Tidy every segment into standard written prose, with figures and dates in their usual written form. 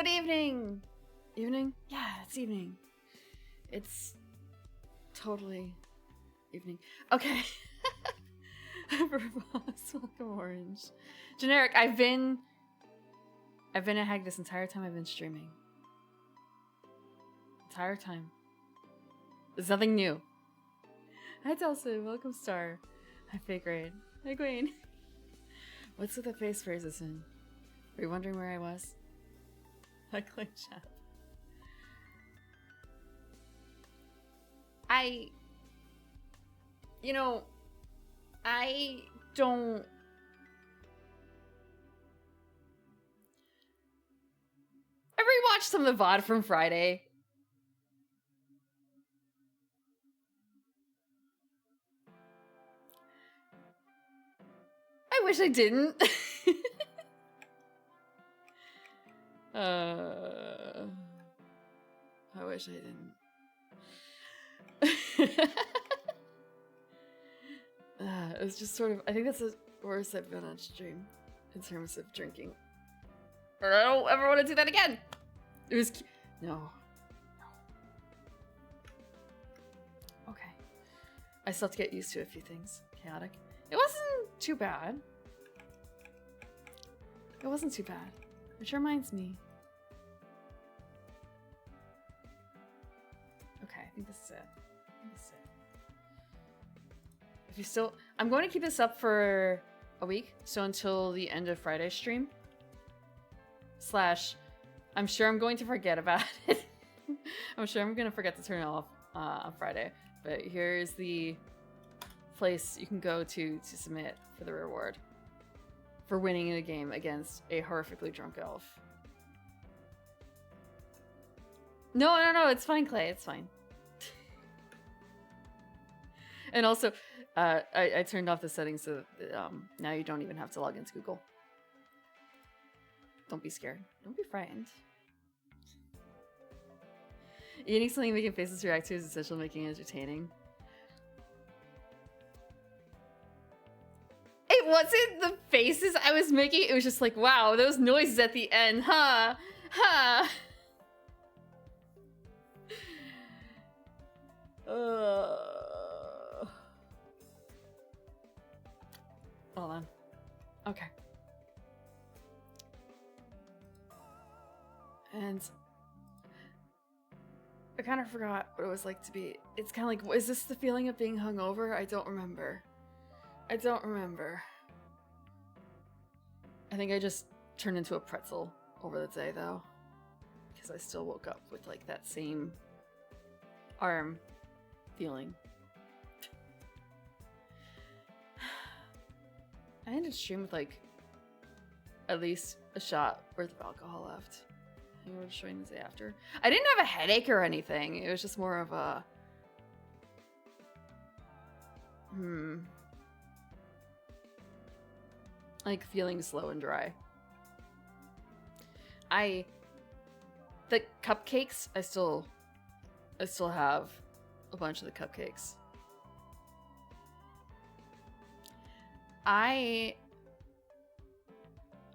Good evening! Evening? Yeah, it's evening. It's totally evening. Okay. Welcome Orange. Generic, I've been a hag this entire time I've been streaming. Entire time. There's nothing new. Hi Telson, welcome Star. Hi Fake Raid. Hi Queen. What's with the face phrases in? Are you wondering where I was? Hi Clay Chat. I don't... I rewatched some of the VOD from Friday. I wish I didn't. I wish I didn't. It was just sort of... I think that's the worst I've been on stream in terms of drinking. Or I don't ever want to do that again. It was... No. Okay. I still have to get used to a few things. Chaotic. It wasn't too bad. It wasn't too bad. Which reminds me. Okay, I think this is it. If you still... I'm going to keep this up for a week. So until the end of Friday's stream. / I'm sure I'm going to forget about it. I'm sure I'm going to forget to turn it off on Friday. But here's the place you can go to submit for the reward. For winning in a game against a horrifically drunk elf. No, it's fine, Clay. It's fine. And also, I turned off the settings so that, now you don't even have to log into Google. Don't be scared. Don't be frightened. Eating something making faces react to is essential, making it entertaining. It wasn't the faces I was making. It was just like, wow, those noises at the end, huh? Huh? Hold on. Okay. And I kind of forgot what it was like to be... It's kind of like, is this the feeling of being hungover? I don't remember. I think I just turned into a pretzel over the day, though. Because I still woke up with, like, that same arm feeling. I ended stream with, like, at least a shot worth of alcohol left. And we were showing the day after. I didn't have a headache or anything. It was just more of a... like feeling slow and dry. The cupcakes, I still have a bunch of the cupcakes. I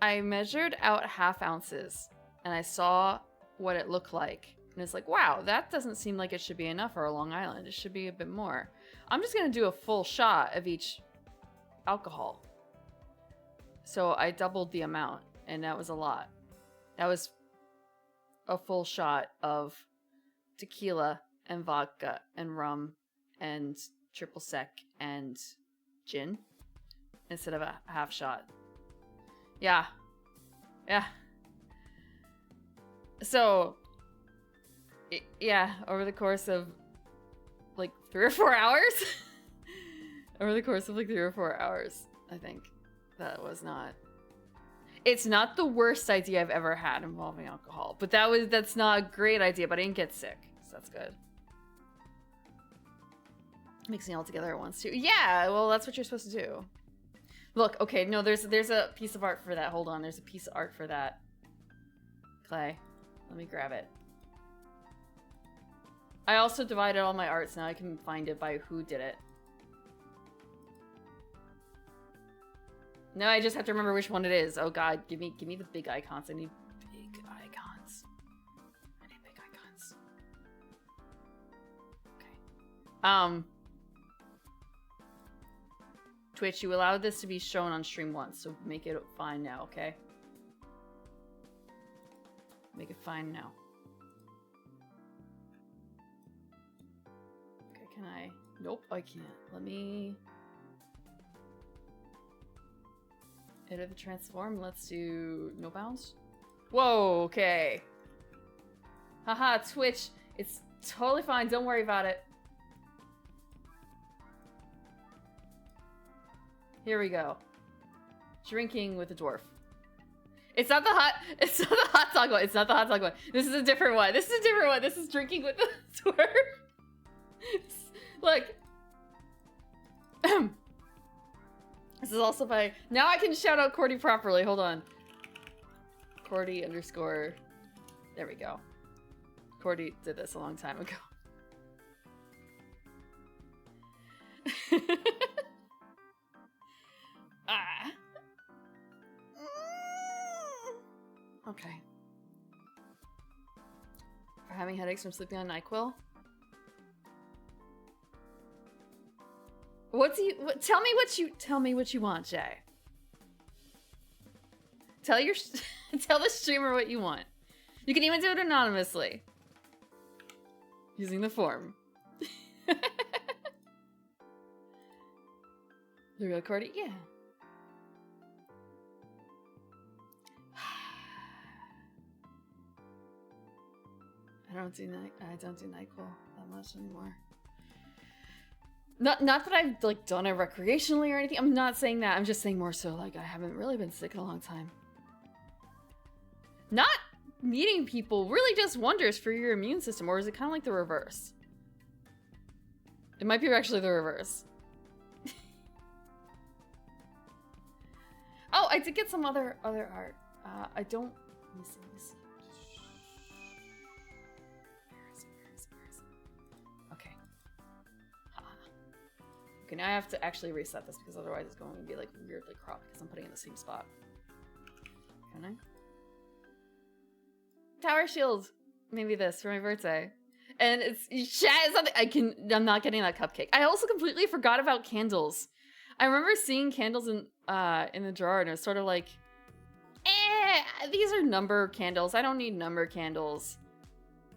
measured out 1/2 ounces and I saw what it looked like. And it's like, wow, that doesn't seem like it should be enough for a Long Island. It should be a bit more. I'm just gonna do a full shot of each alcohol. So I doubled the amount, and that was a lot. That was a full shot of tequila and vodka and rum and triple sec and gin instead of a 1/2 shot. Yeah. So, yeah, over the course of like 3 or 4 hours, I think. That was not... It's not the worst idea I've ever had involving alcohol, but that's not a great idea, but I didn't get sick, so that's good. Mixing all together at once, too. Yeah, well, that's what you're supposed to do. Look, okay, no, there's a piece of art for that. Hold on, there's a piece of art for that. Clay, let me grab it. I also divided all my arts, now I can find it by who did it. No, I just have to remember which one it is. Oh god, give me the big icons. I need big icons. Twitch, you allowed this to be shown on stream once, so make it fine now, okay? Make it fine now. Okay, can I? Nope, I can't. Let me edit the transform. Let's do no bounds. Whoa, okay. Haha, Twitch. It's totally fine. Don't worry about it. Here we go. Drinking with a dwarf. It's not the hot dog one. It's not the hot dog one. This is a different one. This is a different one. This is drinking with a dwarf. Look. This is also by... Now I can shout out Cordy properly. Hold on. Cordy _ There we go. Cordy did this a long time ago. Ah. Okay. For having headaches from sleeping on NyQuil? Tell me what you want, Jay. Tell the streamer what you want. You can even do it anonymously. Using the form. The real Cordy? Yeah. I don't do NyQuil that much anymore. Not that I've like done it recreationally or anything. I'm not saying that. I'm just saying more so like I haven't really been sick in a long time. Not meeting people really does wonders for your immune system, or is it kind of like the reverse? It might be actually the reverse. Oh, I did get some other art. I don't. Let me see. Where is it? Okay. Okay, now I have to actually reset this because otherwise it's going to be like weirdly cropped because I'm putting it in the same spot. Can I? Tower shield. Maybe this for my birthday. And it's chat is something I'm not getting that cupcake. I also completely forgot about candles. I remember seeing candles in the drawer and it was sort of like, these are number candles. I don't need number candles.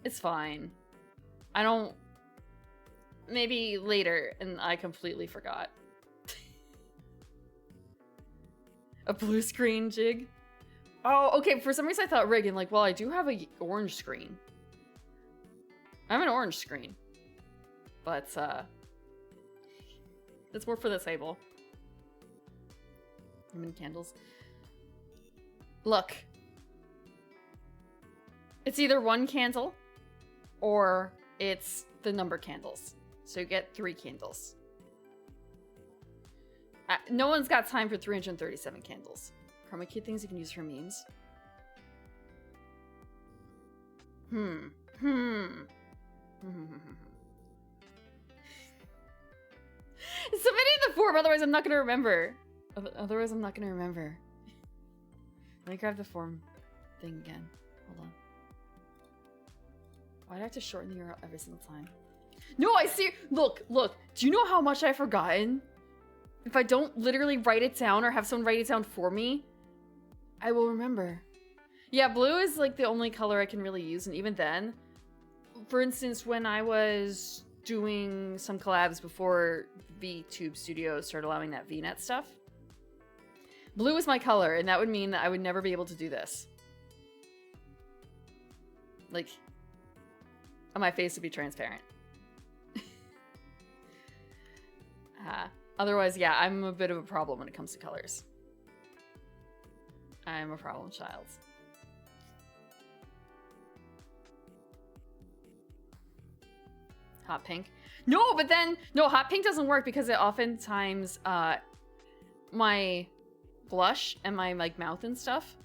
It's fine. I don't. Maybe later, and I completely forgot. A blue screen jig? Oh, okay, for some reason I thought rig, and like, well, I do have a orange screen. I have an orange screen. But, that's more for the table. How many candles? Look. It's either one candle, or it's the number candles. So you get 3 candles. No one's got time for 337 candles. Chroma key things you can use for memes. Submit the form, otherwise I'm not gonna remember. Let me grab the form thing again. Hold on. Why do I have to shorten the URL every single time? No, I see. Look. Do you know how much I've forgotten? If I don't literally write it down or have someone write it down for me, I will remember. Yeah, blue is like the only color I can really use. And even then, for instance, when I was doing some collabs before VTube Studios started allowing that VNet stuff, blue is my color. And that would mean that I would never be able to do this. Like, my face would be transparent. Otherwise, yeah, I'm a bit of a problem when it comes to colors. I'm a problem child. Hot pink. No, but then, no, hot pink doesn't work because it oftentimes, my blush and my like mouth and stuff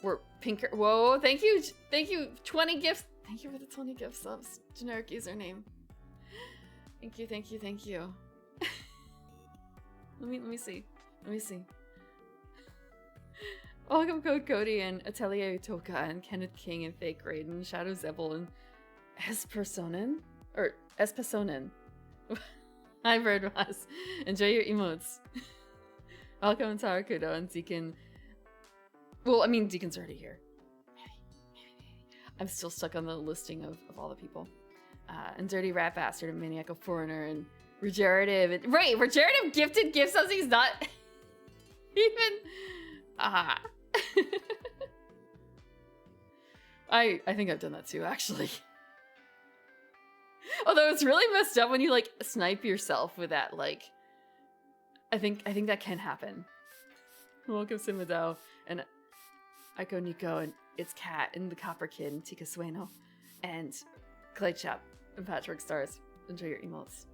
were pinker. Whoa, thank you. 20 gifts. Thank you for the 20 gift subs. Generic username. Thank you. Let me see. Welcome Code Cody and Atelier Utoka and Kenneth King and Fake Raiden, Shadow Zebel and Espersonin. Hi, Birdmas. Enjoy your emotes. Welcome to Arakudo and Deacon. Well, I mean, Deacon's already here. Maybe. I'm still stuck on the listing of all the people. And Dirty Rat Bastard and Maniacal Foreigner and Regenerative. Right, Regenerative gifted gifts us. He's not even. I think I've done that too, actually. Although it's really messed up when you like snipe yourself with that. Like, I think that can happen. Welcome Simadao and Aiko Nico and It's Cat and the Copper Kid and Tika Sueno and Clay Chap and Patrick Stars. Enjoy your emotes.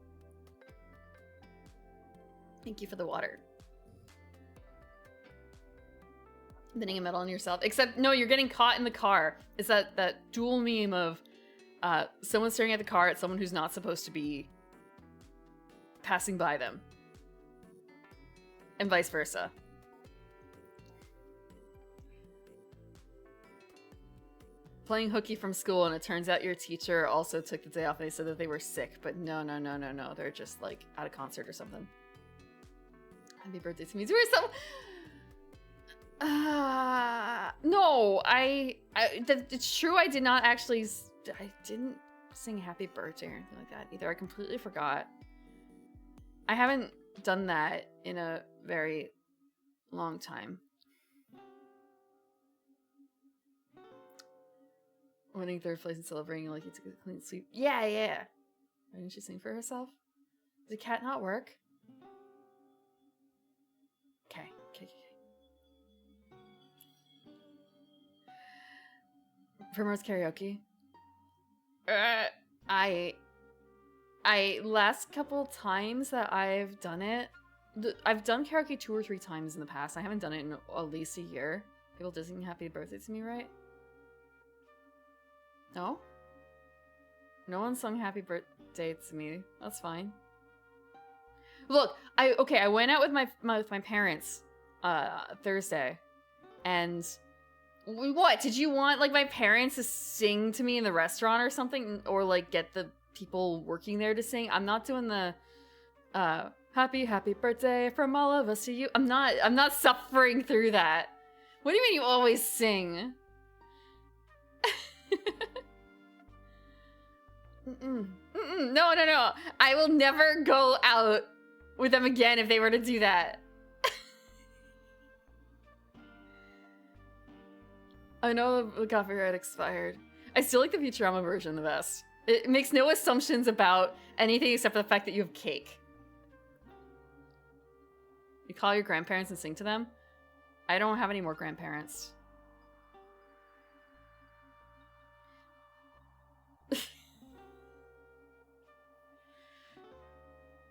Thank you for the water. Bending a metal on yourself. Except, no, you're getting caught in the car. It's that dual meme of someone staring at the car at someone who's not supposed to be passing by them. And vice versa. Playing hooky from school, and it turns out your teacher also took the day off and they said that they were sick. But no. They're just like at a concert or something. Happy birthday to me. Do yourself. No, it's true. I did not actually. I didn't sing happy birthday or anything like that either. I completely forgot. I haven't done that in a very long time. Winning third place and celebrating like you took a clean sweep. Yeah. Why didn't she sing for herself? Did Cat not work? Okay. Primrose karaoke. I last couple times that I've done it, I've done karaoke 2 or 3 times in the past. I haven't done it in at least a year. People did sing happy birthday to me, right? No? No one sung happy birthday to me. That's fine. Look, I went out with my parents Thursday, and what did you want, like, my parents to sing to me in the restaurant or something, or like get the people working there to sing? I'm not doing the happy birthday from all of us to you. I'm not suffering through that. What do you mean you always sing? No. I will never go out with them again if they were to do that. I know the copyright expired. I still like the Futurama version the best. It makes no assumptions about anything except for the fact that you have cake. You call your grandparents and sing to them? I don't have any more grandparents.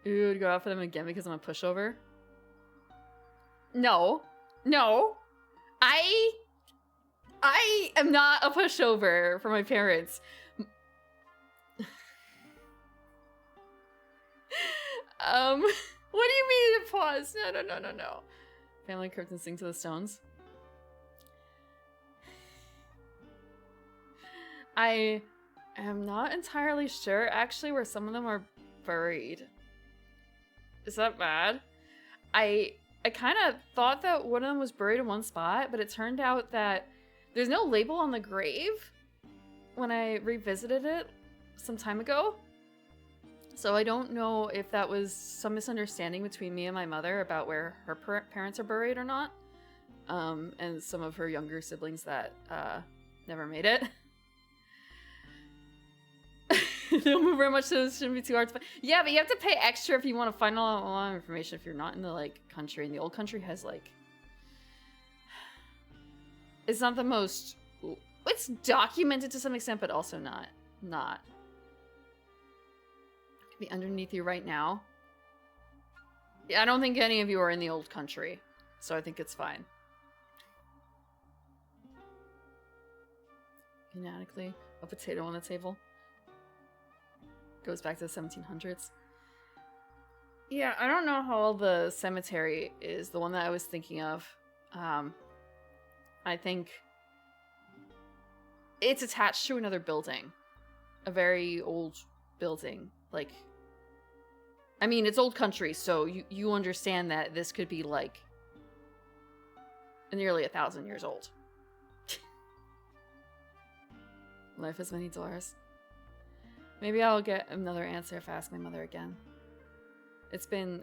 Ooh, to go out for them again because I'm a pushover? No. I am not a pushover for my parents. What do you mean to pause? No. Family crypt and sing to the stones. I am not entirely sure actually where some of them are buried. Is that bad? I kind of thought that one of them was buried in one spot, but it turned out that there's no label on the grave when I revisited it some time ago. So I don't know if that was some misunderstanding between me and my mother about where her parents are buried or not. And some of her younger siblings that never made it. Don't move very much, so it shouldn't be too hard to find. Yeah, but you have to pay extra if you want to find a lot of information if you're not in the like country. And the old country has like, it's not the most, it's documented to some extent, but also not. Could be underneath you right now. Yeah, I don't think any of you are in the old country, so I think it's fine. Fanatically, a potato on the table. Goes back to the 1700s. Yeah, I don't know how old the cemetery is, the one that I was thinking of. I think it's attached to another building. A very old building. Like, I mean, it's old country, so you understand that this could be like nearly 1,000 years old. Life has many doors. Maybe I'll get another answer if I ask my mother again. It's been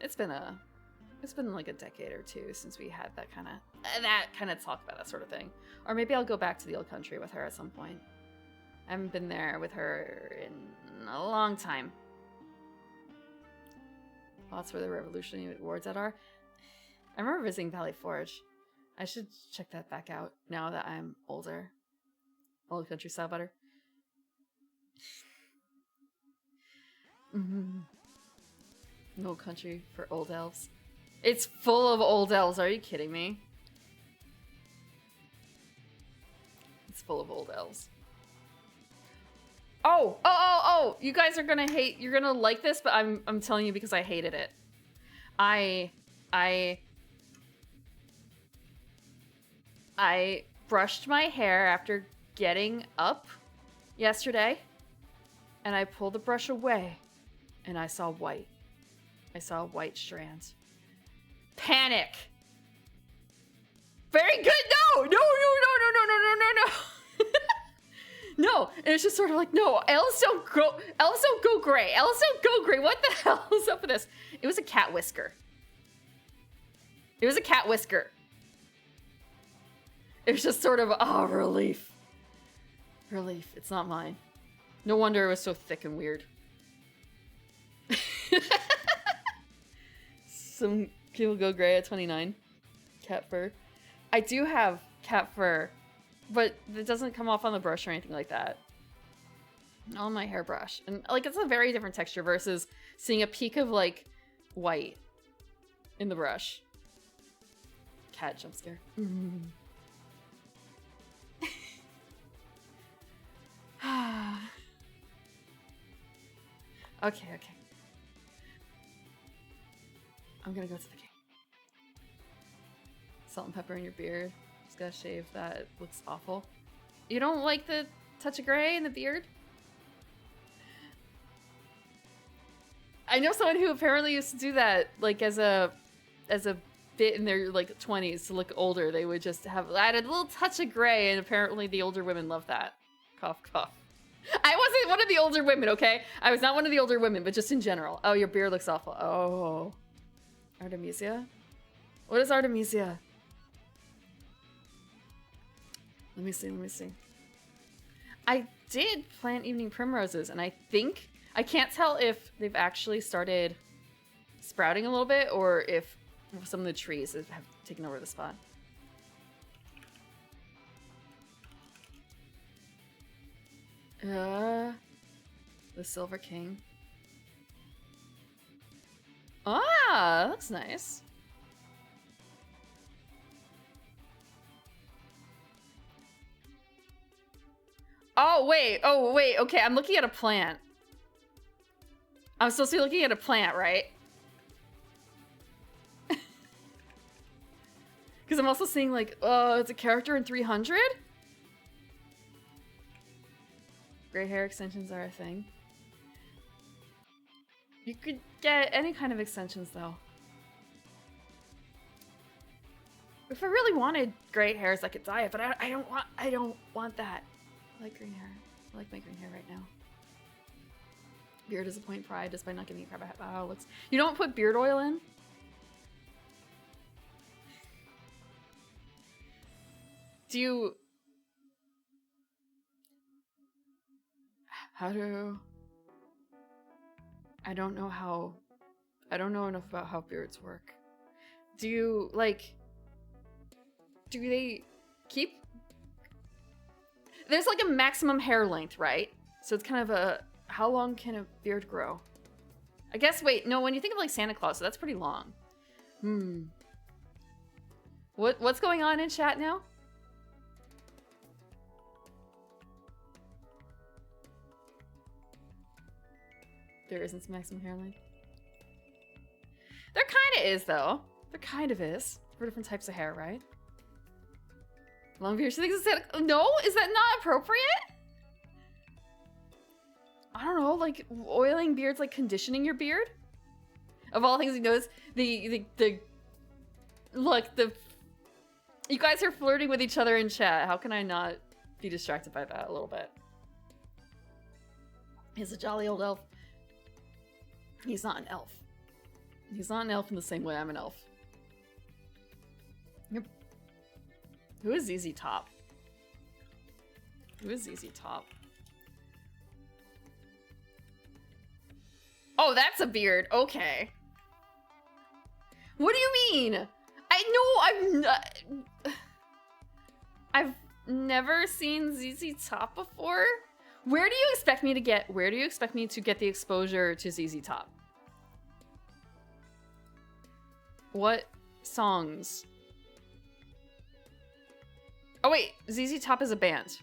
like a decade or two since we had that kind of talk about that sort of thing. Or maybe I'll go back to the old country with her at some point. I haven't been there with her in a long time. That's where the Revolutionary Awards are. I remember visiting Valley Forge. I should check that back out now that I'm older. Old country style butter. No country for old elves. It's full of old elves. Are you kidding me? It's full of old elves. Oh! You guys are gonna hate. You're gonna like this, but I'm telling you because I hated it. I brushed my hair after getting up yesterday, and I pulled the brush away, and I saw white. I saw a white strand. Panic. Very good. No. No, and it's just sort of like, no, elves don't go gray. Elves don't go gray. What the hell is up with this? It was a cat whisker. It was just sort of, relief. Relief. It's not mine. No wonder it was so thick and weird. Some people go gray at 29. Cat fur. I do have cat fur, but it doesn't come off on the brush or anything like that. On my hairbrush. And like, it's a very different texture versus seeing a peak of like white in the brush. Cat jump scare. Okay. I'm gonna go to the king. Salt and pepper in your beard. Just gotta shave that. It looks awful. You don't like the touch of gray in the beard? I know someone who apparently used to do that, like as a bit in their like 20s to look older. They would just have added a little touch of gray, and apparently the older women love that. Cough, cough. I wasn't one of the older women, okay? I was not one of the older women, but just in general. Oh, your beard looks awful. Oh. Artemisia? What is Artemisia? Let me see. I did plant evening primroses, and I think... I can't tell if they've actually started sprouting a little bit, or if some of the trees have taken over the spot. The Silver King. Ah, that looks nice. Oh, wait. Okay, I'm looking at a plant. I'm supposed to be looking at a plant, right? Because I'm also seeing, like, it's a character in 300? Gray hair extensions are a thing. You could get any kind of extensions, though. If I really wanted gray hairs, I could dye it, but I don't want that. I like green hair. I like my green hair right now. Beard disappoint pride just by not giving you crap about how it looks. You don't put beard oil in? Do you... I don't know enough about how beards work. Do you, like... Do they keep... There's like a maximum hair length, right? So it's kind of a... How long can a beard grow? I guess, wait, no, when you think of like Santa Claus, so that's pretty long. What's going on in chat now? There isn't some maximum hair length. There kind of is, though. There kind of is. For different types of hair, right? Long beard, she thinks it's Santa... No? Is that not appropriate? I don't know, like oiling beards, like conditioning your beard? Of all things he knows, look, you guys are flirting with each other in chat. How can I not be distracted by that a little bit? He's a jolly old elf. He's not an elf. He's not an elf in the same way I'm an elf. Yep. Who is ZZ Top? Who is ZZ Top? Oh, that's a beard. Okay. What do you mean? I've never seen ZZ Top before. Where do you expect me to get the exposure to ZZ Top? What songs? Oh wait, ZZ Top is a band.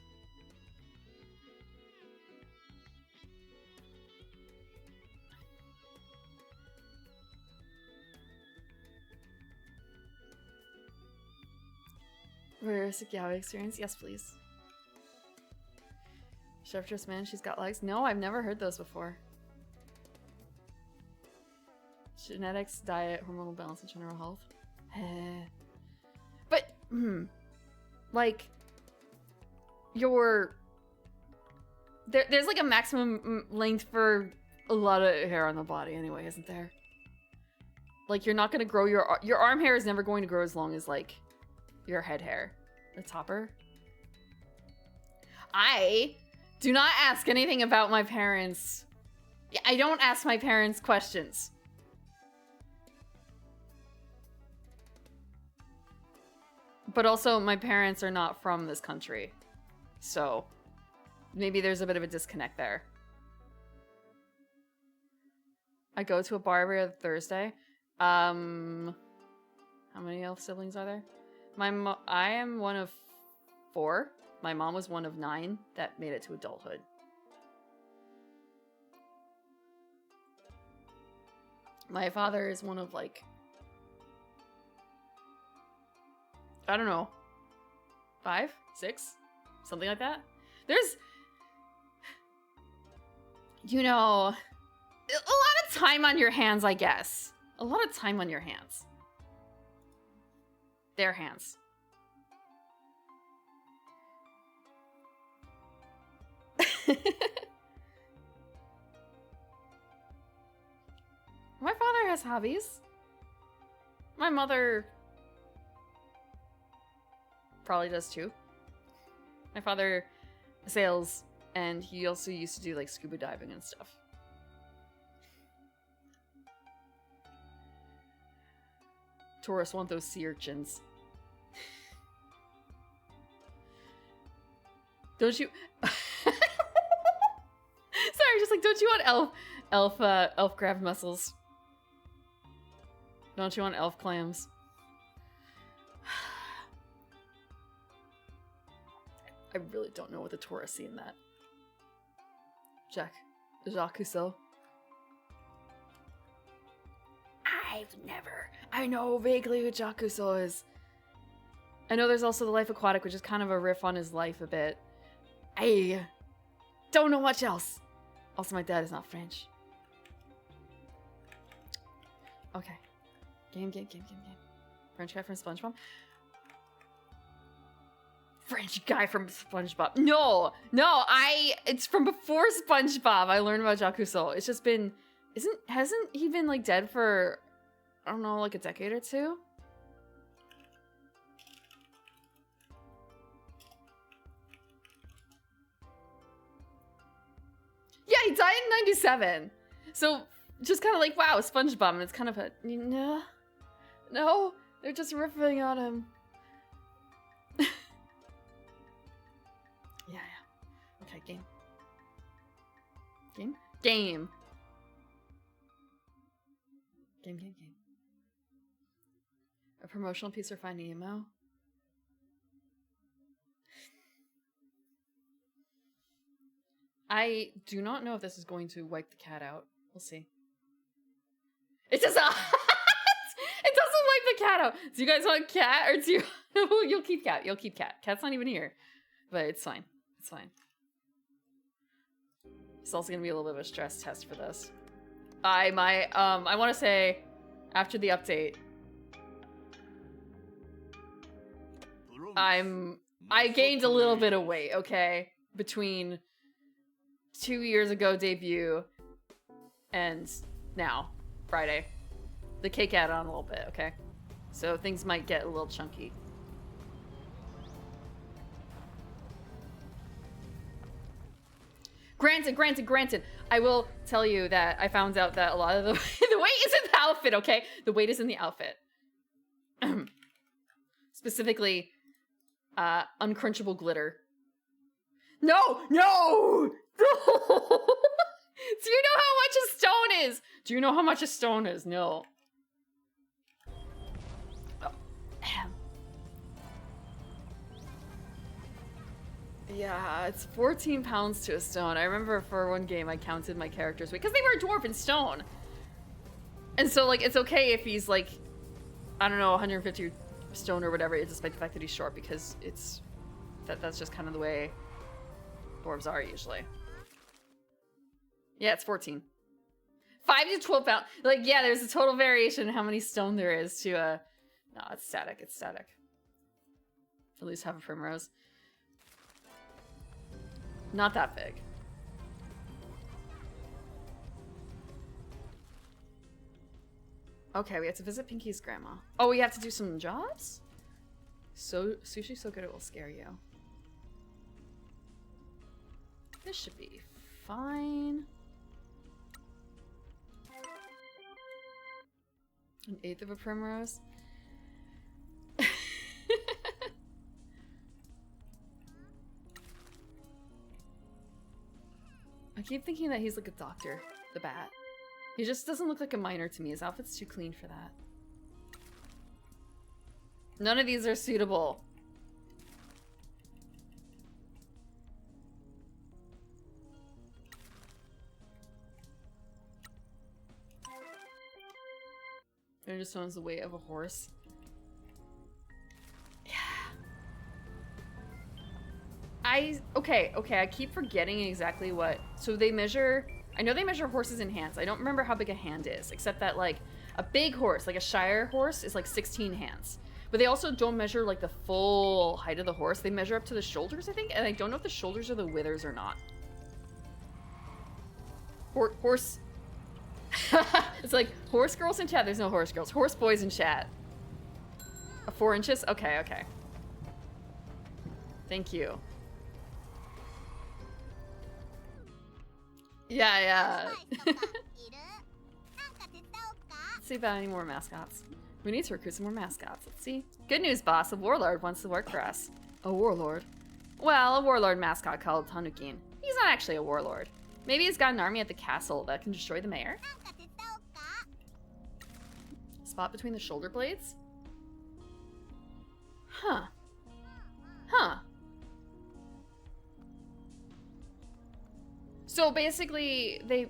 Realistic yaoi experience? Yes, please. Chef Dress Man, she's got legs? No, I've never heard those before. Genetics, diet, hormonal balance, and general health. But, like, there's like a maximum length for a lot of hair on the body anyway, isn't there? Like, you're not gonna grow your arm hair is never going to grow as long as, like, your head hair. The topper. I do not ask anything about my parents. I don't ask my parents questions. But also, my parents are not from this country. So, maybe there's a bit of a disconnect there. I go to a bar every other Thursday. How many elf siblings are there? I am one of 4. My mom was one of 9 that made it to adulthood. My father is one of, like, I don't know, 5, 6, something like that. There's, you know, a lot of time on your hands, I guess. A lot of time on your hands. Their hands. My father has hobbies. My mother probably does too. My father sails, and he also used to do like scuba diving and stuff. Tourists want those sea urchins. Don't you? Sorry, just like, don't you want elf crab mussels? Don't you want elf clams? I really don't know what the tourists see in that. Jacques Cousteau. I know vaguely who Jacques Cousteau is. I know there's also The Life Aquatic, which is kind of a riff on his life a bit. I don't know much else. Also, my dad is not French. Okay. Game. French guy from SpongeBob? French guy from SpongeBob. No, it's from before SpongeBob. I learned about Jacques Cousteau. It's just been, hasn't he been like dead for, I don't know, like a decade or 2? Yeah, he died in 97. So just kind of like, wow, SpongeBob, and it's kind of a, no, they're just riffing on him. Yeah. Okay, game. A promotional piece for Finding Nemo. I do not know if this is going to wipe the cat out. We'll see. It does not. It doesn't wipe the cat out. Do you guys want cat or do you? You'll keep cat. You'll keep cat. Cat's not even here, but it's fine. It's fine. It's also gonna be a little bit of a stress test for this. I want to say after the update, I gained a little bit of weight, okay? Between 2 years ago debut and now, Friday. The cake added on a little bit, okay? So things might get a little chunky. Granted. I will tell you that I found out that a lot of the weight is in the outfit, okay? The weight is in the outfit. Specifically, uncrunchable glitter. No! Do you know how much a stone is? Do you know how much a stone is? No. Oh. Yeah, it's 14 pounds to a stone. I remember for one game I counted my character's weight because they were a dwarf in stone. And so, like, it's okay if he's, like, I don't know, 150 stone or whatever, despite the fact that he's short, because it's... That's just kind of the way dwarves are usually. Yeah, it's 14. 5 to 12 pounds. Like, yeah, there's a total variation in how many stone there is to a... No, it's static. It's static. At least have a primrose. Not that big. Okay, we have to visit Pinky's grandma. Oh, we have to do some jobs? So, sushi's so good it will scare you. This should be fine. 1/8 of a primrose. I keep thinking that he's like a doctor, the bat. He just doesn't look like a miner to me. His outfit's too clean for that. None of these are suitable. It just owns the weight of a horse. Okay, I keep forgetting exactly what... So they measure... I know they measure horses in hands. I don't remember how big a hand is, except that, like, a big horse, like a Shire horse, is like 16 hands. But they also don't measure, like, the full height of the horse. They measure up to the shoulders, I think, and I don't know if the shoulders are the withers or not. Horse... It's like, horse girls in chat. There's no horse girls. Horse boys in chat. 4 inches? Okay. Thank you. Yeah. Let's see about any more mascots. We need to recruit some more mascots. Let's see. Good news, boss. A warlord wants to work for us. A warlord? Well, a warlord mascot called Tanukin. He's not actually a warlord. Maybe he's got an army at the castle that can destroy the mayor? Spot between the shoulder blades? Huh. So basically, they...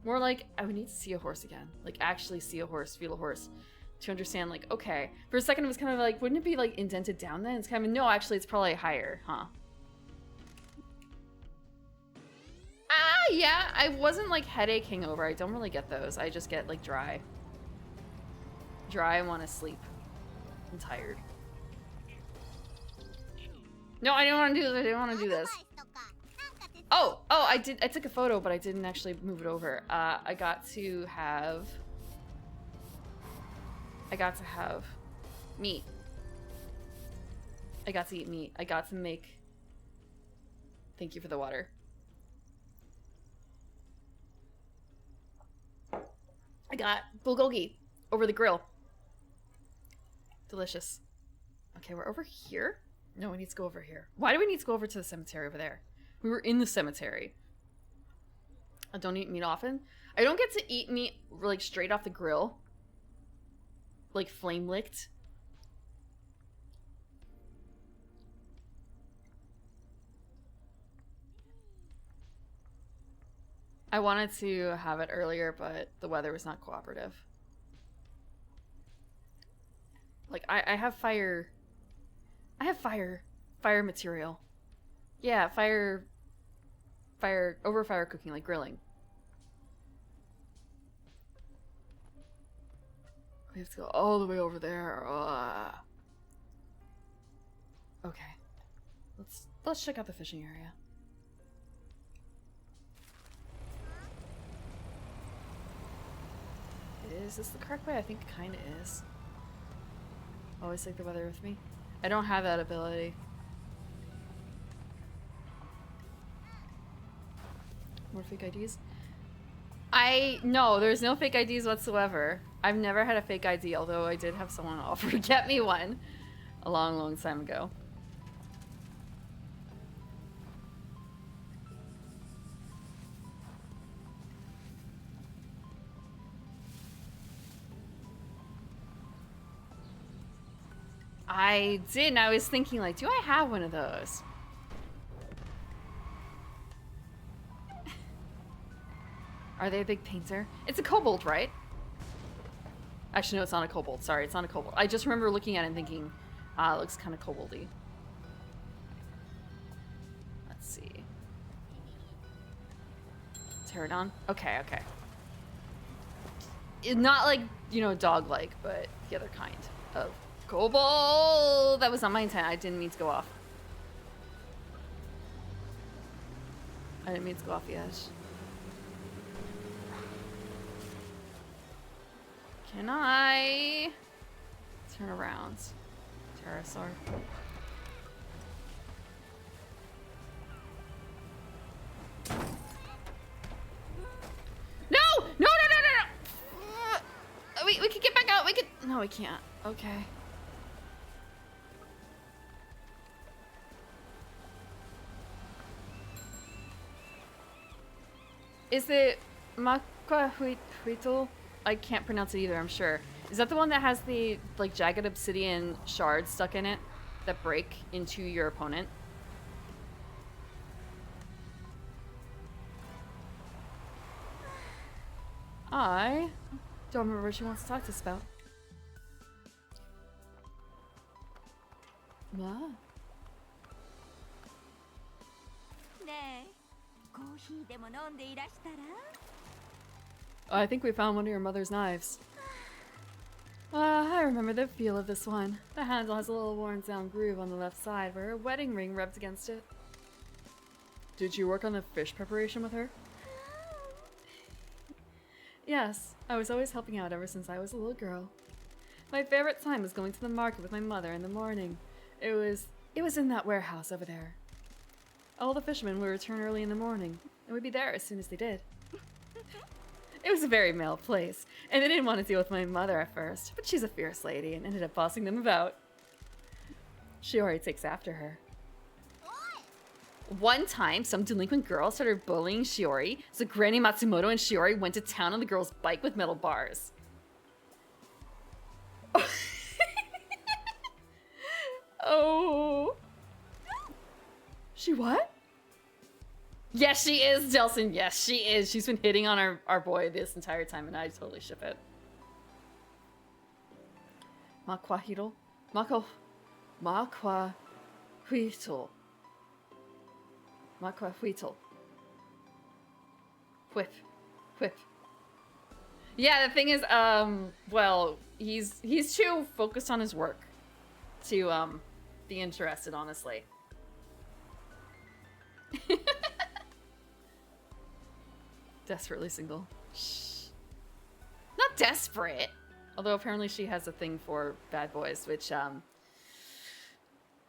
More like, I would need to see a horse again. Like, actually see a horse, feel a horse. To understand, like, okay. For a second, it was kind of like, wouldn't it be, like, indented down then? It's kind of, no, actually, it's probably higher, huh? Yeah, I wasn't, like, headache hangover. I don't really get those. I just get, like, dry. Dry and want to sleep. I'm tired. No, I didn't want to do this. I didn't want to do this. Oh, I took a photo, but I didn't actually move it over. I got to have meat. I got to eat meat. I got to make... Thank you for the water. I got bulgogi over the grill. Delicious. Okay, we're over here? No, we need to go over here. Why do we need to go over to the cemetery over there? We were in the cemetery. I don't eat meat often. I don't get to eat meat, like, straight off the grill. Like, flame licked. I wanted to have it earlier, but the weather was not cooperative. Like, I have fire... I have fire material. Yeah, fire fire cooking, like grilling. We have to go all the way over there. Ugh. Okay. Let's check out the fishing area. Is this the correct way? I think it kind of is. Always take the weather with me. I don't have that ability. More fake IDs? No, there's no fake IDs whatsoever. I've never had a fake ID, although I did have someone offer to get me one a long, long time ago. I did, and I was thinking, like, do I have one of those? Are they a big painter? It's a kobold, right? Actually, no, it's not a kobold. Sorry, it's not a kobold. I just remember looking at it and thinking, it looks kind of koboldy. Let's see. Pterodon? Okay, okay. Not like, you know, dog-like, but the other kind of kobold. That was not my intent. I didn't mean to go off. I didn't mean to go off the edge. Can I turn around? Pterosaur. No! No, no, no, no, no! We can get back out. We can. No, we can't. Okay. Is it Maquahuitl? I can't pronounce it either, I'm sure. Is that the one that has the, like, jagged obsidian shards stuck in it that break into your opponent? I don't remember what she wants to talk to us about. What? Oh, I think we found one of your mother's knives. I remember the feel of this one. The handle has a little worn down groove on the left side where her wedding ring rubs against it. Did you work on the fish preparation with her? Yes, I was always helping out ever since I was a little girl. My favorite time was going to the market with my mother in the morning. It was in that warehouse over there. All the fishermen would return early in the morning, and we'd be there as soon as they did. It was a very male place, and they didn't want to deal with my mother at first, but she's a fierce lady and ended up bossing them about. Shiori takes after her. One time, some delinquent girl started bullying Shiori, so Granny Matsumoto and Shiori went to town on the girl's bike with metal bars. Oh. She what? Yes, she is, Delson. Yes, she is. She's been hitting on our boy this entire time, and I totally ship it. Maquahuitl? Maquahuitl. Maquahuitl. Whip. Whip. Yeah, the thing is, well, he's too focused on his work to, be interested, honestly. Desperately single. Shh. Not desperate. Although apparently she has a thing for bad boys, which,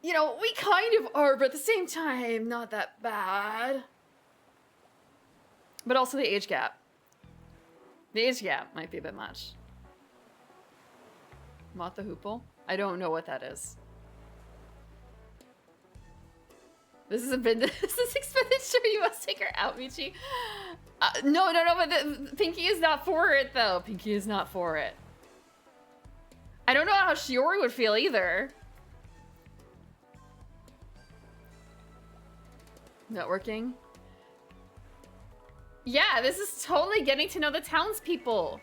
you know, we kind of are, but at the same time, not that bad. But also the age gap. The age gap might be a bit much. Mata Hoople? I don't know what that is. This is a business expenditure. You must take her out, Michi. No, but Pinky is not for it, though. Pinky is not for it. I don't know how Shiori would feel either. Networking? Yeah, this is totally getting to know the townspeople.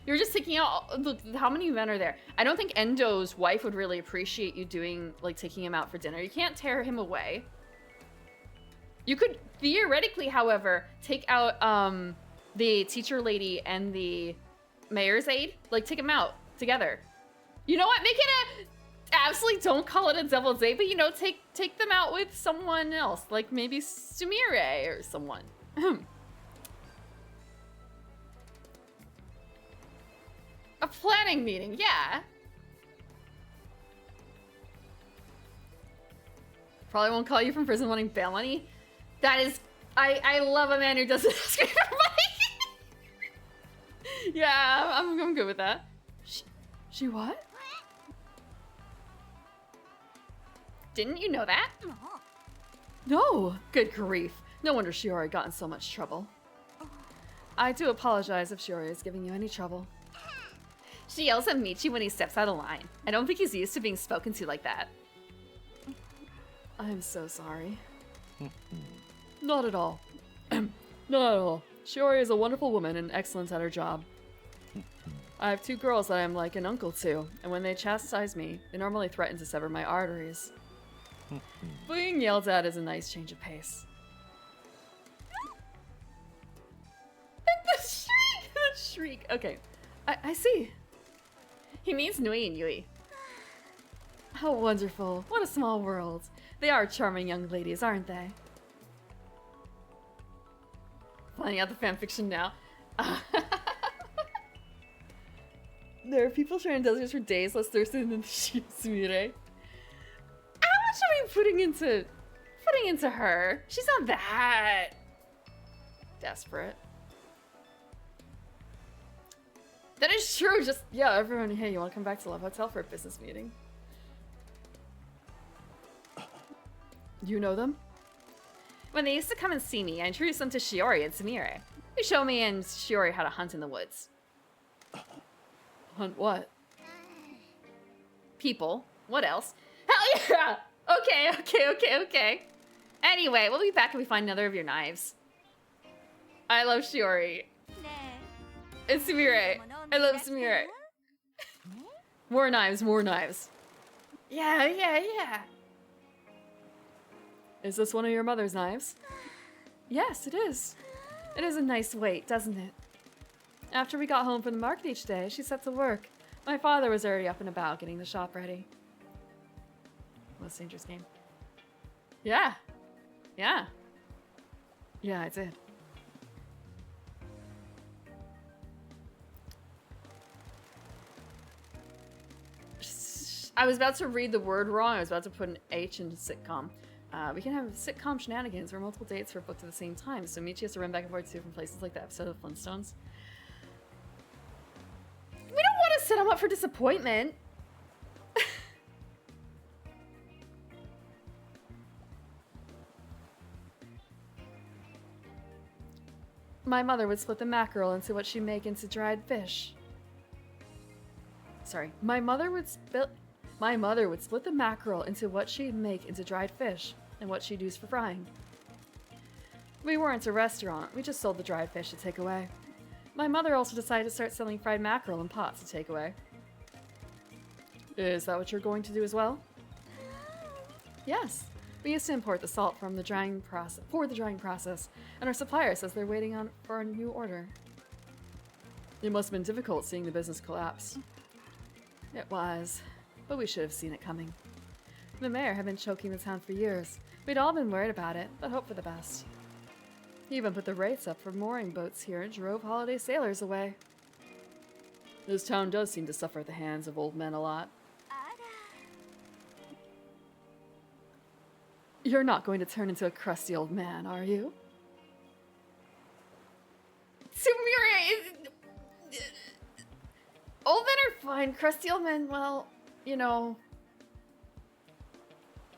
You're just taking out, look, how many men are there? I don't think Endo's wife would really appreciate you doing, like, taking him out for dinner. You can't tear him away. You could theoretically, however, take out the teacher lady and the mayor's aide. Like, take them out together. You know what? Make it a... Absolutely don't call it a devil's aide, but, you know, take them out with someone else. Like, maybe Sumire or someone. A planning meeting, yeah. Probably won't call you from prison wanting bail money. That is... I love a man who doesn't ask me for money. Yeah, I'm good with that. She what? Didn't you know that? No. Good grief. No wonder Shiori got in so much trouble. I do apologize if Shiori is giving you any trouble. She yells at Michi when he steps out of line. I don't think he's used to being spoken to like that. I'm so sorry. Not at all. Not at all. Shiori is a wonderful woman and excellent at her job. I have 2 girls that I'm like an uncle to, and when they chastise me, they normally threaten to sever my arteries. Being yelled at is a nice change of pace. The shriek! The shriek. Okay. I see. He means Nui and Yui. How wonderful. What a small world. They are charming young ladies, aren't they? Finding out the fanfiction now. There are people sharing deserts for days less thirsty than Sumire. How much are we putting into her? She's not that desperate. That is true. Just, yeah, everyone, hey, you want to come back to Love Hotel for a business meeting? You know them? When they used to come and see me, I introduced them to Shiori and Sumire. They showed me and Shiori how to hunt in the woods. Hunt what? People. What else? Hell yeah! Okay. Anyway, we'll be back if we find another of your knives. I love Shiori. And Sumire. I love Sumire. More knives. Yeah. Is this one of your mother's knives? Yes, it is. It is a nice weight, doesn't it? After we got home from the market each day, she set to work. My father was already up and about getting the shop ready. Most dangerous game. Yeah, I did. I was about to read the word wrong. I was about to put an H into sitcom. We can have sitcom shenanigans where multiple dates are booked at the same time, so Michi has to run back and forth to different places like the episode of Flintstones. We don't want to set him up for disappointment. My mother would split the mackerel into what she'd make into dried fish. Sorry, my mother would split the mackerel into what she'd make into dried fish and what she'd use for frying. We weren't a restaurant, we just sold the dried fish to take away. My mother also decided to start selling fried mackerel in pots to take away. Is that what you're going to do as well? Yes. We used to import the salt from the drying process, and our supplier says they're waiting for a new order. It must have been difficult seeing the business collapse. It was, but we should have seen it coming. The mayor had been choking the town for years. We'd all been worried about it, but hoped for the best. He even put the rates up for mooring boats here and drove holiday sailors away. This town does seem to suffer at the hands of old men a lot. You're not going to turn into a crusty old man, are you? Sumire is... Old men are fine. Crusty old men, well, you know...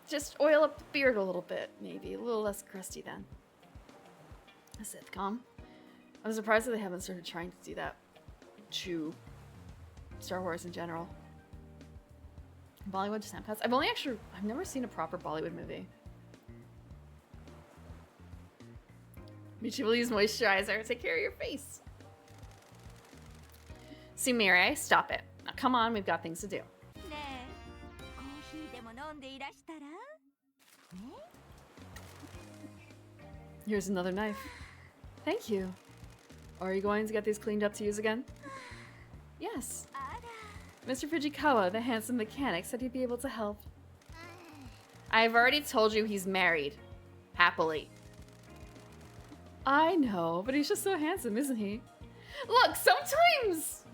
Just oil up the beard a little bit, maybe. A little less crusty then. A sitcom. I'm surprised that they haven't started trying to do that to Star Wars in general. Bollywood just pass. I've never seen a proper Bollywood movie. Michi will use moisturizer. Take care of your face. Sumire, stop it. Now come on, we've got things to do. Here's another knife. Thank you. Are you going to get these cleaned up to use again? Yes. Mr. Fujikawa, the handsome mechanic, said he'd be able to help. I've already told you he's married. Happily. I know, but he's just so handsome, isn't he? Look, sometimes,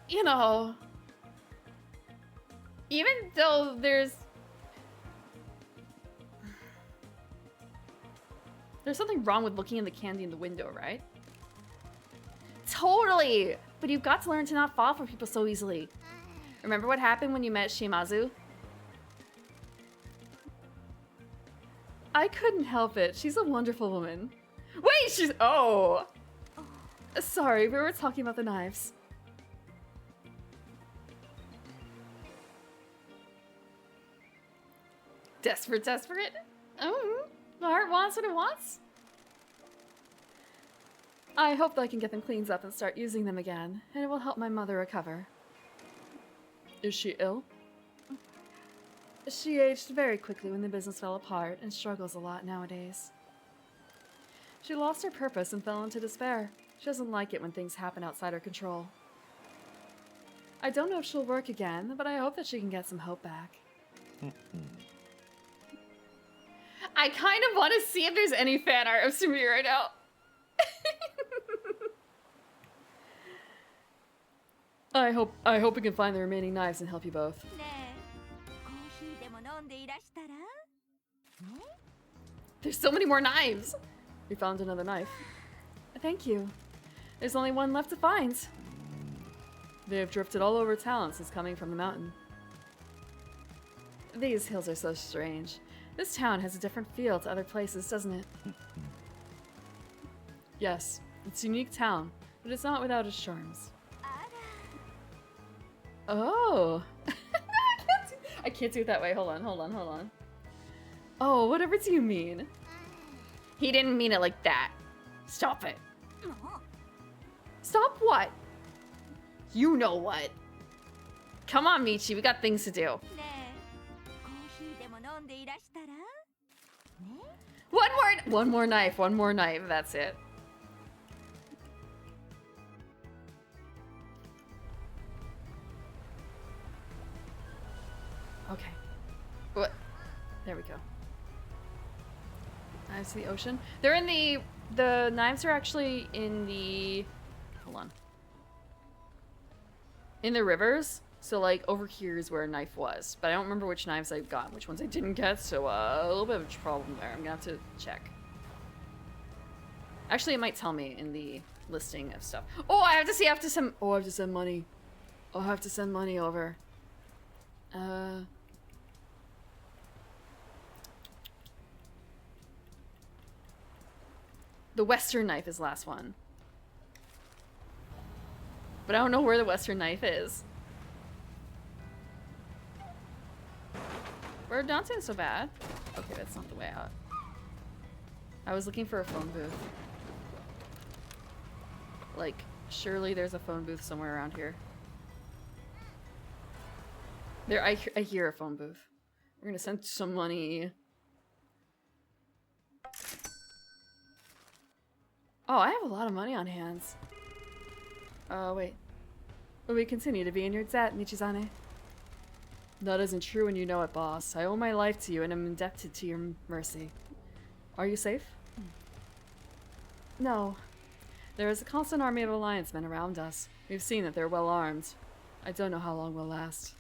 you know, even though there's something wrong with looking in the candy in the window, right? Totally! But you've got to learn to not fall for people so easily. Remember what happened when you met Shimazu? I couldn't help it. She's a wonderful woman. Wait, she's... Oh! Sorry, we were talking about the knives. Desperate, desperate? Oh, the heart wants what it wants? I hope that I can get them cleaned up and start using them again, and it will help my mother recover. Is she ill? She aged very quickly when the business fell apart and struggles a lot nowadays. She lost her purpose and fell into despair. She doesn't like it when things happen outside her control. I don't know if she'll work again, but I hope that she can get some hope back. I kind of want to see if there's any fan art of Sumi right now. I hope we can find the remaining knives and help you both. There's so many more knives! We found another knife. Thank you. There's only one left to find. They have drifted all over town since coming from the mountain. These hills are so strange. This town has a different feel to other places, doesn't it? Yes, it's a unique town, but it's not without its charms. Oh! I can't do it that way. Hold on. Oh, whatever do you mean? He didn't mean it like that. Stop it. Stop what? You know what. Come on, Michi, we got things to do. One more knife, that's it. Okay. What? There we go. Knives to the ocean. They're in the knives are actually in the, hold on. In the rivers. So like over here is where a knife was. But I don't remember which knives I got and which ones I didn't get. So a little bit of a problem there. I'm gonna have to check. Actually, it might tell me in the listing of stuff. Oh, I have to send, oh, I have to send money. Oh, I have to send money over. The Western knife is the last one. But I don't know where the Western knife is. We're not doing so bad. Okay, that's not the way out. I was looking for a phone booth. Like, surely there's a phone booth somewhere around here. There, I hear a phone booth. We're gonna send some money. Oh, I have a lot of money on hands. Oh, wait. Will we continue to be in your debt, Michizane? That isn't true and you know it, boss. I owe my life to you and am indebted to your mercy. Are you safe? No. There is a constant army of alliance men around us. We've seen that they're well armed. I don't know how long we'll last.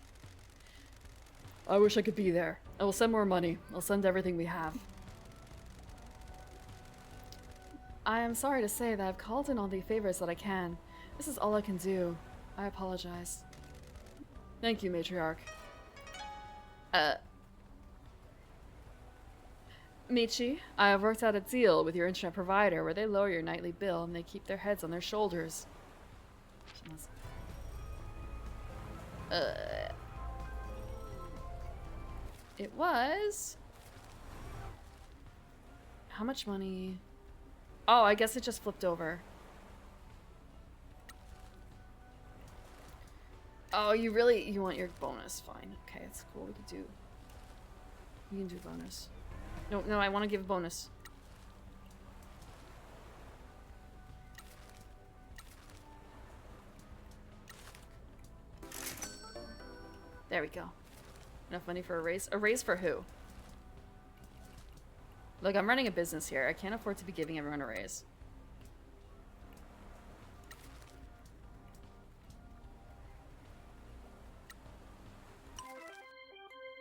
I wish I could be there. I will send more money. I'll send everything we have. I am sorry to say that I've called in all the favors that I can. This is all I can do. I apologize. Thank you, Matriarch. Michi, I have worked out a deal with your internet provider where they lower your nightly bill and they keep their heads on their shoulders. It was... How much money? Oh, I guess it just flipped over. Oh, you want your bonus? Fine. Okay, it's cool. We can do bonus. No, I want to give bonus. There we go. Enough money for a raise? A raise for who? Look, I'm running a business here. I can't afford to be giving everyone a raise.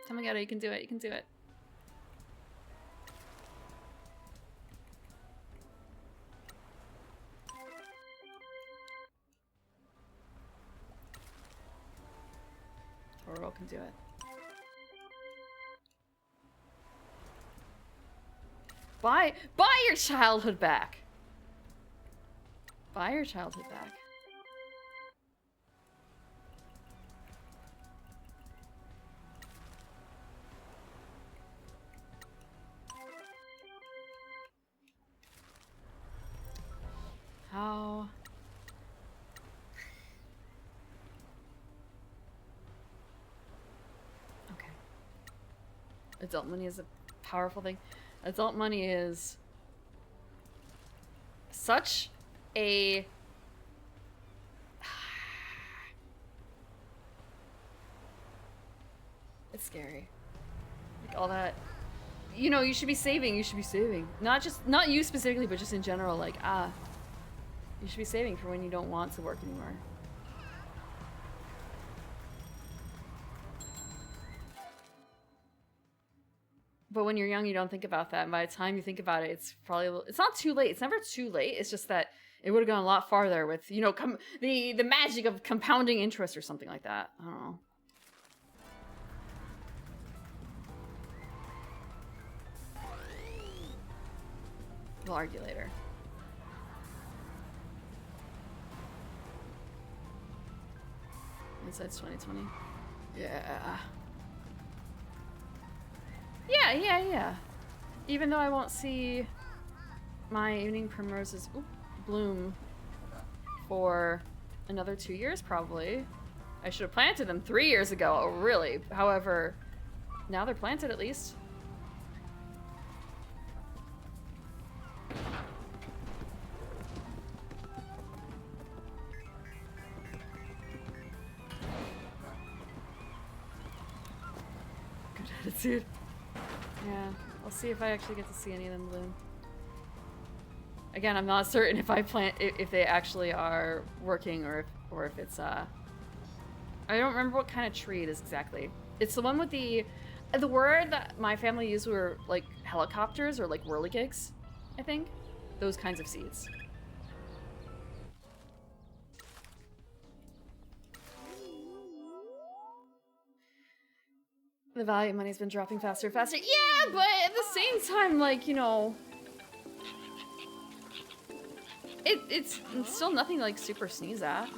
Oh my god, you can do it. You can do it. Toro can do it. Buy your childhood back. Buy your childhood back. How? Okay. Adult money is a powerful thing. Adult money is such a it's scary. Like all that, you know, you should be saving, you should be saving. Not you specifically, but just in general, like, you should be saving for when you don't want to work anymore. But when you're young, you don't think about that. And by the time you think about it, it's probably it's not too late. It's never too late. It's just that it would have gone a lot farther with, you know, the magic of compounding interest or something like that. I don't know. We'll argue later. Inside's 2020. Yeah. Yeah. Even though I won't see my evening primroses bloom for another 2 years, probably. I should have planted them 3 years ago, really. However, now they're planted at least. Good attitude. Yeah, I'll see if I actually get to see any of them bloom. Again, I'm not certain if if they actually are working or if it's I don't remember what kind of tree it is exactly. It's the one with the word that my family used were like helicopters or like whirligigs, I think. Those kinds of seeds. The value of money's been dropping faster and faster. Yeah, but at the same time, like, you know, it's still nothing like super sneeze at,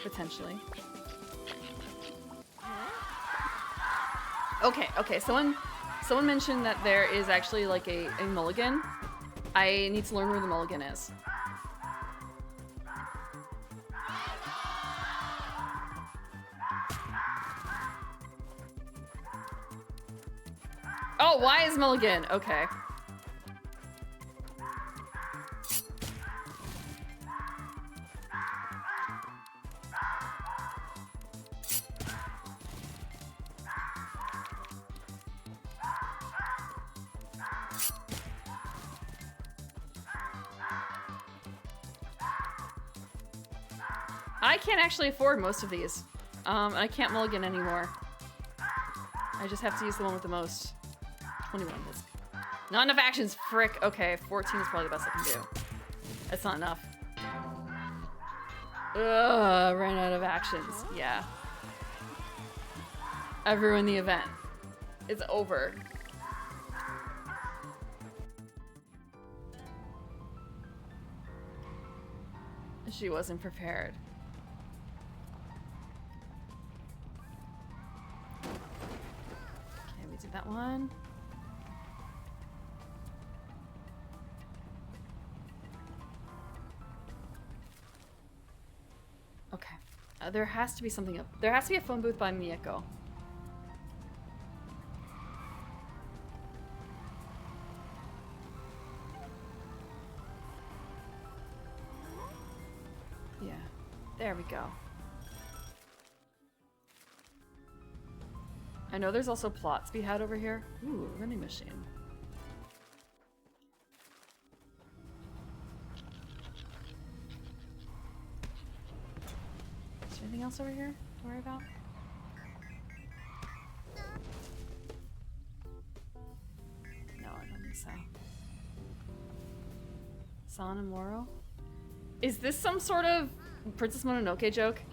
potentially. Okay, someone mentioned that there is actually like a mulligan. I need to learn where the mulligan is. Oh, why is mulligan? Okay. I can't actually afford most of these. I can't mulligan anymore. I just have to use the one with the most. 21 is not enough actions. Frick. Okay, 14 is probably the best I can do. That's not enough. Ugh, ran out of actions. Yeah. I've ruined the event. It's over. She wasn't prepared. Okay, we did that one. Okay. There has to be something up. There has to be a phone booth by Miyako. Yeah. There we go. I know there's also plots to be had over here. Ooh, vending machine. Is there anything else over here to worry about? No, I don't think so. San and Moro? Is this some sort of Princess Mononoke joke?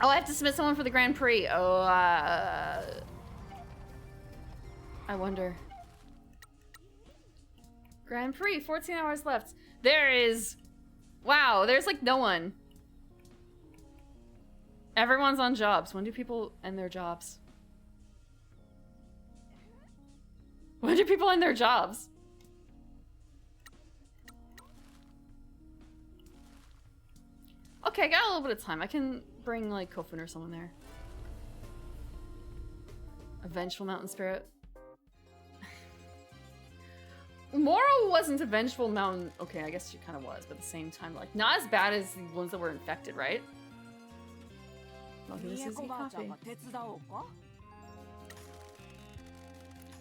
Oh, I have to submit someone for the Grand Prix. Oh, I wonder. Grand Prix, 14 hours left. There is... Wow, there's like no one. Everyone's on jobs. When do people end their jobs? When do people end their jobs? Okay, I got a little bit of time. I can bring like Kofun or someone there. A vengeful mountain spirit. Moro wasn't a vengeful mountain. Okay, I guess she kind of was, but at the same time, like, not as bad as the ones that were infected, right? Oh, this is coffee.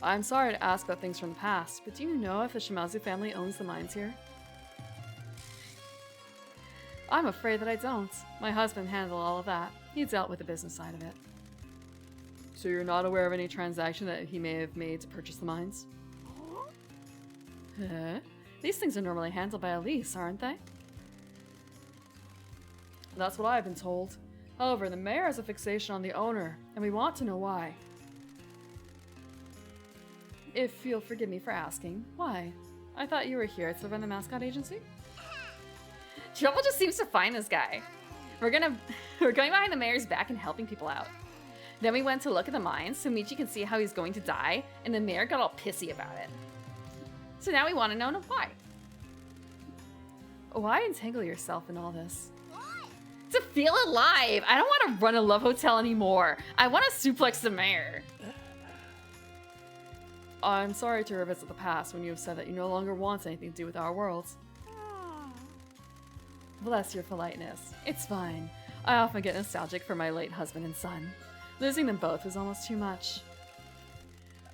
I'm sorry to ask about things from the past, but do you know if the Shimazu family owns the mines here? I'm afraid that I don't. My husband handled all of that. He dealt with the business side of it. So you're not aware of any transaction that he may have made to purchase the mines? Huh? These things are normally handled by a lease, aren't they? That's what I've been told. However, the mayor has a fixation on the owner, and we want to know why. If you'll forgive me for asking, why? I thought you were here to run the Mascot agency? Trouble just seems to find this guy. We're going behind the mayor's back and helping people out. Then we went to look at the mines so Michi can see how he's going to die, and the mayor got all pissy about it. So now we want to know why. Why entangle yourself in all this? To feel alive! I don't want to run a love hotel anymore. I want to suplex the mayor. I'm sorry to revisit the past when you have said that you no longer want anything to do with our world. Bless your politeness. It's fine. I often get nostalgic for my late husband and son. Losing them both was almost too much.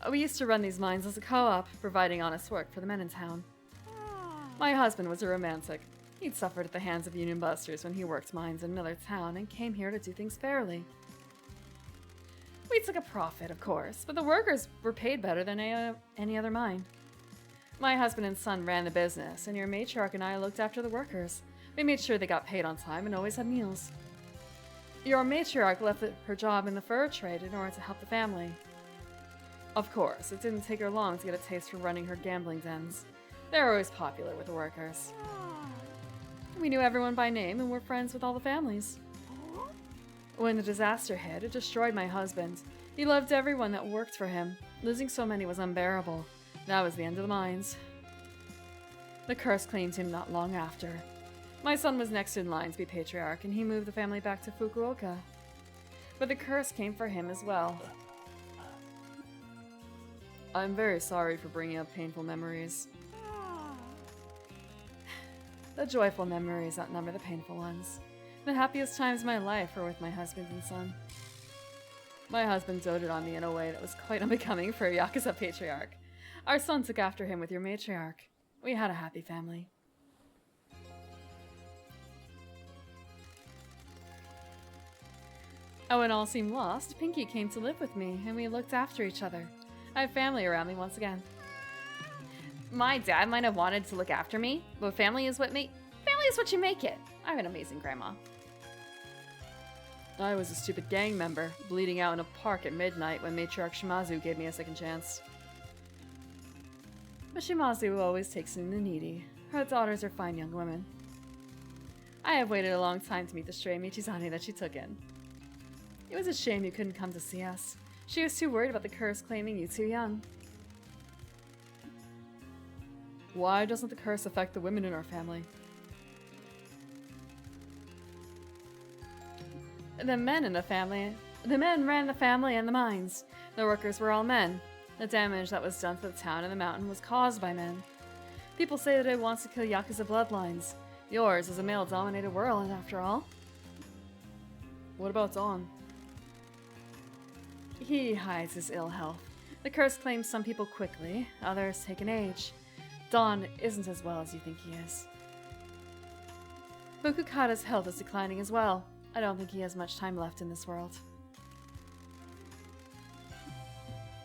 We used to run these mines as a co-op, providing honest work for the men in town. My husband was a romantic. He'd suffered at the hands of union busters when he worked mines in another town and came here to do things fairly. We took a profit, of course, but the workers were paid better than any other mine. My husband and son ran the business, and your matriarch and I looked after the workers. We made sure they got paid on time and always had meals. Your matriarch left her job in the fur trade in order to help the family. Of course, it didn't take her long to get a taste for running her gambling dens. They were always popular with the workers. We knew everyone by name and were friends with all the families. When the disaster hit, it destroyed my husband. He loved everyone that worked for him. Losing so many was unbearable. That was the end of the mines. The curse claimed him not long after. My son was next in line to be patriarch, and he moved the family back to Fukuoka. But the curse came for him as well. I'm very sorry for bringing up painful memories. The joyful memories outnumber the painful ones. The happiest times of my life were with my husband and son. My husband doted on me in a way that was quite unbecoming for a Yakuza patriarch. Our son took after him with your matriarch. We had a happy family. Oh, when all seemed lost, Pinky came to live with me, and we looked after each other. I have family around me once again. My dad might have wanted to look after me, but family is what you make it. I have an amazing grandma. I was a stupid gang member, bleeding out in a park at midnight when Matriarch Shimazu gave me a second chance. But Shimazu always takes in the needy. Her daughters are fine young women. I have waited a long time to meet the stray Michizane that she took in. It was a shame you couldn't come to see us. She was too worried about the curse claiming you too young. Why doesn't the curse affect the women in our family? The men ran the family and the mines. The workers were all men. The damage that was done to the town and the mountain was caused by men. People say that it wants to kill Yakuza bloodlines. Yours is a male-dominated world, after all. What about Dawn? He hides his ill health. The curse claims some people quickly, others take an age. Dawn isn't as well as you think he is. Fukukata's health is declining as well. I don't think he has much time left in this world.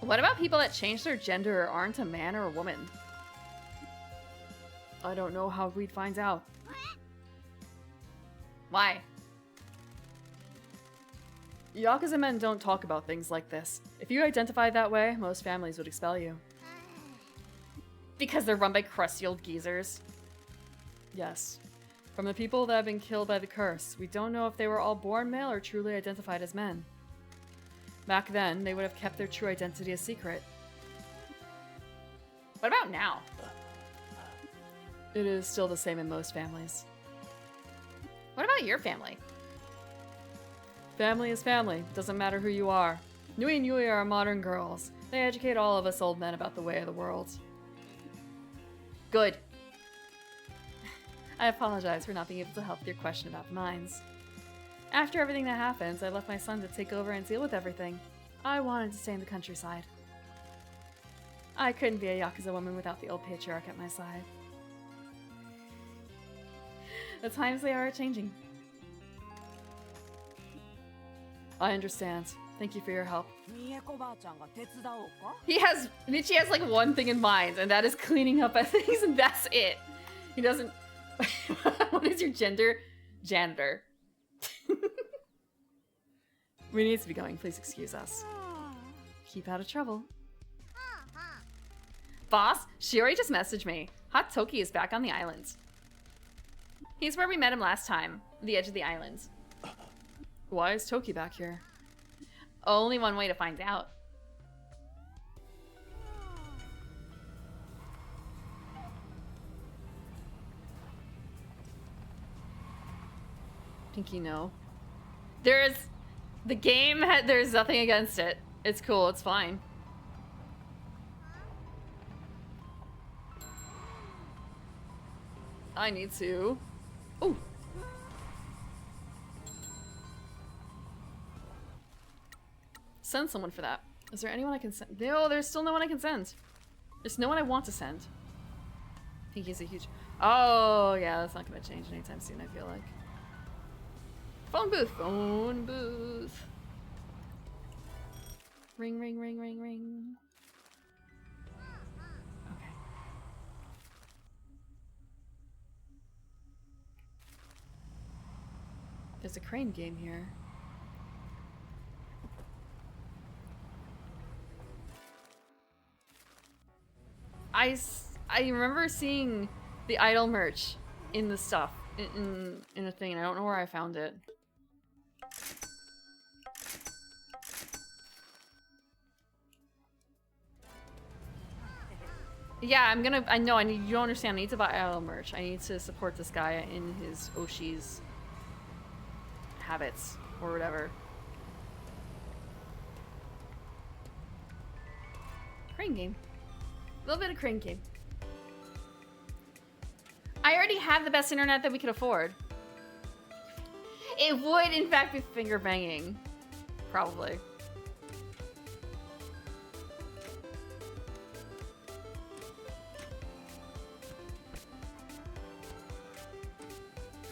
What about people that change their gender or aren't a man or a woman? I don't know how Reed finds out. Why? Yakuza men don't talk about things like this. If you identify that way, most families would expel you. Because they're run by crusty old geezers? Yes. From the people that have been killed by the curse, we don't know if they were all born male or truly identified as men. Back then, they would have kept their true identity a secret. What about now? It is still the same in most families. What about your family? Family is family. Doesn't matter who you are. Nui and Yui are modern girls. They educate all of us old men about the way of the world. Good. I apologize for not being able to help with your question about the mines. After everything that happens, I left my son to take over and deal with everything. I wanted to stay in the countryside. I couldn't be a Yakuza woman without the old patriarch at my side. The times they are changing. I understand. Thank you for your help. Michi has like one thing in mind, and that is cleaning up things, and that's it. He doesn't... What is your gender? Janitor. We need to be going. Please excuse us. Keep out of trouble. Boss, Shiori just messaged me. Hot Toki is back on the island. He's where we met him last time, the edge of the island. Why is Toki back here? Only one way to find out. Pinky, no. There's... The game, there's nothing against it. It's cool, it's fine. I need to... Ooh. Send someone for that. Is there anyone I can send? No, there's still no one I can send. There's no one I want to send. Pinky's a huge... Oh, yeah, that's not going to change anytime soon, I feel like. Phone booth. Phone booth. Ring, ring, ring, ring, ring. Okay. There's a crane game here. I remember seeing the idol merch in the stuff in a thing, and I don't know where I found it. Yeah, I'm gonna. I know. You don't understand. I need to buy idol merch. I need to support this guy in his Oshi's habits or whatever. Crane game. A little bit of crane game. I already have the best internet that we could afford. It would, in fact, be finger banging. Probably.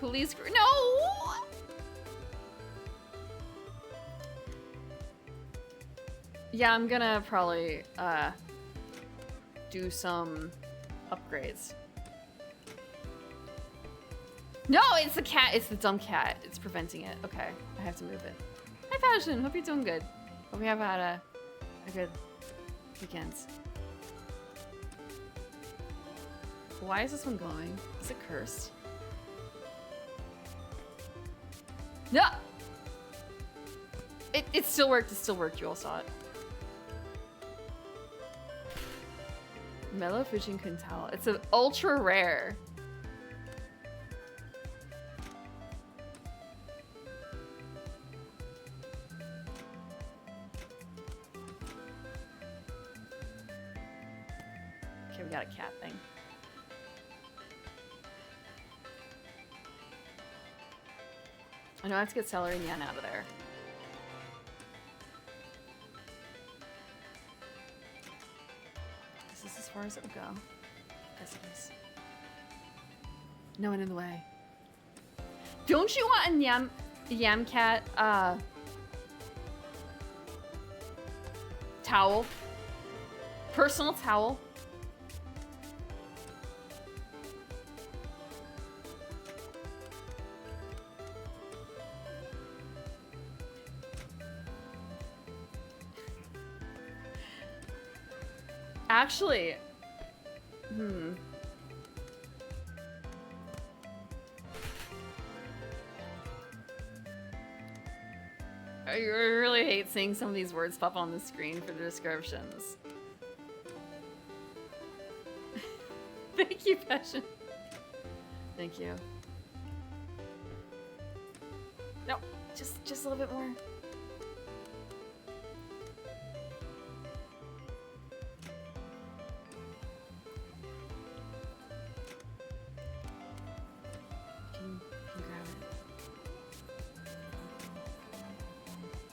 Police... No! Yeah, I'm gonna probably, do some upgrades. No, it's the cat. It's the dumb cat. It's preventing it. Okay, I have to move it. Hi, Fashion. Hope you're doing good. Hope we have had a good weekend. Why is this one going? Is it cursed? No! It still worked. It still worked. You all saw it. Mellow Fujin Quintal. It's an ultra rare. Okay, we got a cat thing. I know I have to get celery and yen out of there. Is this as far as it will go? Yes, it is. No one in the way. Don't you want a yam cat towel? Personal towel? Actually, I really hate seeing some of these words pop on the screen for the descriptions. Thank you, Passion. Thank you. No, just a little bit more. Can grab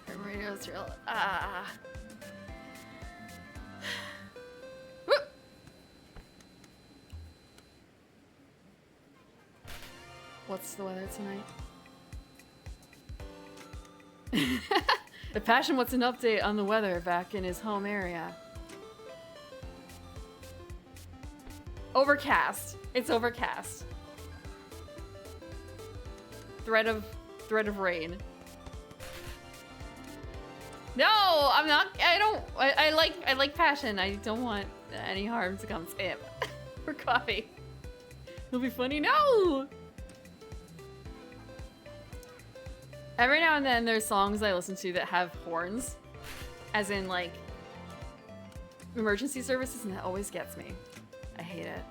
it. Marino's real. What's the weather tonight? The Passion wants an update on the weather back in his home area. Overcast. It's overcast. Threat of rain. No, I'm not. I like Passion. I don't want any harm to come to him. For coffee. It'll be funny. No. Every now and then there's songs I listen to that have horns, as in like emergency services, and that always gets me. I hate it.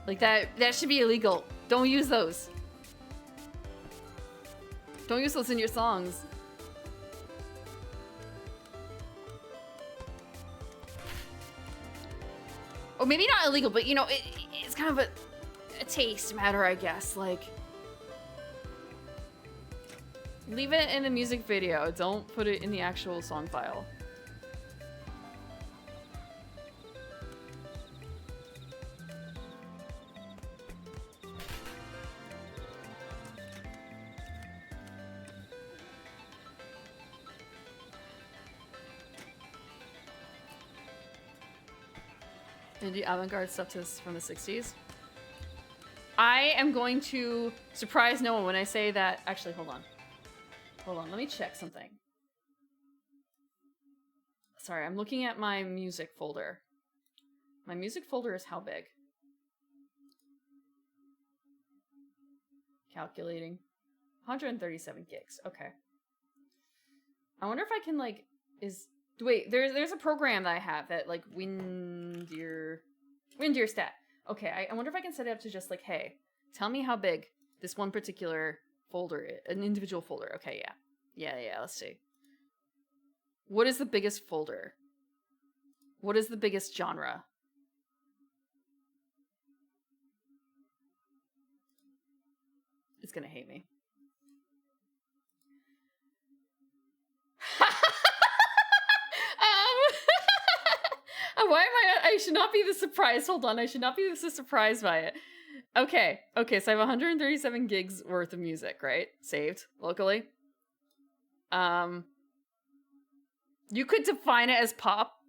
Like that should be illegal. Don't use those. Don't use those in your songs. Or maybe not illegal, but you know, it's kind of a taste matter, I guess. Like, leave it in the music video. Don't put it in the actual song file. Indie avant-garde stuff from the 60s. I am going to surprise no one when I say that. Actually, hold on. Hold on, let me check something. Sorry, I'm looking at my music folder. My music folder is how big? Calculating. 137 gigs. Okay. I wonder if I can, like, wait, there's a program that I have that, like, Windear Stat. Okay, I wonder if I can set it up to just, like, hey, tell me how big this one particular folder is, an individual folder. Okay, yeah, let's see. What is the biggest folder? What is the biggest genre? It's gonna hate me. Why am I should not be this surprised. Hold on, I should not be this surprised by it. Okay, so I have 137 gigs worth of music, right? Saved locally. You could define it as pop.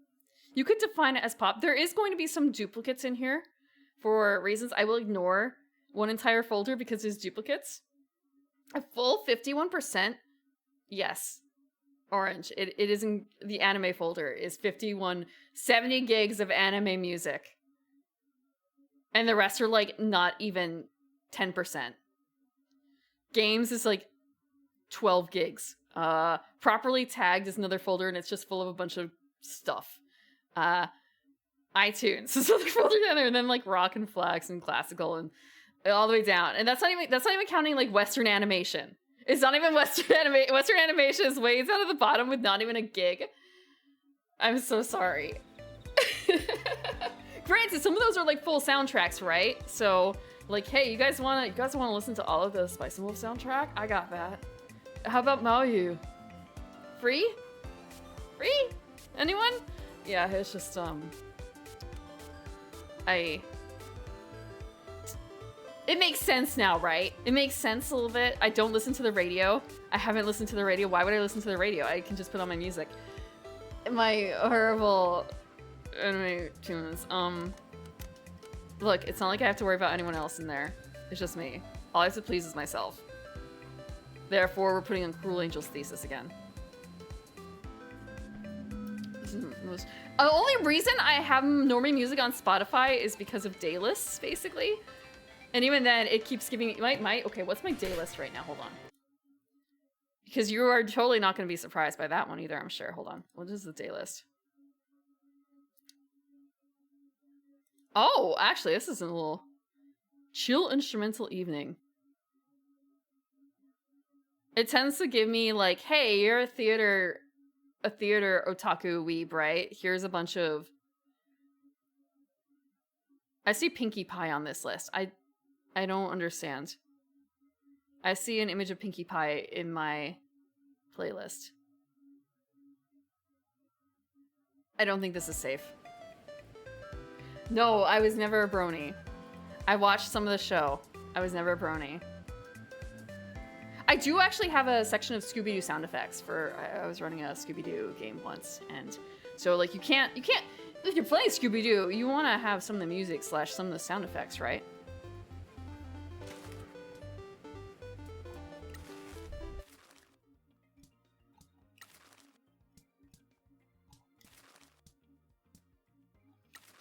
There is going to be some duplicates in here for reasons I will ignore one entire folder because there's duplicates. A full 51%, yes. Orange. It is in the anime folder is 70 gigs of anime music. And the rest are like not even 10%. Games is like 12 gigs. Properly tagged is another folder and it's just full of a bunch of stuff. iTunes is another folder down there, and then like rock and flex and classical and all the way down. And that's not even counting like Western animation. It's not even Western animation. Western animation is way down at the bottom with not even a gig. I'm so sorry. Granted, some of those are like full soundtracks, right? So, like, hey, you guys wanna listen to all of the Spice and Wolf soundtrack? I got that. How about Maoyu? Free? Free? Anyone? Yeah, it's just it makes sense now, right? It makes sense a little bit. I don't listen to the radio. I haven't listened to the radio. Why would I listen to the radio? I can just put on my music. My horrible anime tunes. Look, it's not like I have to worry about anyone else in there. It's just me. All I have to please is myself. Therefore, we're putting on Cruel Angel's Thesis again. The only reason I have normie music on Spotify is because of day lists, basically. And even then, it keeps giving me okay, what's my day list right now? Hold on. Because you are totally not going to be surprised by that one either, I'm sure. Hold on. What is the day list? Oh, actually, this is a little chill instrumental evening. It tends to give me like, hey, you're a theater otaku weeb, right? Here's a bunch of... I see Pinkie Pie on this list. I don't understand. I see an image of Pinkie Pie in my playlist. I don't think this is safe. No, I was never a brony. I watched some of the show. I was never a brony. I do actually have a section of Scooby-Doo sound effects for... I was running a Scooby-Doo game once, and so like you can't... If you're playing Scooby-Doo, you want to have some of the music / some of the sound effects, right?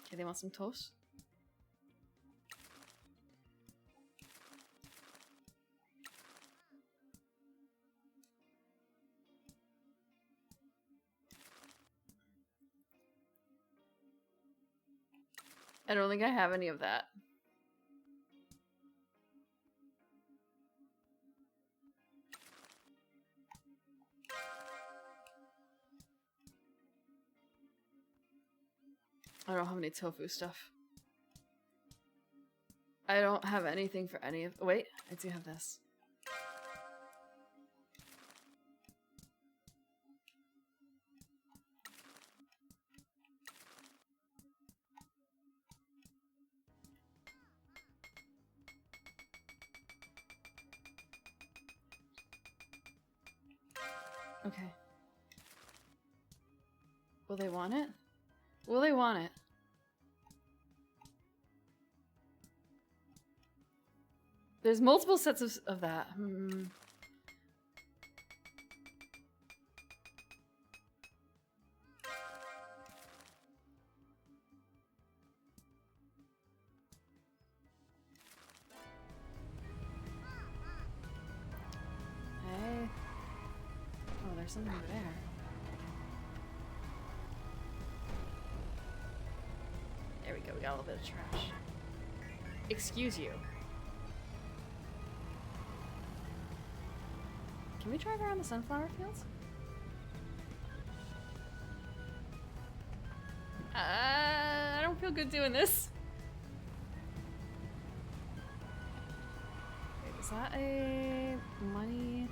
Okay, they want some toast? I don't think I have any of that. I don't have any tofu stuff. I don't have anything for any of... Wait, I do have this. Okay. Will they want it? Will they want it? There's multiple sets of that. Hey. Oh, there's something over there. There we go, we got a little bit of trash. Excuse you. Can we drive around the sunflower fields? I don't feel good doing this. Wait, is that a money?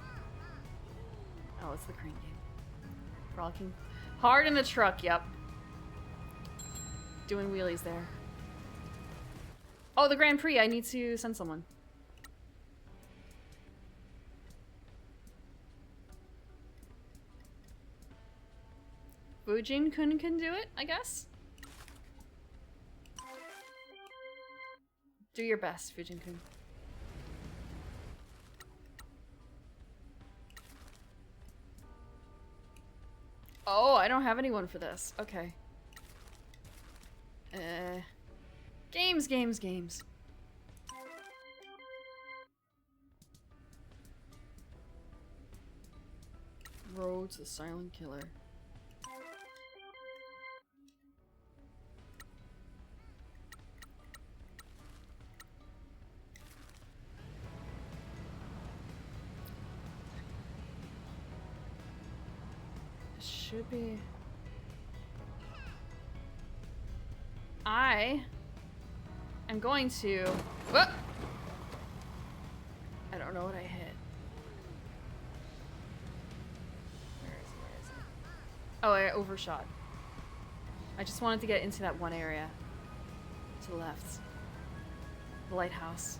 Oh, it's the crane game. Frolicking hard in the truck, yep. Doing wheelies there. Oh, the Grand Prix, I need to send someone. Fujin-kun can do it, I guess? Do your best, Fujin-kun. Oh, I don't have anyone for this. Okay. Games. Road to the Silent Killer. Should be... I am going to... Whoop! I don't know what I hit. Where is it? Where is it? Oh, I overshot. I just wanted to get into that one area. To the left. The lighthouse.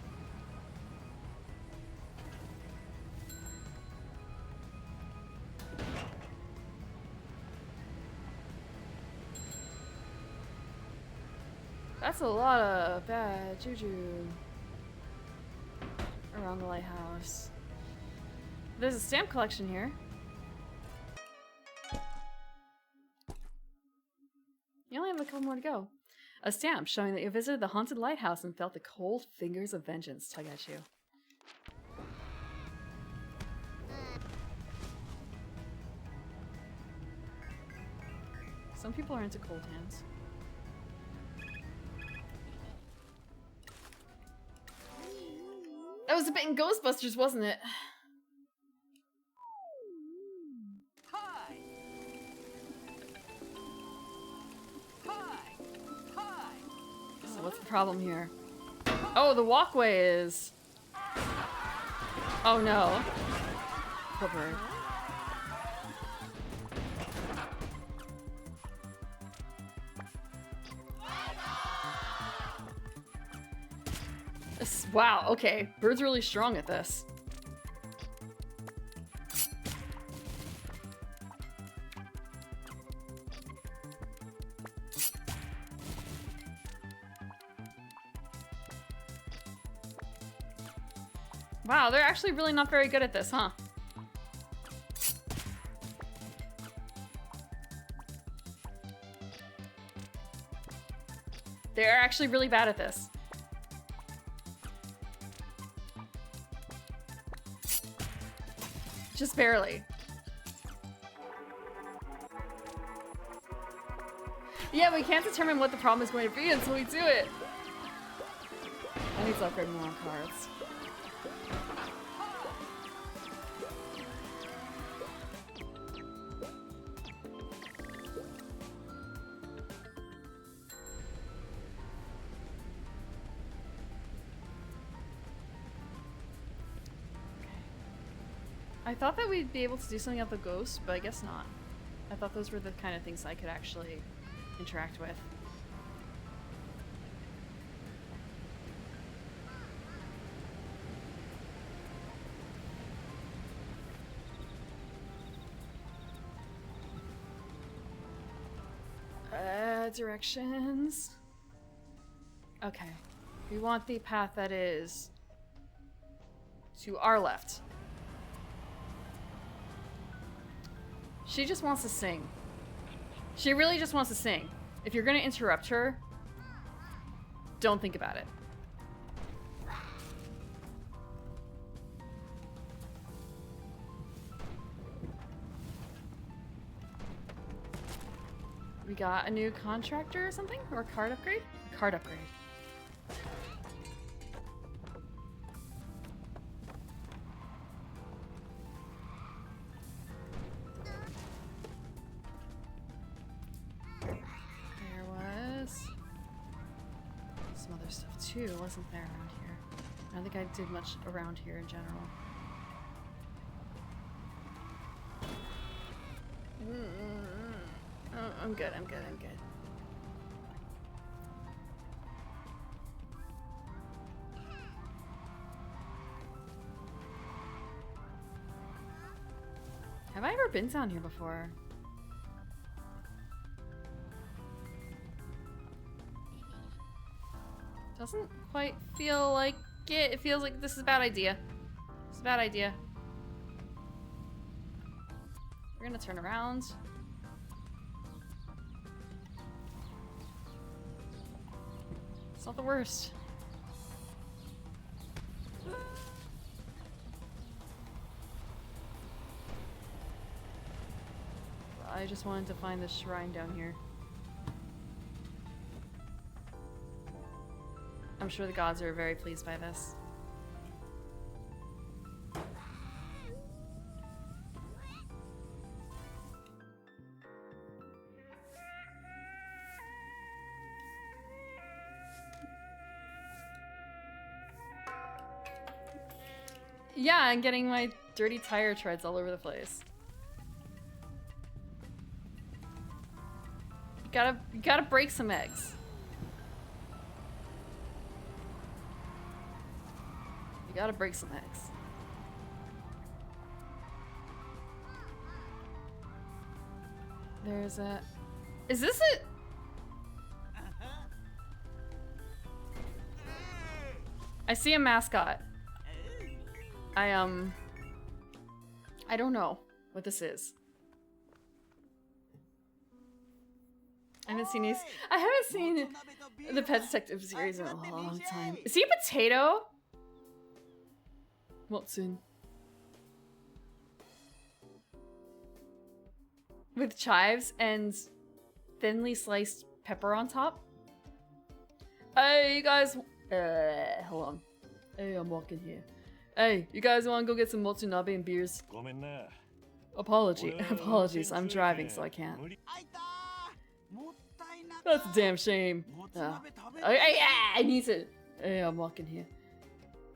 That's a lot of bad juju around the lighthouse. There's a stamp collection here. You only have a couple more to go. A stamp showing that you visited the haunted lighthouse and felt the cold fingers of vengeance tug at you. Some people are into cold hands. That was a bit in Ghostbusters, wasn't it? Hi. Hi. Hi. So what's the problem here? Oh, the walkway is... Oh no. Poor bird. Wow, okay. Bird's really strong at this. Wow, they're actually really not very good at this, huh? They're actually really bad at this. Just barely. Yeah, we can't determine what the problem is going to be until we do it. I need to upgrade more cards. I thought that we'd be able to do something about the ghost, but I guess not. I thought those were the kind of things I could actually interact with. Directions. Okay. We want the path that is to our left. She just wants to sing. She really just wants to sing. If you're gonna interrupt her, don't think about it. We got a new contractor or something? Or a card upgrade? A card upgrade. There was some other stuff too, wasn't there, around here? I don't think I did much around here in general. Oh, I'm good, I'm good, I'm good. Have I ever been down here before? Doesn't quite feel like it. It feels like this is a bad idea. It's a bad idea. We're gonna turn around. It's not the worst. I just wanted to find this shrine down here. I'm sure the gods are very pleased by this. Yeah, I'm getting my dirty tire treads all over the place. You gotta break some eggs. You gotta break some eggs. There's a... Is this a... I see a mascot. I don't know what this is. I haven't seen the Pet Detective series in a long time. Is he a potato? Watson. With chives and thinly sliced pepper on top? Hey, you guys... hold on. Hey, I'm walking here. Hey, you guys want to go get some motsunabe and beers? Apologies, I'm driving so I can't. That's a damn shame. I need to... Hey, I'm walking here.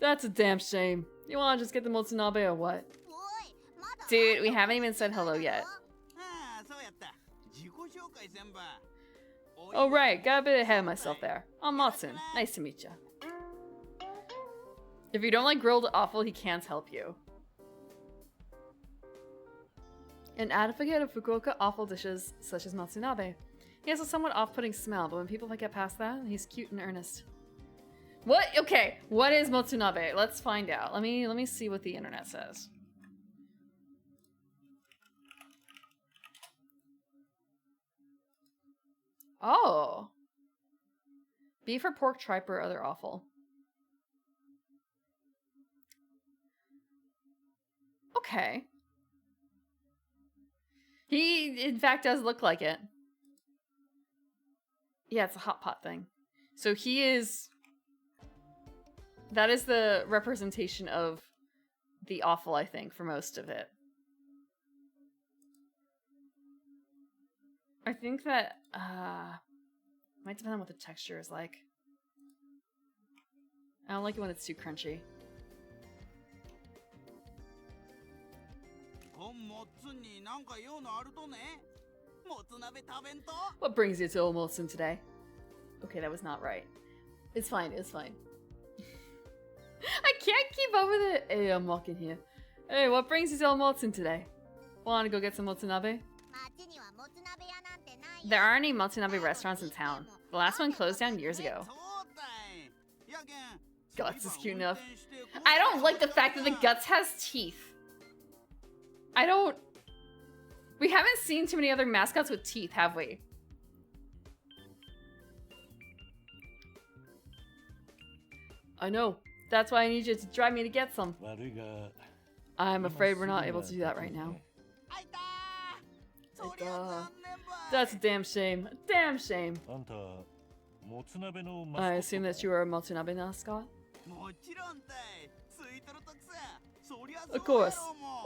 That's a damn shame. You want to just get the motsunabe or what? Dude, we haven't even said hello yet. Oh right, got a bit ahead of myself there. I'm Matsun. Nice to meet you. If you don't like grilled offal, he can't help you. An advocate of Fukuoka offal dishes such as matsunabe. He has a somewhat off-putting smell, but when people get past that, he's cute and earnest. What? Okay, what is matsunabe? Let's find out. Let me see what the internet says. Oh. Beef or pork tripe or other offal. Okay. He, in fact, does look like it. Yeah, it's a hot pot thing. So he is... That is the representation of the offal, I think, for most of it. I think that, might depend on what the texture is like. I don't like it when it's too crunchy. What brings you to Omotsun today? Okay, that was not right. It's fine, it's fine. I can't keep up with it! Hey, I'm walking here. Hey, what brings you to Omotsun today? Wanna go get some motsunabe? There aren't any motsunabe restaurants in town. The last one closed down years ago. Guts is cute enough. I don't like the fact that the Guts has teeth. I don't... We haven't seen too many other mascots with teeth, have we? I know. That's why I need you to drive me to get some. I'm afraid we're not able to do that right now. That's a damn shame. A damn shame. I assume that you are a Motsunabe mascot? Of course.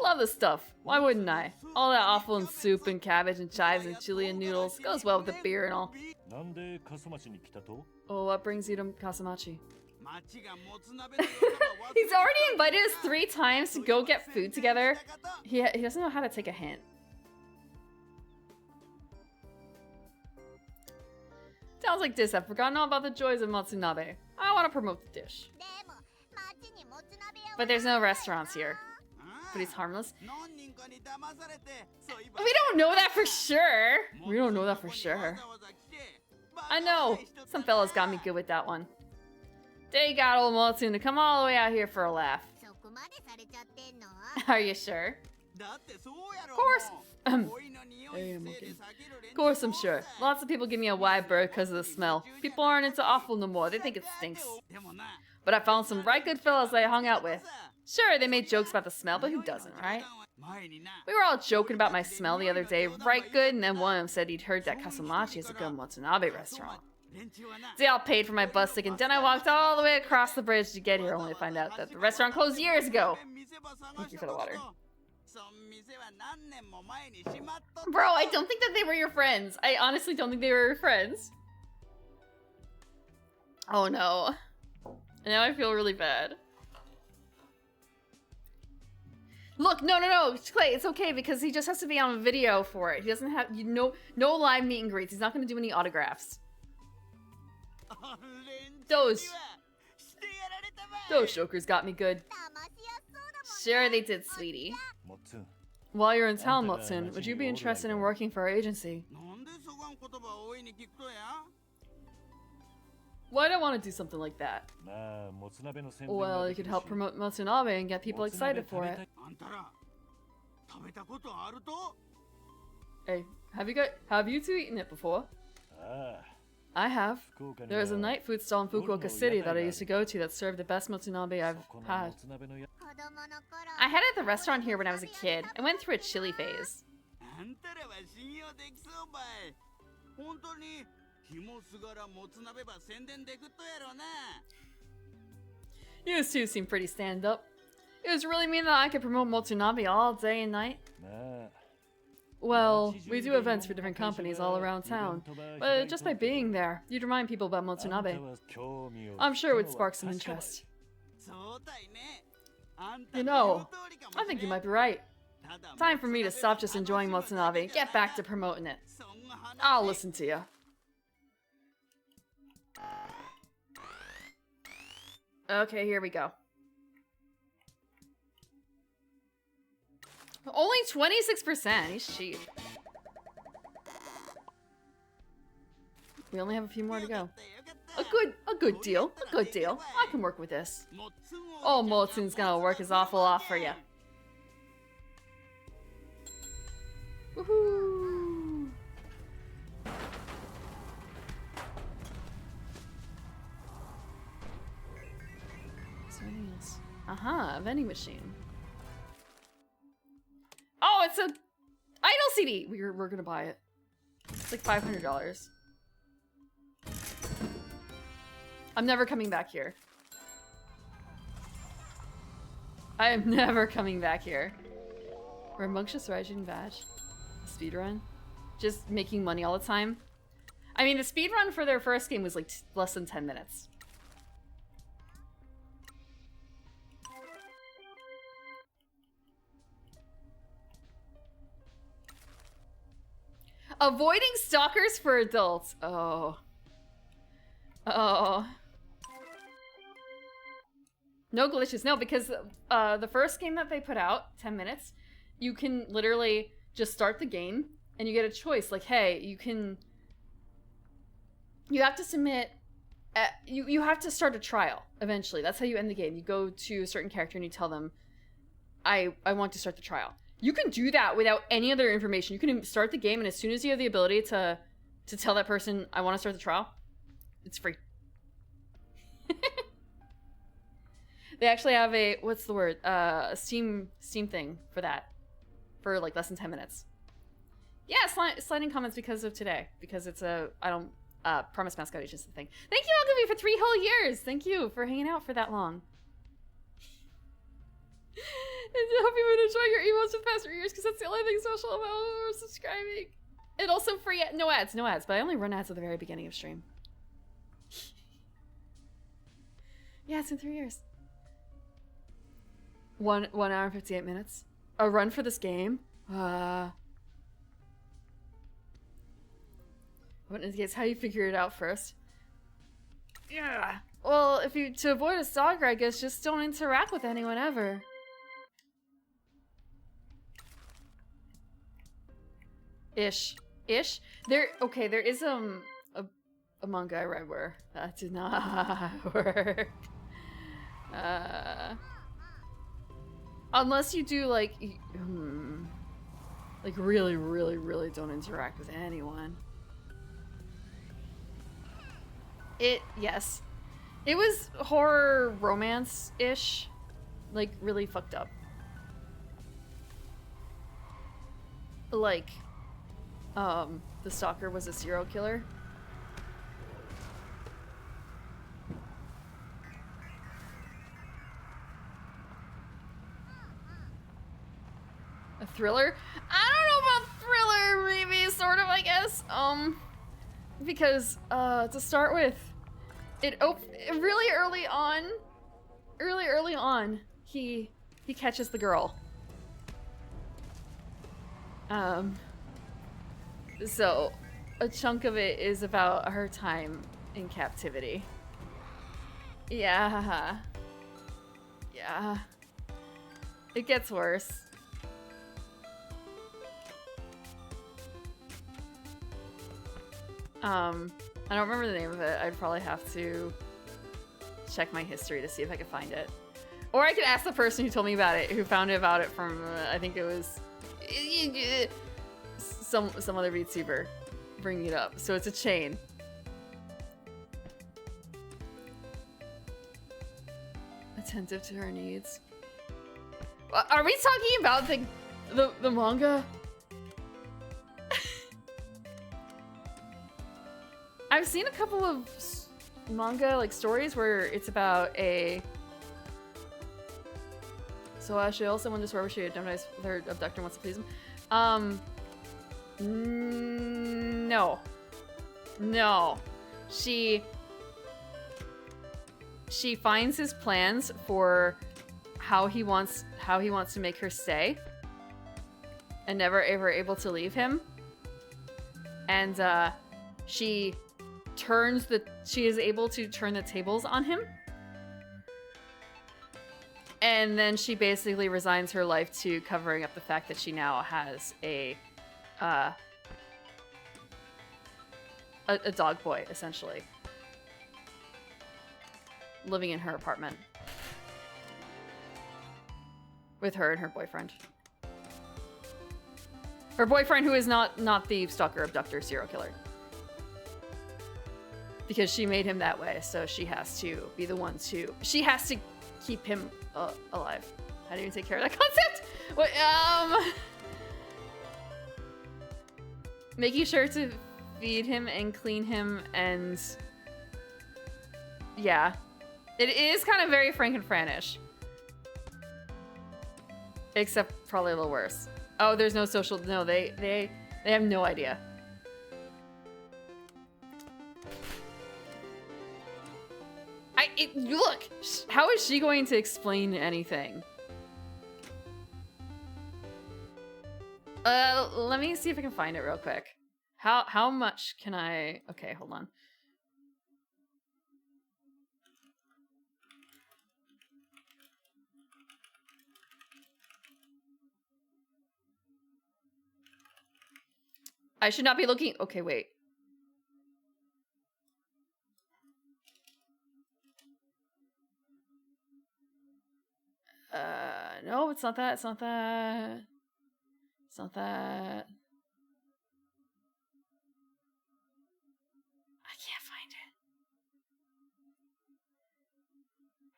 Love the stuff. Why wouldn't I? All that offal and soup and cabbage and chives and chili and noodles goes well with the beer and all. Oh, what brings you to Kasamachi? He's already invited us 3 times to go get food together. He doesn't know how to take a hint. Sounds like this. I've forgotten all about the joys of Matsunabe. I want to promote the dish. But there's no restaurants here. But he's harmless. We don't know that for sure. We don't know that for sure. I know. Some fellas got me good with that one. They got old Matsun to come all the way out here for a laugh. Are you sure? Of course. Of course I'm sure. Lots of people give me a wide berth because of the smell. People aren't into offal no more. They think it stinks. But I found some right good fellas I hung out with. Sure, they made jokes about the smell, but who doesn't, right? We were all joking about my smell the other day, right good, and then one of them said he'd heard that Kasamachi is a good Matsunabe restaurant. They all paid for my bus ticket, and then I walked all the way across the bridge to get here, only to find out that the restaurant closed years ago. Thank you for the water. Bro, I don't think that they were your friends. I honestly don't think they were your friends. Oh no. Now I feel really bad. Look, no, Clay, it's okay because he just has to be on video for it. He doesn't have no live meet and greets. He's not gonna do any autographs. Those jokers got me good. Sure they did, sweetie. While you're in town, Motsun, would you be interested in working for our agency? Why do I want to do something like that? Well, you could help promote Motsunabe and get people excited for it. Hey, have you two eaten it before? I have. There is a night food stall in Fukuoka City that I used to go to that served the best Motsunabe I've had. I had it at the restaurant here when I was a kid. I went through a chili phase. You two seem pretty stand-up. It was really mean that I could promote Motsunabe all day and night. Well, we do events for different companies all around town, but just by being there, you'd remind people about Motsunabe. I'm sure it would spark some interest. You know, I think you might be right. Time for me to stop just enjoying Motsunabe, get back to promoting it. I'll listen to you. Okay, here we go. Only 26%. He's cheap. We only have a few more to go. A good deal. A good deal. I can work with this. Oh, Motsun's gonna work his awful off for you. Woohoo! Is there anything else? Aha, a vending machine. Oh, it's a idol CD. We're gonna buy it. It's like $500. I'm never coming back here. I am never coming back here. Rambunctious Rising Badge. Speedrun. Just making money all the time. I mean, the speedrun for their first game was like less than 10 minutes. Avoiding stalkers for adults. Oh. Oh. No glitches. No, because the first game that they put out, 10 minutes, you can literally just start the game and you get a choice. Like, hey, you have to submit, you have to start a trial eventually. That's how you end the game. You go to a certain character and you tell them, I want to start the trial. You can do that without any other information. You can start the game, and as soon as you have the ability to tell that person, I want to start the trial, it's free. They actually have a, what's the word? A Steam thing for that. For like less than 10 minutes. Yeah, sliding comments because of today. Because it's a, Promise Mascot is just the thing. Thank you, Algavi, for 3 whole years. Thank you for hanging out for that long. I hope you've been enjoying your emotes for the past 3 years because that's the only thing special about subscribing. And also free, no ads, but I only run ads at the very beginning of stream. Yeah, it's been 3 years. 1 hour and 58 minutes. A run for this game? What indicates how you figure it out first? Yeah. Well, to avoid a stalker, I guess just don't interact with anyone ever. Ish. There is a manga I read where that did not work. Unless you do like really don't interact with anyone. Yes. It was horror romance-ish. Like, really fucked up. Like, the stalker was a serial killer. A thriller? I don't know about thriller, maybe, sort of, I guess. Because, to start with, really early on, he catches the girl. Um, so a chunk of it is about her time in captivity. Yeah. Yeah. It gets worse. I don't remember the name of it. I'd probably have to check my history to see if I could find it. Or I could ask the person who told me about it, who found out about it from, I think it was some other VTuber bringing it up. So it's a chain. Attentive to her needs. Are we talking about the manga? I've seen a couple of manga like stories where it's about a. So she also went to wherever she identifies with her abductor wants to please him. No. She finds his plans for how he wants to make her stay, and never ever able to leave him. And she is able to turn the tables on him. And then she basically resigns her life to covering up the fact that she now has a dog boy, essentially, living in her apartment with her and her boyfriend. Her boyfriend, who is not the stalker, abductor, serial killer. Because she made him that way, so she has to be the one to... She has to keep him alive. How do you take care of that concept? What, making sure to feed him and clean him and... Yeah. It is kind of very Frankenfranish. Except probably a little worse. Oh, there's no social... No, they have no idea. Look! How is she going to explain anything? Let me see if I can find it real quick. How much can I... Okay, hold on. I should not be looking... Okay, wait. No, it's not that. It's not that. It's not that. I can't find it.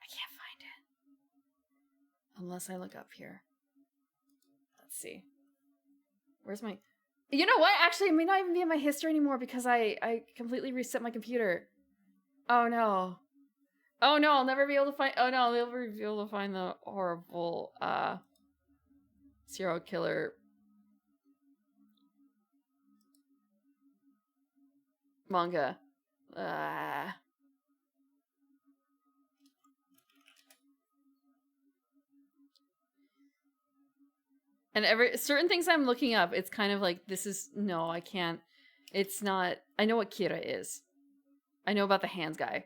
I can't find it. Unless I look up here. Let's see. Where's my... You know what? Actually, it may not even be in my history anymore because I completely reset my computer. Oh, no. Oh, no, I'll never be able to find... Oh, no, I'll never be able to find the horrible, serial killer manga. And certain things I'm looking up, it's kind of like, this is... No, I can't... It's not... I know what Kira is. I know about the hands guy.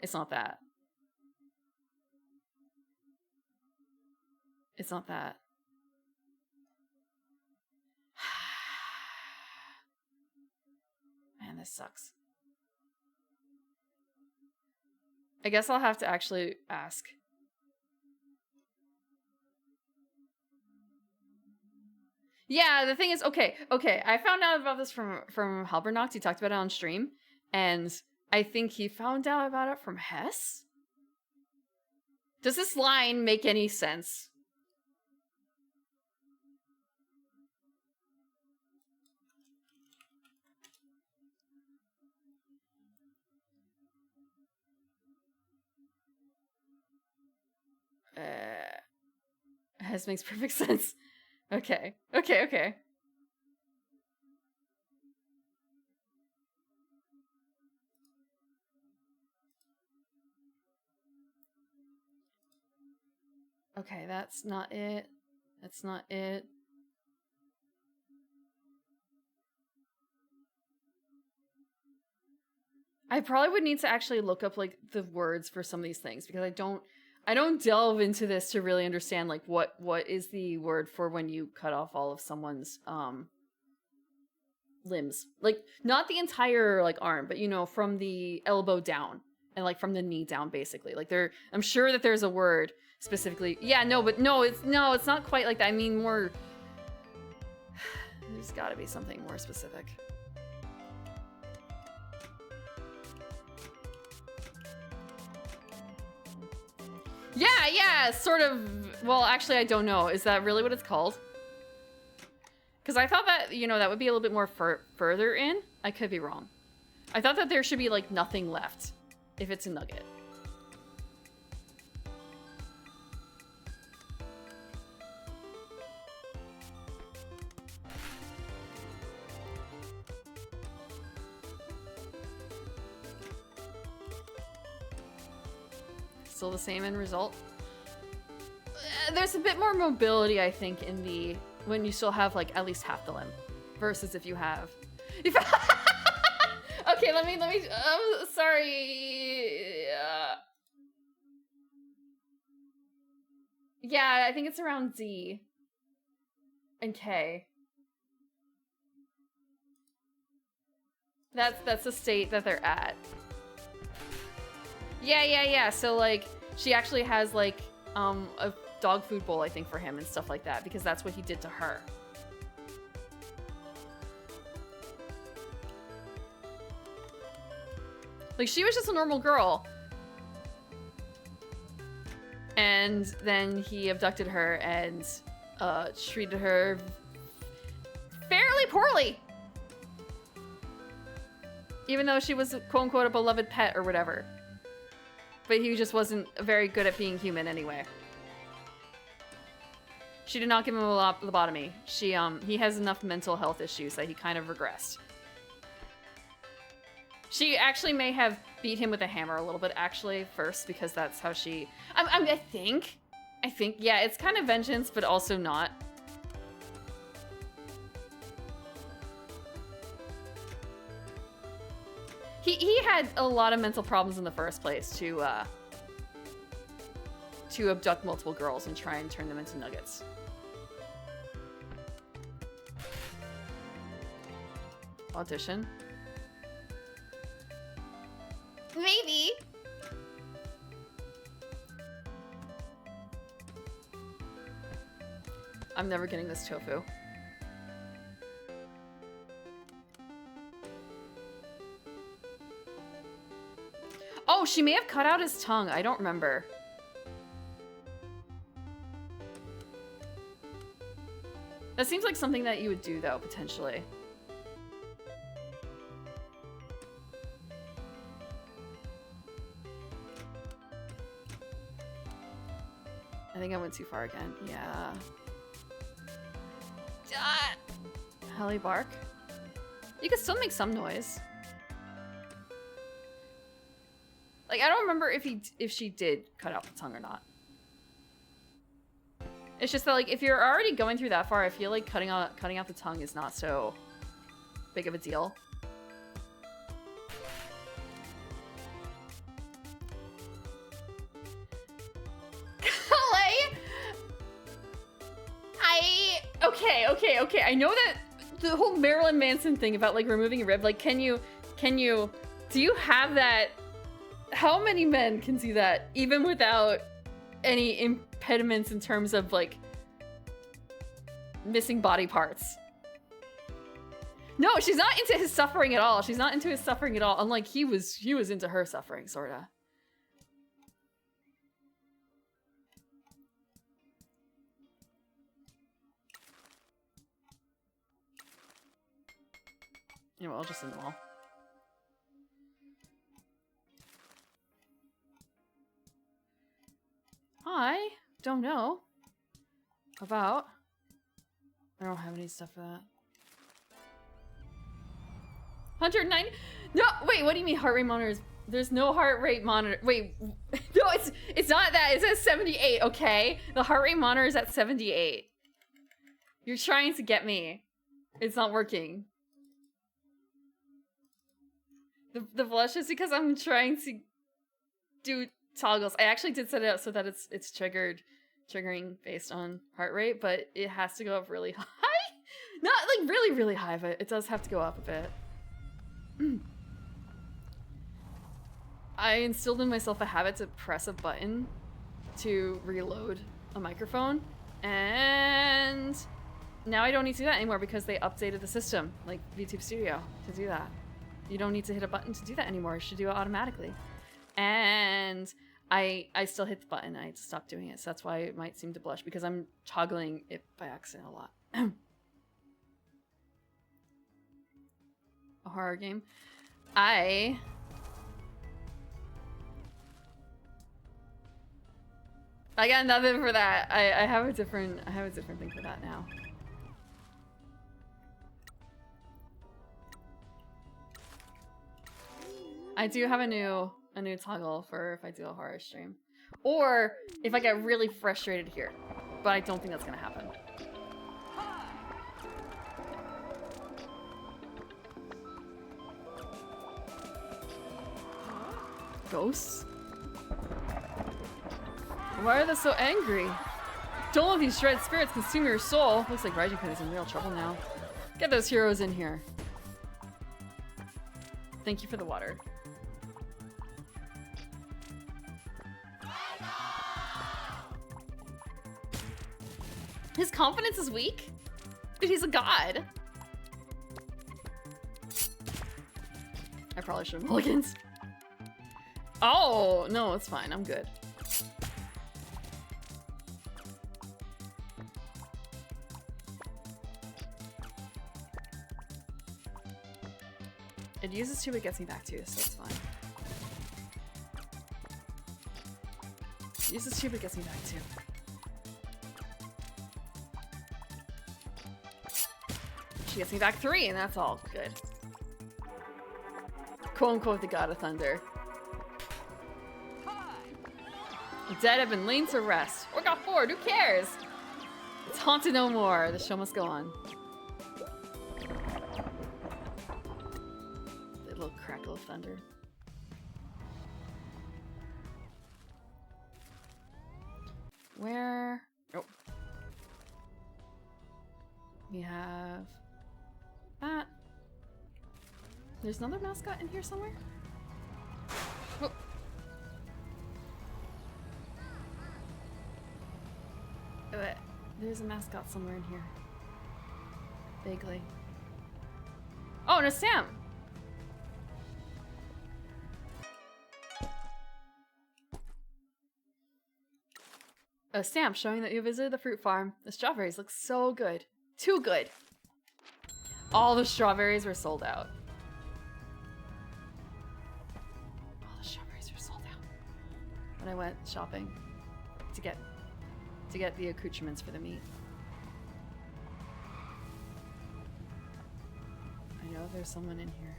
It's not that. It's not that. Man, this sucks. I guess I'll have to actually ask. Yeah, the thing is, okay. I found out about this from Halbernocht. He talked about it on stream, and I think he found out about it from Hess. Does this line make any sense? Hess makes perfect sense. Okay. Okay, that's not it. That's not it. I probably would need to actually look up like the words for some of these things because I don't delve into this to really understand like what is the word for when you cut off all of someone's limbs. Like not the entire like arm, but you know, from the elbow down and like from the knee down basically. Like I'm sure that there's a word specifically. Yeah, no, but it's not quite like that. I mean more there's got to be something more specific. Yeah, sort of. Well, actually, I don't know. Is that really what it's called? Because I thought that, you know, that would be a little bit more further in. I could be wrong. I thought that there should be, like, nothing left if it's a nugget. Still the same end result. There's a bit more mobility, I think, in the when you still have like at least half the limb, versus if you have. Okay, let me. Sorry. Yeah, I think it's around D and K. That's the state that they're at. Yeah. So like she actually has like a dog food bowl I think for him and stuff like that because that's what he did to her. Like she was just a normal girl. And then he abducted her and treated her fairly poorly. Even though she was quote unquote a beloved pet or whatever. But he just wasn't very good at being human anyway. She did not give him a lobotomy. He has enough mental health issues that he kind of regressed. She actually may have beat him with a hammer a little bit actually first because that's how she... I think, yeah, it's kind of vengeance, but also not. He had a lot of mental problems in the first place to abduct multiple girls and try and turn them into nuggets. Audition? Maybe. I'm never getting this tofu. Oh, she may have cut out his tongue. I don't remember. That seems like something that you would do, though, potentially. I think I went too far again. Yeah. Helly bark? You could still make some noise. Like, I don't remember if she did cut out the tongue or not. It's just that, like, if you're already going through that far, I feel like cutting out the tongue is not so big of a deal. Okay. I know that the whole Marilyn Manson thing about like removing a rib, like do you have that? How many men can do that even without any impediments in terms of like missing body parts? No, she's not into his suffering at all. Unlike he was into her suffering, sorta. You know, I'll just end them all. I don't know about... I don't have any stuff for that. 109? No, wait, what do you mean heart rate monitors? There's no heart rate monitor. Wait, no, it's not that. It says 78, okay? The heart rate monitor is at 78. You're trying to get me. It's not working. The blush is because I'm trying to do toggles. I actually did set it up so that it's triggering based on heart rate, but it has to go up really high. Not like really, really high, but it does have to go up a bit. I instilled in myself a habit to press a button to reload a microphone, and now I don't need to do that anymore because they updated the system, like VTube Studio, to do that. You don't need to hit a button to do that anymore. You should do it automatically. And I still hit the button. I stopped doing it, so that's why it might seem to blush, because I'm toggling it by accident a lot. A horror game. I got nothing for that. I have a different thing for that now. I do have a new toggle for if I do a horror stream, or if I get really frustrated here, but I don't think that's gonna happen. Ghosts? Why are they so angry? Don't let these shredded spirits consume your soul. Looks like Raijin-kun is in real trouble now. Get those heroes in here. Thank you for the water. His confidence is weak? But he's a god. I probably should have mulligans. Oh, no, it's fine. I'm good. It uses tube, it gets me back too, so it's fine. It uses tube, it gets me back too. She gets me back 3, and that's all good. Quote unquote the god of thunder. The dead have been laid to rest. Or got forward, who cares? It's haunted no more. The show must go on. The little crackle of thunder. Where? Oh. We have that. There's another mascot in here somewhere? Oh. There's a mascot somewhere in here. Vaguely. Oh, and a Sam! A stamp showing that you visited the fruit farm. The strawberries look so good. Too good. All the strawberries were sold out. All the strawberries were sold out. When I went shopping to get the accoutrements for the meat. I know there's someone in here.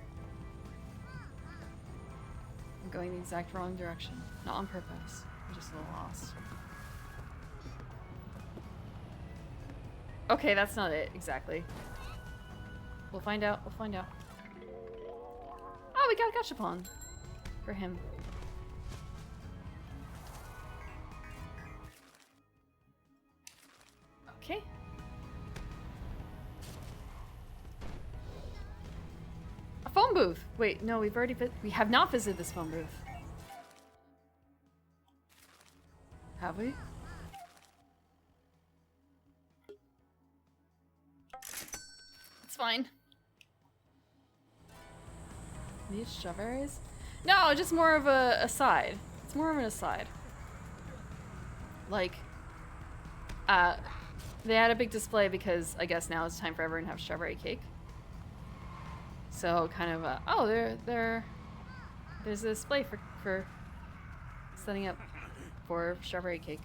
I'm going the exact wrong direction. Not on purpose. I'm just a little lost. Okay, that's not it, exactly. We'll find out, we'll find out. Oh, we got a gachapon for him. Okay. A phone booth! Wait, no, we have not visited this phone booth. Have we? It's fine. These strawberries? No, just more of a aside. It's more of an aside. Like, they had a big display because I guess now it's time for everyone to have strawberry cake. So kind of oh, there's a display for setting up for strawberry cake.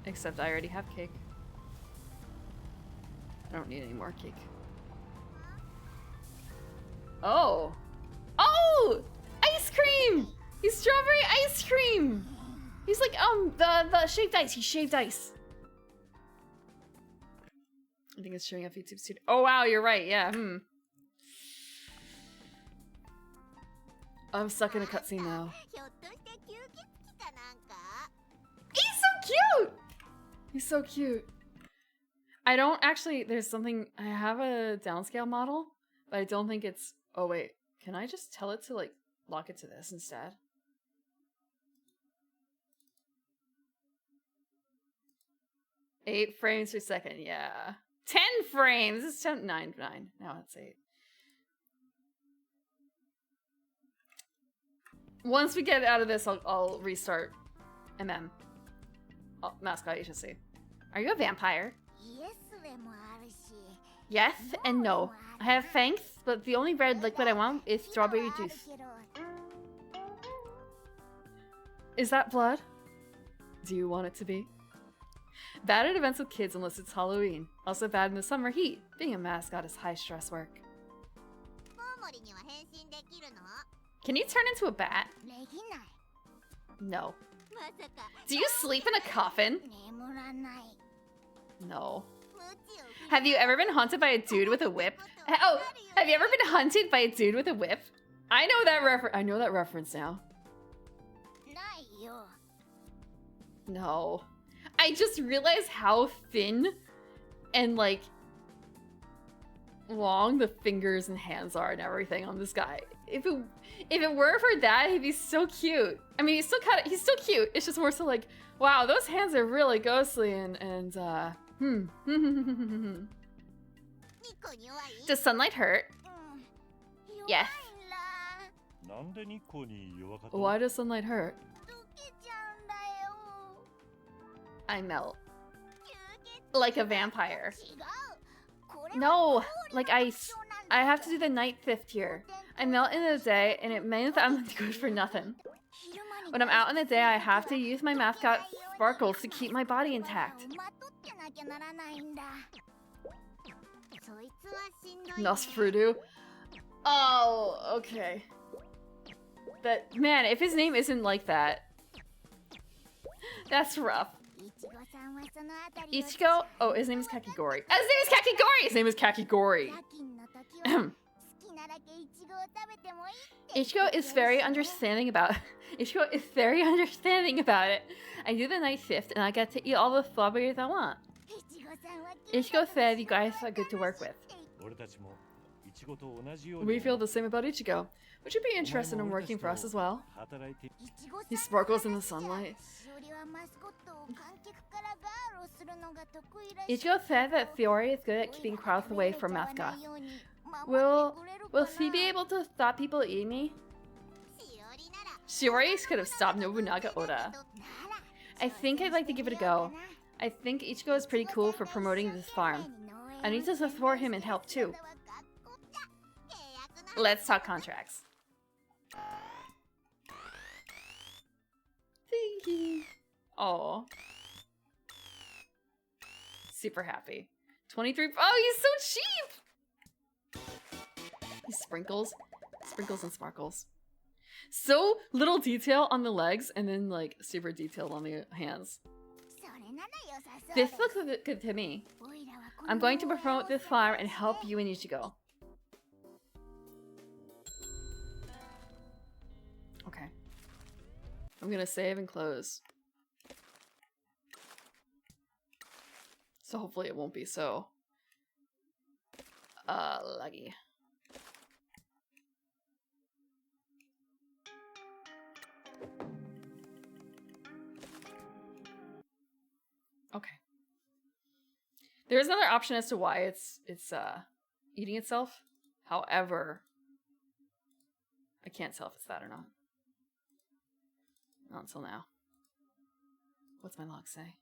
Except I already have cake. I don't need any more cake. Oh! Oh! Ice cream! He's strawberry ice cream! He's like, the shaved ice. He shaved ice. I think it's showing up YouTube Studio. Oh wow, you're right. Yeah. I'm stuck in a cutscene now. ひょっとして吸血鬼かなんか He's so cute! He's so cute. I don't actually, there's something, I have a downscale model, but I don't think it's, oh wait, can I just tell it to like, lock it to this instead? Eight frames per second, yeah. 10 frames! It's 10, 9. Now it's 8. Once we get out of this, I'll restart MM. Oh, Mascot agency. Are you a vampire? イエスでもあるし Yes and no. I have fangs, but the only red liquid I want is strawberry 色はある juice. けど Is that blood? Do you want it to be? Bad at events with kids unless it's Halloween. Also bad in the summer heat. Being a mascot is high stress work. コウモリには変身できるの Can you turn into a bat? できない No. まさか Do you sleep in a coffin? 眠らない No. 無知を Have you ever been haunted by a dude with a whip? Oh, have you ever been hunted by a dude with a whip? I know that reference now. ないよ No. I just realized how thin and like long the fingers and hands are and everything on this guy. If it were for that, he'd be so cute. I mean, he's still cute. It's just more so like, wow, those hands are really ghostly and ニコに弱い Does sunlight hurt? うん弱い Yes. んらなんで日光に弱かったの Why does sunlight hurt? 溶けちゃうんだよ I melt 吸血 like a vampire. 違うこれは No, 氷の like 特 I 徴なんだ have to do the night shift here. I melt in the day, and it means that I'm good for nothing. 昼間に When I'm out in the day, I have to use my mascot sparkles to keep my body intact. まとってなきゃならないんだそいつはしんどいね Nosferatu. Oh, okay. But man, if his name isn't like that, that's rough. いちごさんはそのあたりを Ichigo? Oh, his name is Kakigori. His name is Kakigori! His name is Kakigori! 夜勤の時は好きなだけいちごを食べてもいいって Ichigo is very understanding about Ichigo is very understanding about it. I do the night shift and I get to eat all the strawberries I want. いちごさんは Ichigo said you guys are good to work with. 俺たちもイチゴと同じように We feel the same about Ichigo. Would you be interested in working for us as well? 働いていちごさん He sparkles in the sunlight. しおりはマスコットを観客からガールをするのが得意らしい Ichigo said that Fiore is good at keeping crowds away from mascots. Will he be able to stop people eating me? しおりなら Shiori could have stopped Nobunaga Oda. なら I think I'd like to give it a go. I think Ichigo is pretty cool for promoting this farm. I need to support him and help too. Let's talk contracts. Oh. Super happy. 23. Oh, he's so cheap! He sprinkles. Sprinkles and sparkles. So little detail on the legs and then like super detailed on the hands. それなら良さそう This looks good to me. おいらはこの I'm going to promote this farm and help you and Ichigo. Okay. I'm gonna save and close. So hopefully it won't be so laggy. Okay. There's another option as to why it's eating itself. However, I can't tell if it's that or not. Not until now. What's my log say?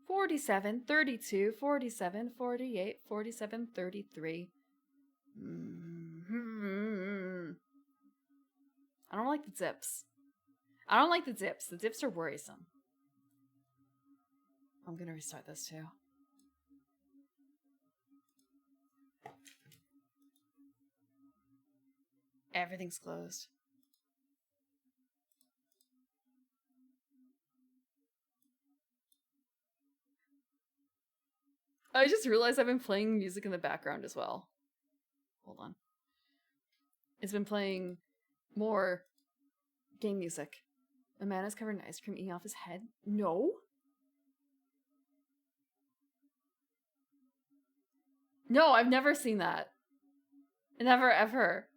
47, 32, 47, 48, 47, 33. I don't like the dips. I don't like the dips. The dips are worrisome. I'm gonna restart this too. Everything's closed. I just realized I've been playing music in the background as well. Hold on. It's been playing more Game music. A man is covered in ice cream eating off his head. No. No, I've never seen that. Never ever.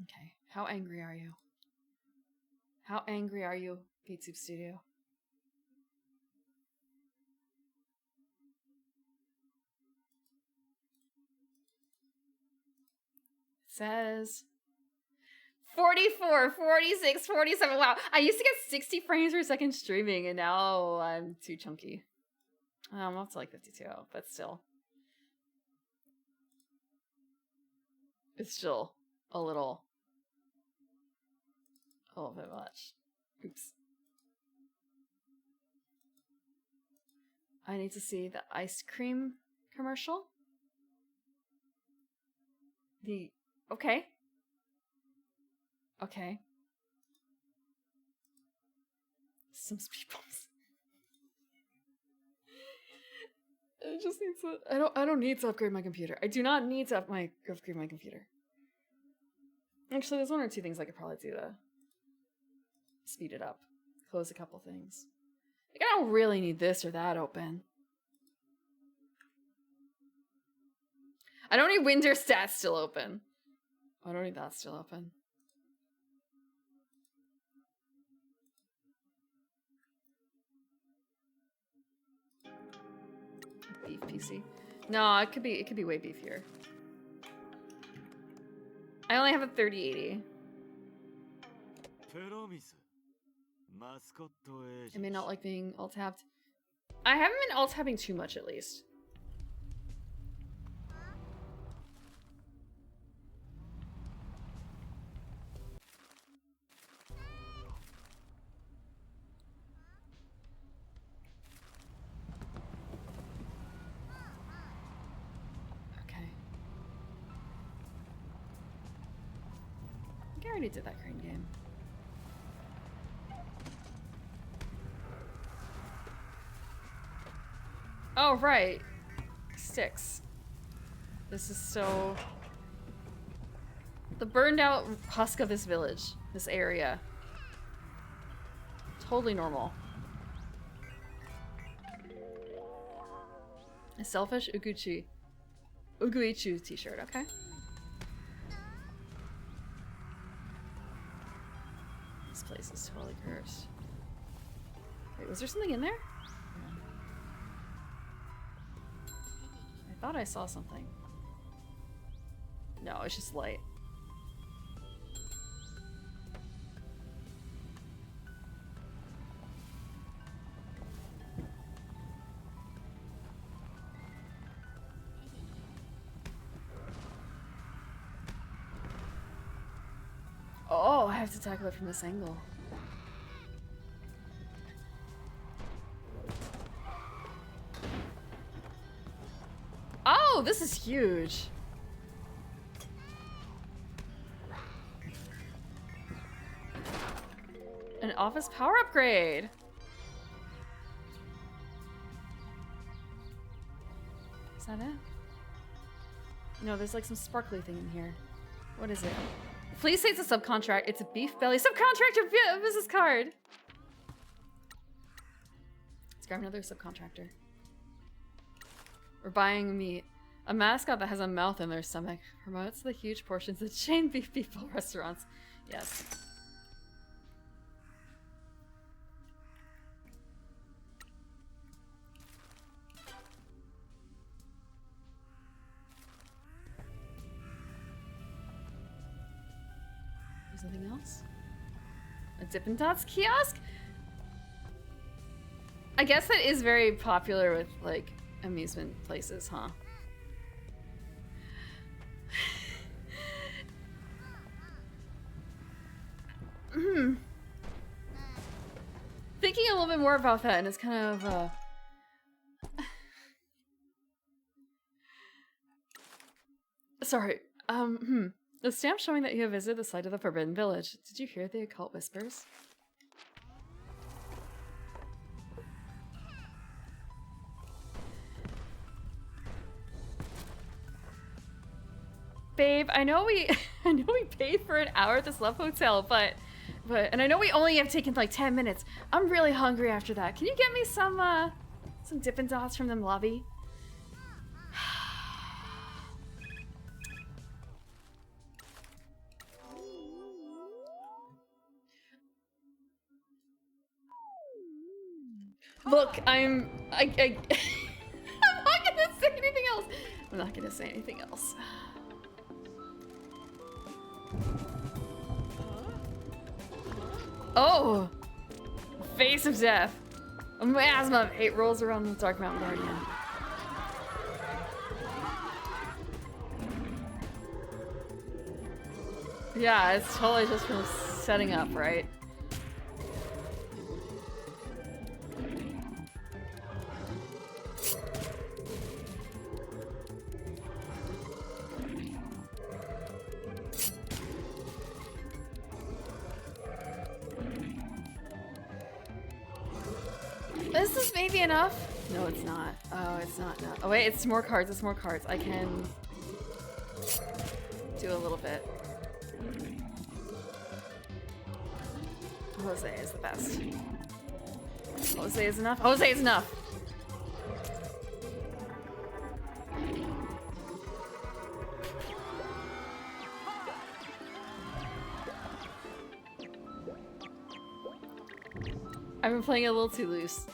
Okay. How angry are you? How angry are you, Beat Soup Studio? Says 44, 46, 47. Wow. I used to get 60 frames per second streaming, and now I'm too chunky. I'm up to like 52, but still. It's still a little bit much. Oops. I need to see the ice cream commercial. Okay. Okay. Some speedbumps. I just need to. I don't need to upgrade my computer. I do not need to upgrade my computer. Actually, there's one or two things I could probably do to speed it up. Close a couple things. Like, I don't really need this or that open. I don't need Winter Stats still open. I don't need that still open. Beef PC. No, it could be way beefier. I only have a 3080. I may not like being alt-tabbed. I haven't been alt-tabbing too much, at least. Okay. I think I already did that crane game. Oh, right. Sticks. This is so... The burned out husk of this village. This area. Totally normal. A selfish Uguichu t-shirt, okay? This place is totally cursed. Wait, was there something in there? I thought I saw something. No, it's just light. Oh, I have to tackle it from this angle. Oh, this is huge. An office power upgrade. Is that it? No, there's like some sparkly thing in here. What is it? Please say it's a subcontract. It's a beef belly subcontractor business card. Let's grab another subcontractor. We're buying meat. A mascot that has a mouth in their stomach promotes the huge portions of chain beef people restaurants. Yes. There's nothing else? A Dippin' Dots kiosk? I guess that is very popular with, like, amusement places, huh? Thinking a little bit more about that, and it's kind of, Sorry, The stamp showing that you have visited the site of the Forbidden Village. Did you hear the occult whispers? babe, I know we I know we paid for an hour at this Love Hotel, but and I know we only have taken like 10 minutes. I'm really hungry after that. Can you get me some Dippin' Dots from them lobby? Look, I'm not gonna say anything else. I'm not gonna say anything else. Oh! Face of death. A miasma of hate rolls around the Dark Mountain Guardian. Yeah, it's totally just from setting up, right? Is this maybe enough? No, it's not. Oh, it's not enough. Oh wait, it's more cards, it's more cards. I can do a little bit. Jose is the best. Jose is enough. Jose is enough! I've been playing it a little too loose.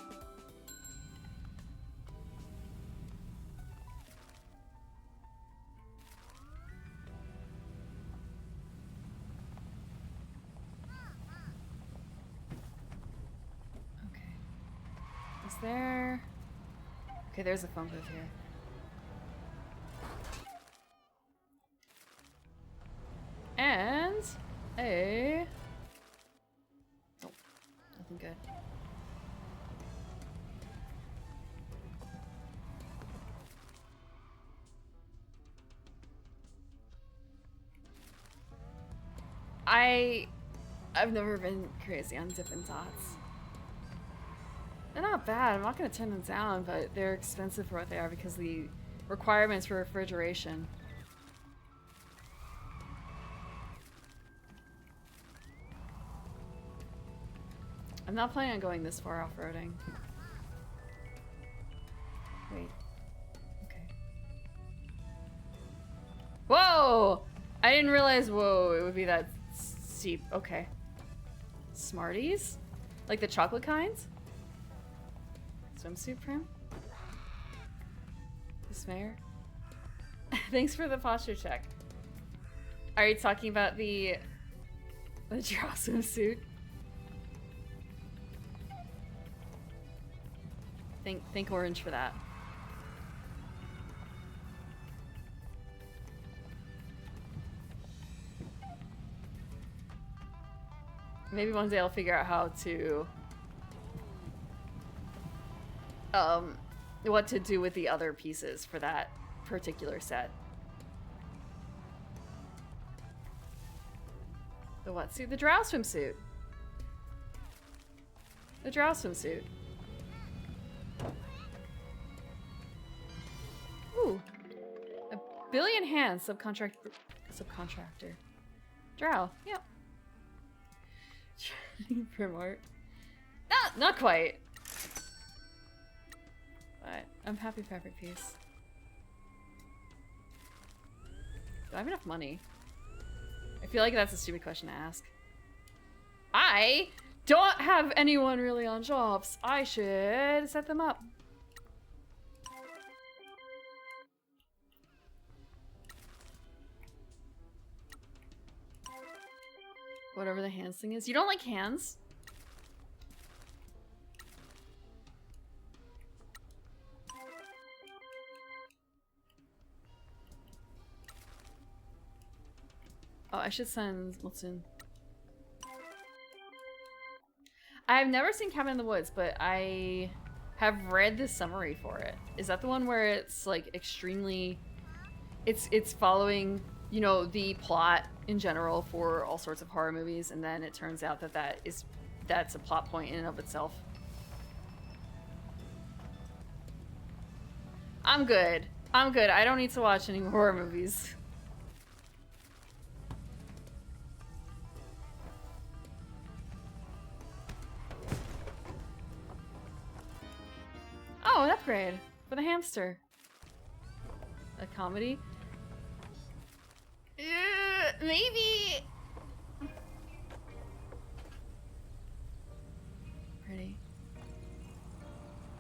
Okay. Is there... Okay, there's a phone booth here. And a... Oh, nothing good. I've never been crazy on Dippin' Dots. They're not bad, I'm not gonna turn them down, but they're expensive for what they are because the requirements for refrigeration. I'm not planning on going this far off-roading. Wait. Okay. Whoa! I didn't realize, whoa, it would be that steep. Okay. Smarties? Like the chocolate kinds? Swimsuit prim? Dismayer? Thanks for the posture check. Are you talking about the draw swimsuit? Think orange for that. Maybe one day I'll figure out how to what to do with the other pieces for that particular set. The what suit? The drow swimsuit. The drow swimsuit. Ooh. A billion hands subcontractor. Drow, yep. Prim art. Not quite. But I'm happy fabric piece. Do I have enough money? I feel like that's a stupid question to ask. I don't have anyone really on jobs. I should set them up. Whatever the hands thing is. You don't like hands? Oh, I should send Wilson. I've never seen Cabin in the Woods, but I have read the summary for it. Is that the one where it's like extremely... It's following, you know, the plot in general for all sorts of horror movies, and then it turns out that that's a plot point in and of itself. I'm good. I'm good. I don't need to watch any horror movies. an upgrade for the hamster. A comedy? Maybe. Pretty.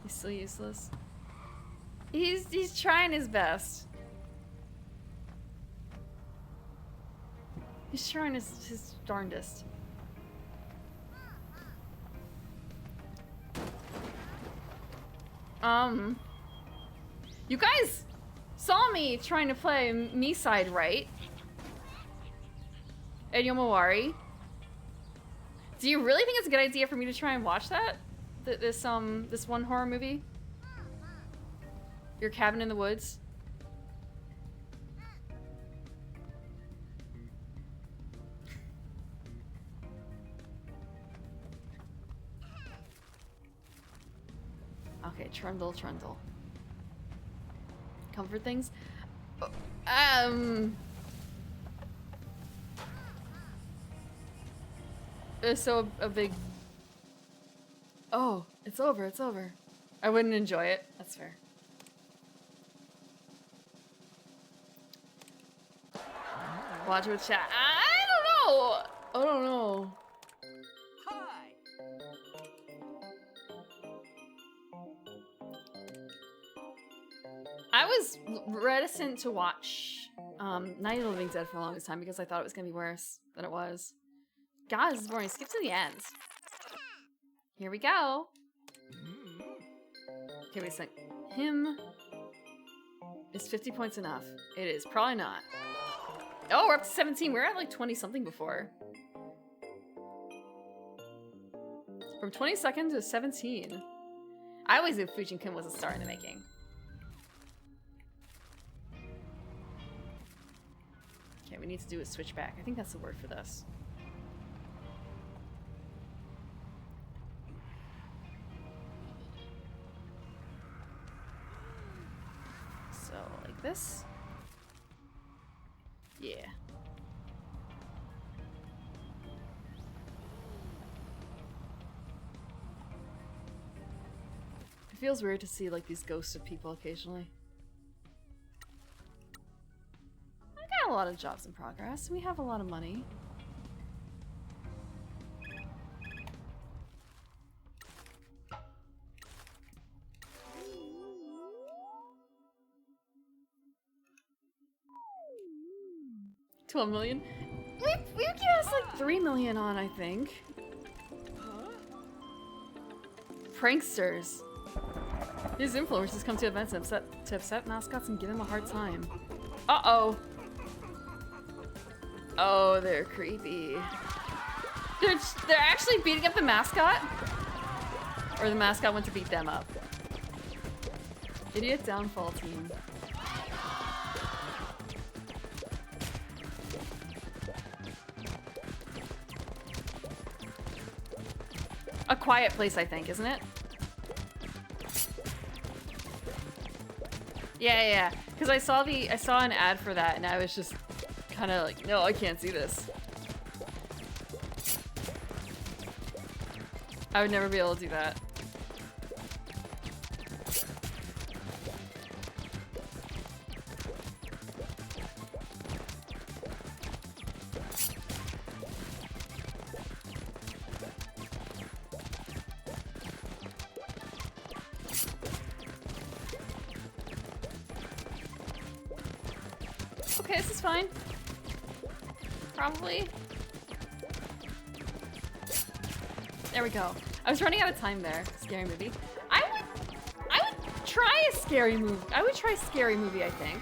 He's still useless. He's trying his best. He's trying his darndest. You guys saw me trying to play me side right. And Yomawari. Do you really think it's a good idea for me to try and watch that? This one horror movie? Your Cabin in the Woods? Okay, Trundle. Comfort things? So a big... Oh, it's over. I wouldn't enjoy it. That's fair. Watch with chat. I don't know. Hi. I was reticent to watch Night of the Living Dead for the longest time because I thought it was gonna be worse than it was. God, this is boring. Skip to the end. Here we go. Okay, wait a sec. Him. Is 50 points enough? It is. Probably not. Oh, we're up to 17. We were at like 20 something before. From 22nd to 17. I always knew Fujin-kun was a star in the making. Okay, we need to do a switchback. I think that's the word for this. So, like this. Yeah. It feels weird to see like these ghosts of people occasionally. I got a lot of jobs in progress. We have a lot of money. $12 million. We give us like 3 million on, I think. Pranksters. These influencers come to events to upset mascots and give them a hard time. Uh-oh. Oh, they're creepy. They're actually beating up the mascot? Or the mascot went to beat them up? Idiot downfall team. A Quiet Place, I think, isn't it? Yeah. Because I saw an ad for that, and I was just kind of like, no, I can't see this. I would never be able to do that. Okay, this is fine. Probably. There we go. I was running out of time there. Scary movie. I would try a scary movie. I would try Scary Movie, I think.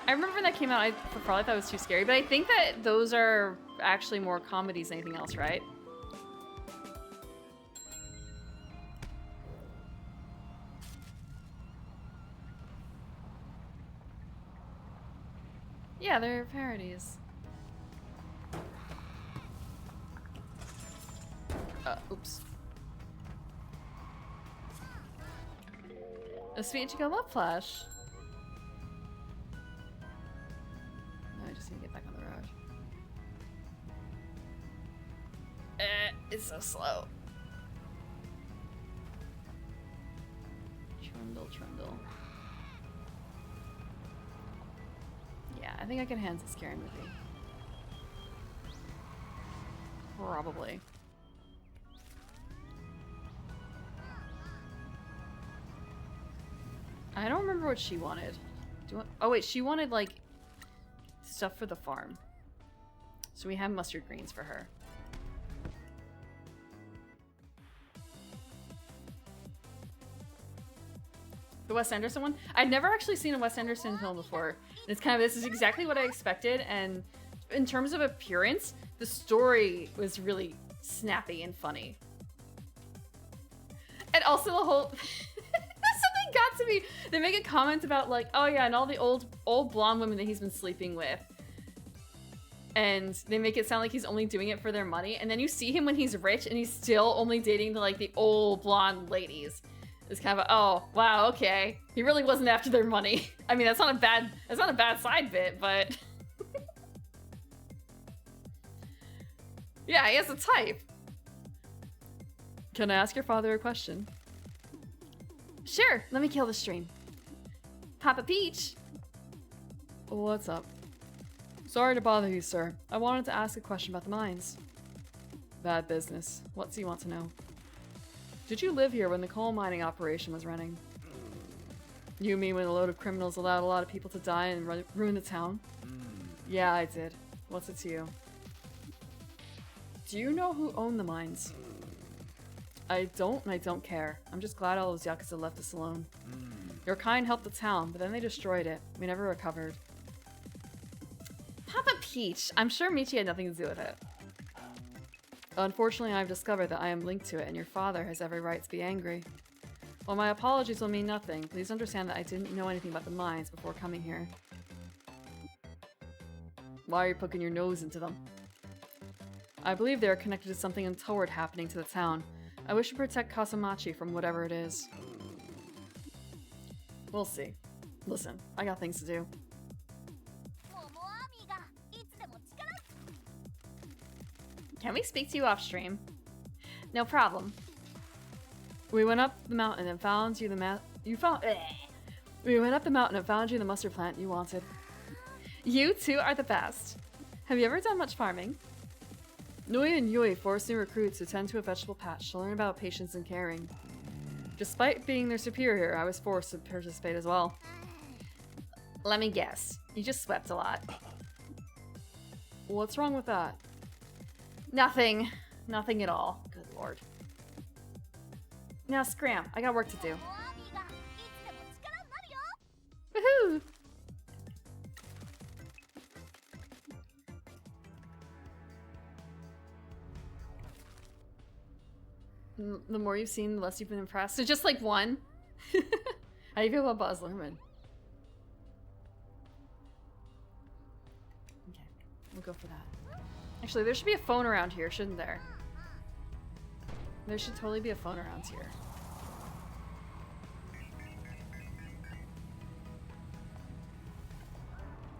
I remember when that came out, I probably thought it was too scary, but I think that those are actually more comedies than anything else, right? Yeah, they're parodies. Oops. A sweet Chico Love Flash. No, I just need to get back on the road. It's so slow. Trundle. trundle. Yeah, I think I can handle the scary movie. Probably. I don't remember what she wanted. Oh wait, she wanted like stuff for the farm. So we have mustard greens for her. The Wes Anderson one? I'd never actually seen a Wes Anderson film before. And it's kind of, this is exactly what I expected. And in terms of appearance, the story was really snappy and funny. And also the whole, something got to me. They make a comment about like, oh yeah, and all the old blonde women that he's been sleeping with. And they make it sound like he's only doing it for their money. And then you see him when he's rich and he's still only dating the old blonde ladies. It's kind of a, oh, wow, okay. He really wasn't after their money. I mean, that's not a bad side bit, but yeah, he has a type. Can I ask your father a question? Sure, let me kill the stream. Papa Peach. What's up? Sorry to bother you, sir. I wanted to ask a question about the mines. Bad business. What do you want to know? Did you live here when the coal mining operation was running? You mean when a load of criminals allowed a lot of people to die and ruin the town? Yeah, I did. What's it to you? Do you know who owned the mines? I don't, and I don't care. I'm just glad all those yakuza left us alone. Your kind helped the town, but then they destroyed it. We never recovered. Papa Peach! I'm sure Michi had nothing to do with it. Unfortunately, I've discovered that I am linked to it, and your father has every right to be angry. While my apologies will mean nothing, please understand that I didn't know anything about the mines before coming here. Why are you poking your nose into them? I believe they are connected to something untoward happening to the town. I wish to protect Kasumachi from whatever it is. We'll see. Listen, I got things to do. Can we speak to you off stream? No problem. We went up the mountain and found you We went up the mountain and found you the mustard plant you wanted. You two are the best. Have you ever done much farming? Nui and Yui forced new recruits to tend to a vegetable patch to learn about patience and caring. Despite being their superior, I was forced to participate as well. Let me guess. You just swept a lot. What's wrong with that? Nothing. Nothing at all. Good lord. Now scram. I got work to do. Woohoo! The more you've seen, the less you've been impressed. So just like one. How do you feel about Buzz Lerman? Okay, we'll go for that. Actually, there should be a phone around here, shouldn't there? There should totally be a phone around here.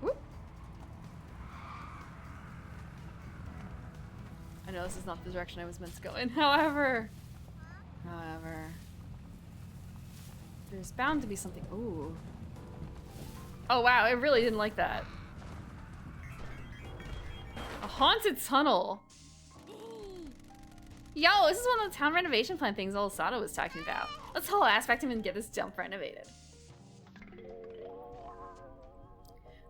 Whoop. I know this is not the direction I was meant to go in, however, there's bound to be something. Ooh. Oh wow, I really didn't like that. A haunted tunnel. Yo, this is one of the town renovation plan things Osato was talking about. Let's whole aspect him and get this dump renovated.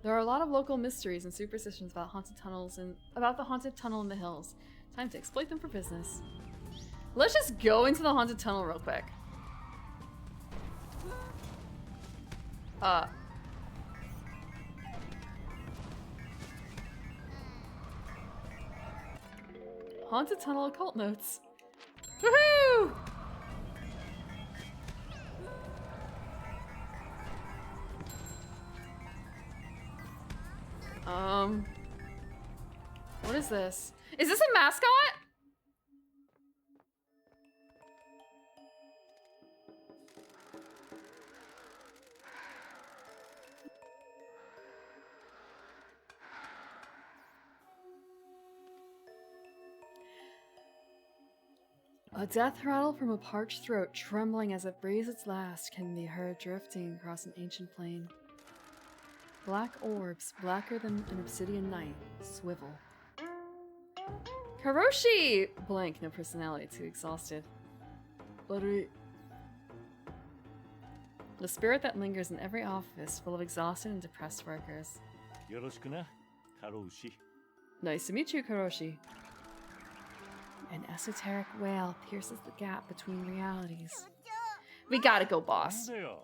There are a lot of local mysteries and superstitions about haunted tunnels and about the haunted tunnel in the hills. Time to exploit them for business. Let's just go into the haunted tunnel real quick. Haunted tunnel occult notes. Woohoo! What is this? Is this a mascot? A death rattle from a parched throat, trembling as it breathes its last, can be heard drifting across an ancient plain. Black orbs, blacker than an obsidian night, swivel. Karoshi! Blank, no personality, too exhausted. The spirit that lingers in every office, full of exhausted and depressed workers. よろしくな、カロウシ。 Nice to meet you, Karoshi. An esoteric wail pierces the gap between realities. We gotta go, なん boss. だよ。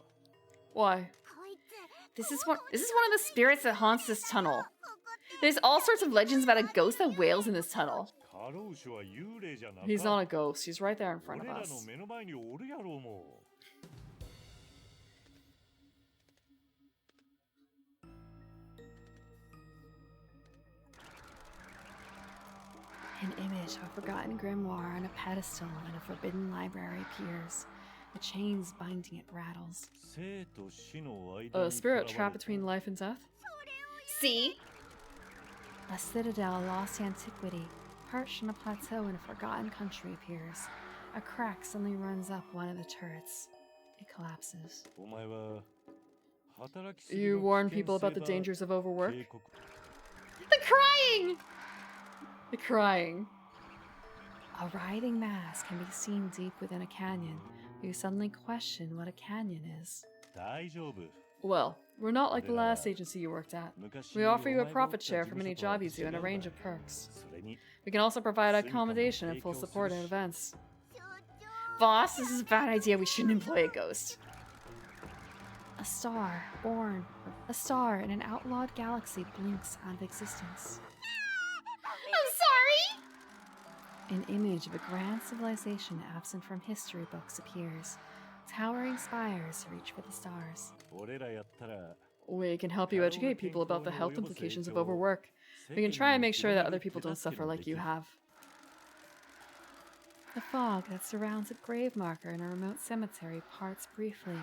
Why? こいつ This is one of the spirits that haunts this tunnel. There's all sorts of legends about a ghost that wails in this tunnel. カロウシは幽霊じゃなか。 He's not a ghost. He's right there in front 俺 of らの us. 目の前におるやろうも An image of a forgotten grimoire on a pedestal in a forbidden library appears. The chains binding it rattles. 生と死の間に A spirit 囚わ trapped れた between life and death? See? A citadel lost to antiquity, perched on a plateau in a forgotten country appears. A crack suddenly runs up one of the turrets. It collapses. お前は働きすぎ You の warn 危険 people about the 性ば dangers of overwork? 警告 The crying! The crying. A writhing mass can be seen deep within a canyon. You suddenly question what a canyon is. 大丈夫 Well, we're not like the last agency you worked at. 昔 We offer you a お前が profit おった share 事 from 務 any 所とは job you do and a 違うんだ range of perks. それに We can also provide accommodation and full support in events. Boss, this is a bad idea. We shouldn't employ a ghost. A star, born. A star in an outlawed galaxy blinks out of existence. I'm sorry! An image of a grand civilization absent from history books appears. Towering spires reach for the stars. 俺らやったら We can help you educate people about the health implications of overwork. We can try and make sure that other people don't suffer like you have. The fog that surrounds a grave marker in a remote cemetery parts briefly.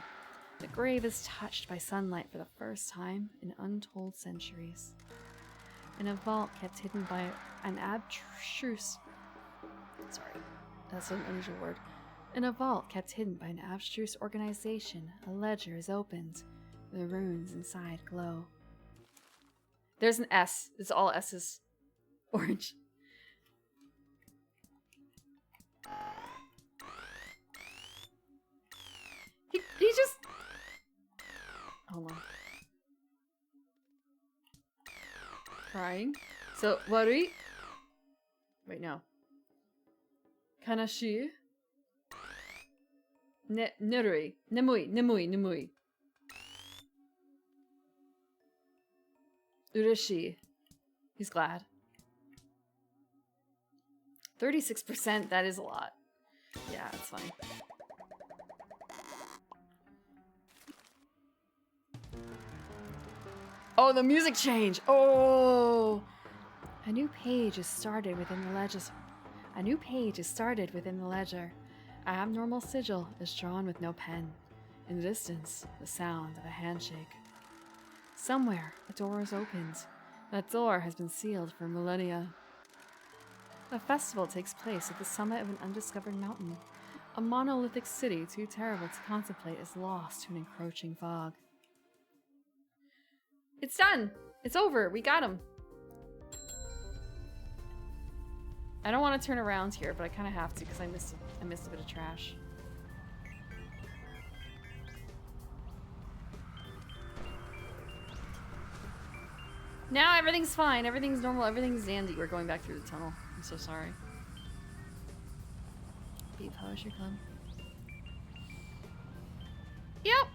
The grave is touched by sunlight for the first time in untold centuries. In a vault kept hidden by an abstruse... Sorry, that's an unusual word. In a vault kept hidden by an abstruse organization, a ledger is opened. The runes inside glow. There's an S. It's all S's. Orange. He just... Hold on. Crying. So, worry. Wait, no. Kanashi. Nerui. Nemui. Ureshi. He's glad. 36%, that is a lot. Yeah, it's fine. Oh, the music change! Oh! A new page is started within the ledger. An abnormal sigil is drawn with no pen. In the distance, the sound of a handshake. Somewhere, a door is opened. That door has been sealed for millennia. A festival takes place at the summit of an undiscovered mountain. A monolithic city too terrible to contemplate is lost to an encroaching fog. It's done! It's over! We got him! I don't want to turn around here, but I kind of have to because I missed a bit of trash. Now everything's fine. Everything's normal. Everything's dandy. We're going back through the tunnel. I'm so sorry. Beat Poetry Club. Yep.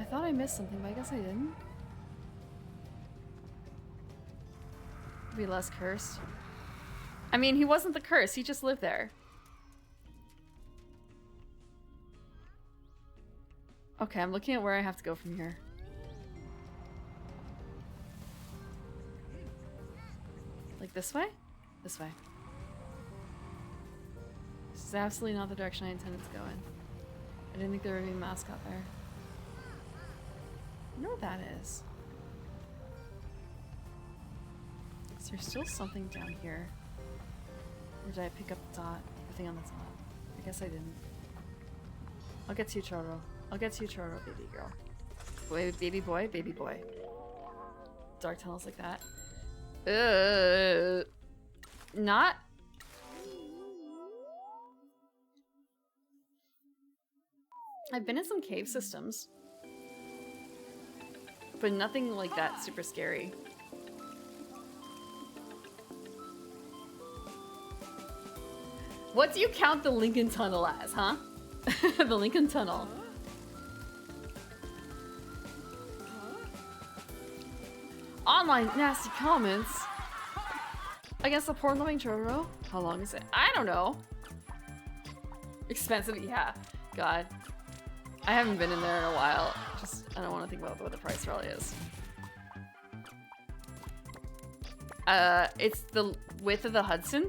I thought I missed something, but I guess I didn't. Be less cursed. I mean, he wasn't the curse. He just lived there. Okay, I'm looking at where I have to go from here. Like this way? This way. This is absolutely not the direction I intended to go in. I didn't think there would be a mascot there. I know what that is. Is there still something down here? Or did I pick up the dot? The thing on the dot? I guess I didn't. I'll get to you, Choro. I'll get to you, Choro, baby girl. Boy, baby boy, baby boy. Dark tunnels like that. Not. I've been in some cave systems, but nothing like that super scary. What do you count the Lincoln Tunnel as, huh? The Lincoln Tunnel. Online nasty comments against the porn loving Choro. How long is it? I don't know. Expensive, yeah. God. I haven't been in there in a while. Just, I don't want to think about what the price really is. It's the width of the Hudson.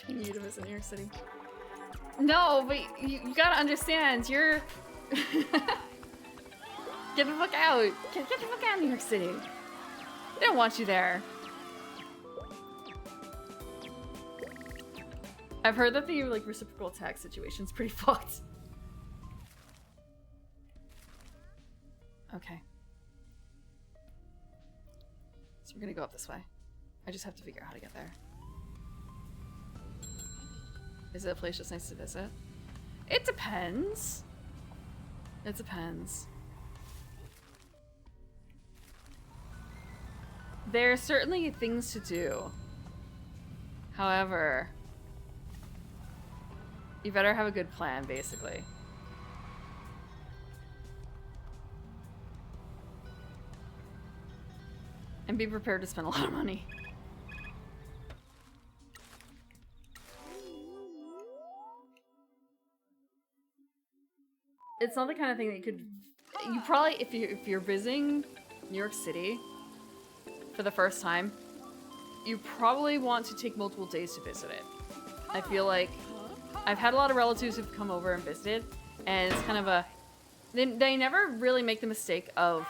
You to visit New York City. No, but you gotta understand, you're... Get the fuck out! Get the fuck out of New York City! They don't want you there. I've heard that the like reciprocal tax situation's pretty fucked. Okay. So we're gonna go up this way. I just have to figure out how to get there. Is it a place that's nice to visit? It depends. It depends. There are certainly things to do. However, you better have a good plan, basically. And be prepared to spend a lot of money. It's not the kind of thing that you could... You probably, if you're visiting New York City for the first time, you probably want to take multiple days to visit it. I feel like I've had a lot of relatives who've come over and visited, and it's kind of a... They never really make the mistake of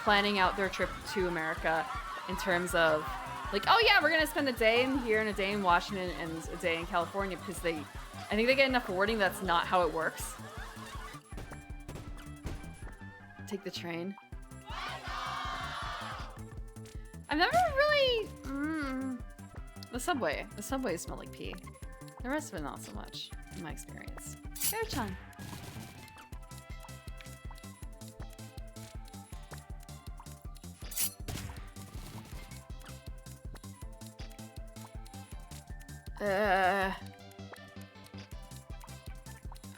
planning out their trip to America in terms of, like, oh yeah, we're gonna spend a day in here and a day in Washington and a day in California, because I think they get enough warning that's not how it works. Take the train. I've never really... The subways smell like pee. The rest of it not so much, in my experience. Bear-chan.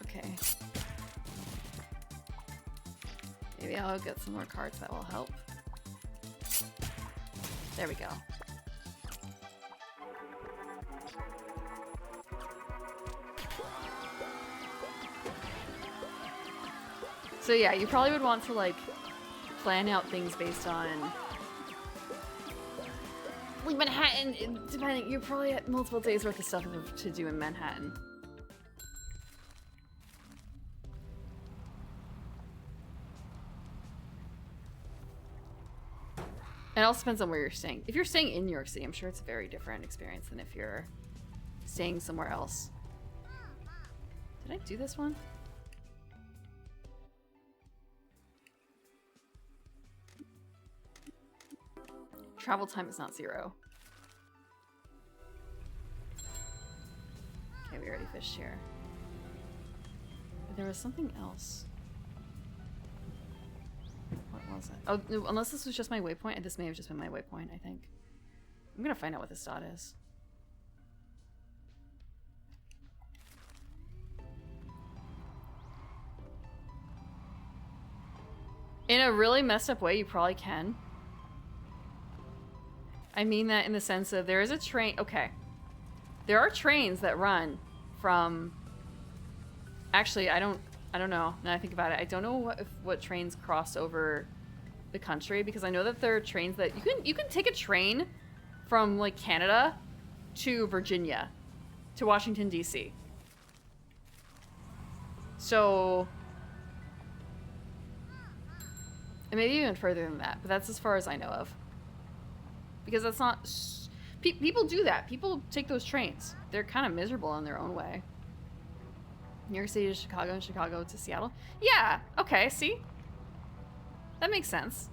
Okay. Maybe I'll get some more cards that will help. There we go. So yeah, you probably would want to like plan out things based on like Manhattan, depending, you probably had multiple days worth of stuff to do in Manhattan. It also depends on where you're staying. If you're staying in New York City, I'm sure it's a very different experience than if you're staying somewhere else. Did I do this one? Travel time is not 0. Okay, we already fished here. But there was something else. What was it? Oh, no, unless this was just my waypoint, and this may have just been my waypoint, I think. I'm gonna find out what this dot is. In a really messed up way, you probably can. I mean that in the sense of there is a train. Okay. There are trains that run from... Actually, I don't know. Now I think about it. I don't know what trains cross over the country, because I know that there are trains that you can take a train from like Canada to Virginia to Washington DC. So, and maybe even further than that, but that's as far as I know of. Because that's not... people do that. People take those trains. They're kind of miserable in their own way. New York City to Chicago and Chicago to Seattle. Yeah, okay, see? That makes sense.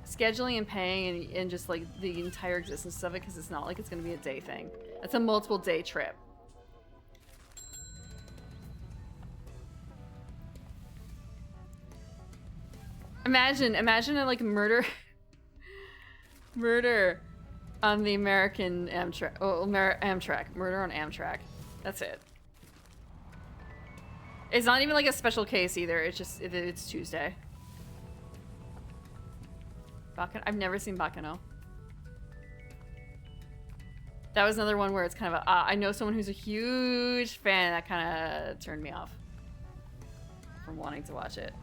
Scheduling and paying and just like the entire existence of it, because it's not like it's going to be a day thing. It's a multiple day trip. Imagine a like murder on the American Amtrak. Oh, Amtrak. Murder on Amtrak. That's it. It's not even like a special case either. It's just it's Tuesday. I've never seen Bakano. That was another one where it's kind of a I know someone who's a huge fan. That kind of turned me off from wanting to watch it.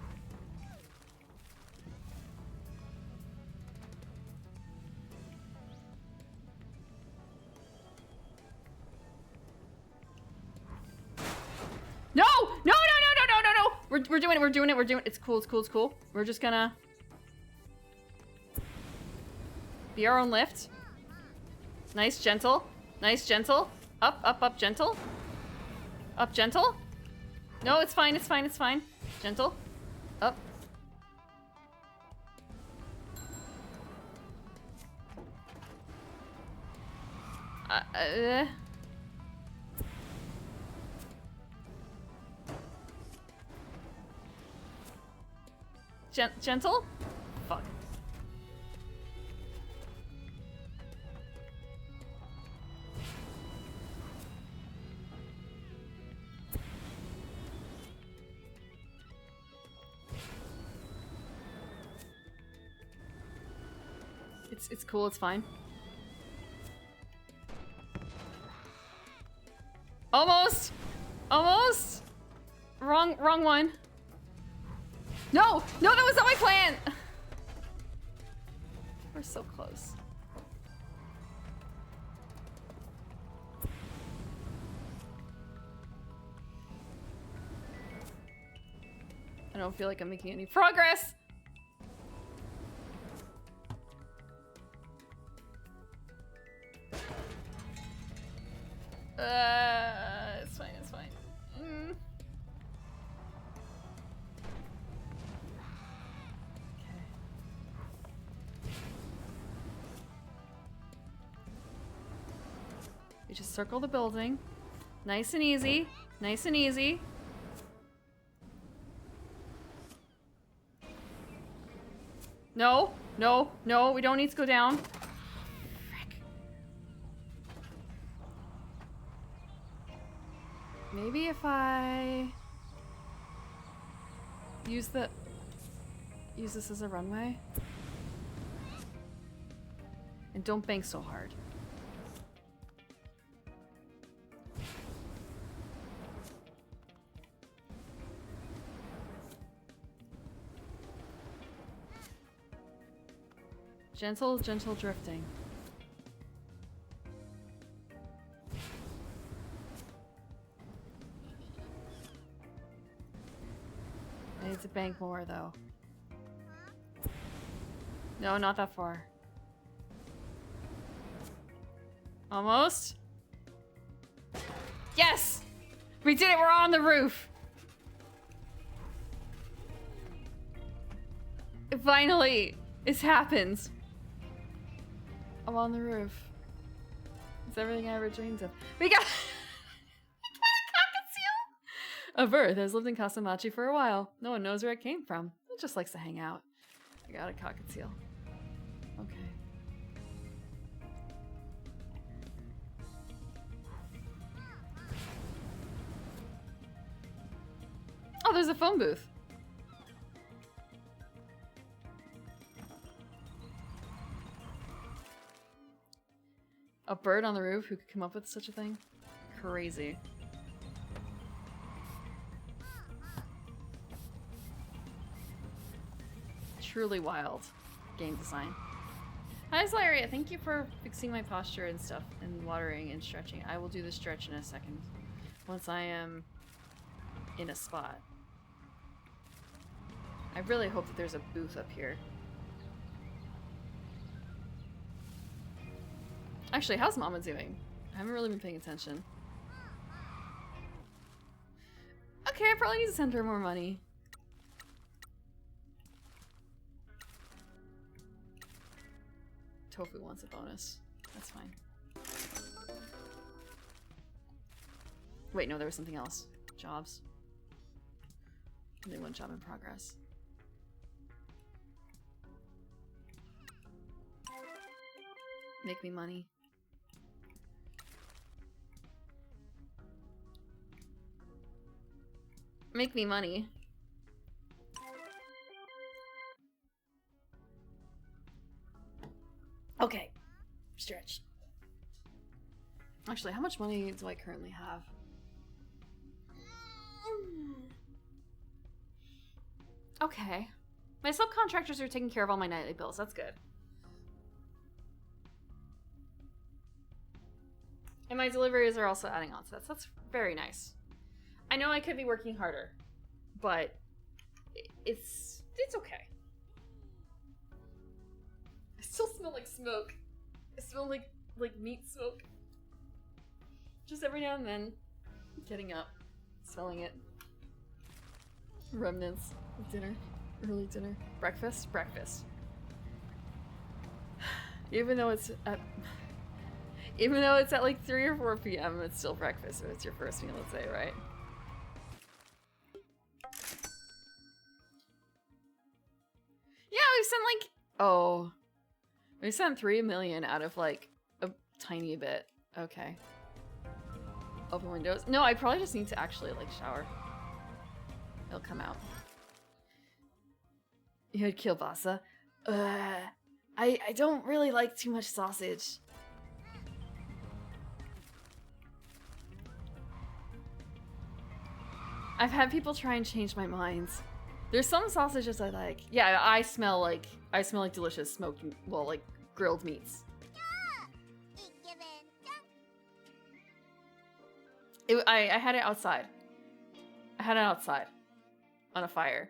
No! No, no, no, no, no, no, no! We're doing it, we're doing it, we're doing it. It's cool, it's cool, it's cool. We're just gonna... be our own lift. Nice, gentle. Nice, gentle. Up, up, up, gentle. Up, gentle. No, it's fine, it's fine, it's fine. Gentle. Up. Gentle? Fuck. It's cool, it's fine. Almost! Almost! Wrong one. No! No, that was not my plan! We're so close. I don't feel like I'm making any progress! It's fine, it's fine. Okay. You just circle the building. Nice and easy. Nice and easy. No, no, no, we don't need to go down. Frick. Maybe if I use this as a runway. And don't bank so hard. Gentle, gentle drifting. I need to bank more, though. No, not that far. Almost. Yes! We did it! We're on the roof! Finally! It's happened. I'm on the roof. It's everything I ever dreamed of. We got, we got a cockatiel! A bird has lived in Kasamachi for a while. No one knows where it came from. It just likes to hang out. I got a cockatiel. Okay. Oh, there's a phone booth. A bird on the roof? Who could come up with such a thing? Crazy. Truly wild game design. Hi, Slaria. Thank you for fixing my posture and stuff, and watering and stretching. I will do the stretch in a second. Once I am in a spot. I really hope that there's a booth up here. Actually, how's Mama doing? I haven't really been paying attention. Okay, I probably need to send her more money. Tofu wants a bonus. That's fine. Wait, no, there was something else. Jobs. Only one job in progress. Make me money. Make me money. Okay. Stretch. Actually, how much money do I currently have? Okay. My subcontractors are taking care of all my nightly bills. That's good. And my deliveries are also adding on to that. So that's very nice. I know I could be working harder, but it's okay. I still smell like smoke. I smell like meat smoke. Just every now and then, getting up, smelling it. Remnants of dinner, early dinner, breakfast. Even though it's at like 3 or 4 p.m., it's still breakfast. So it's your first meal of the day, right? Yeah, we sent 3 million out of like a tiny bit. Okay. Open windows. No, I probably just need to actually like shower. It'll come out. You had kielbasa. I don't really like too much sausage. I've had people try and change my minds. There's some sausages I like. Yeah, I smell like delicious smoked, well, like grilled meats. I had it outside. On a fire.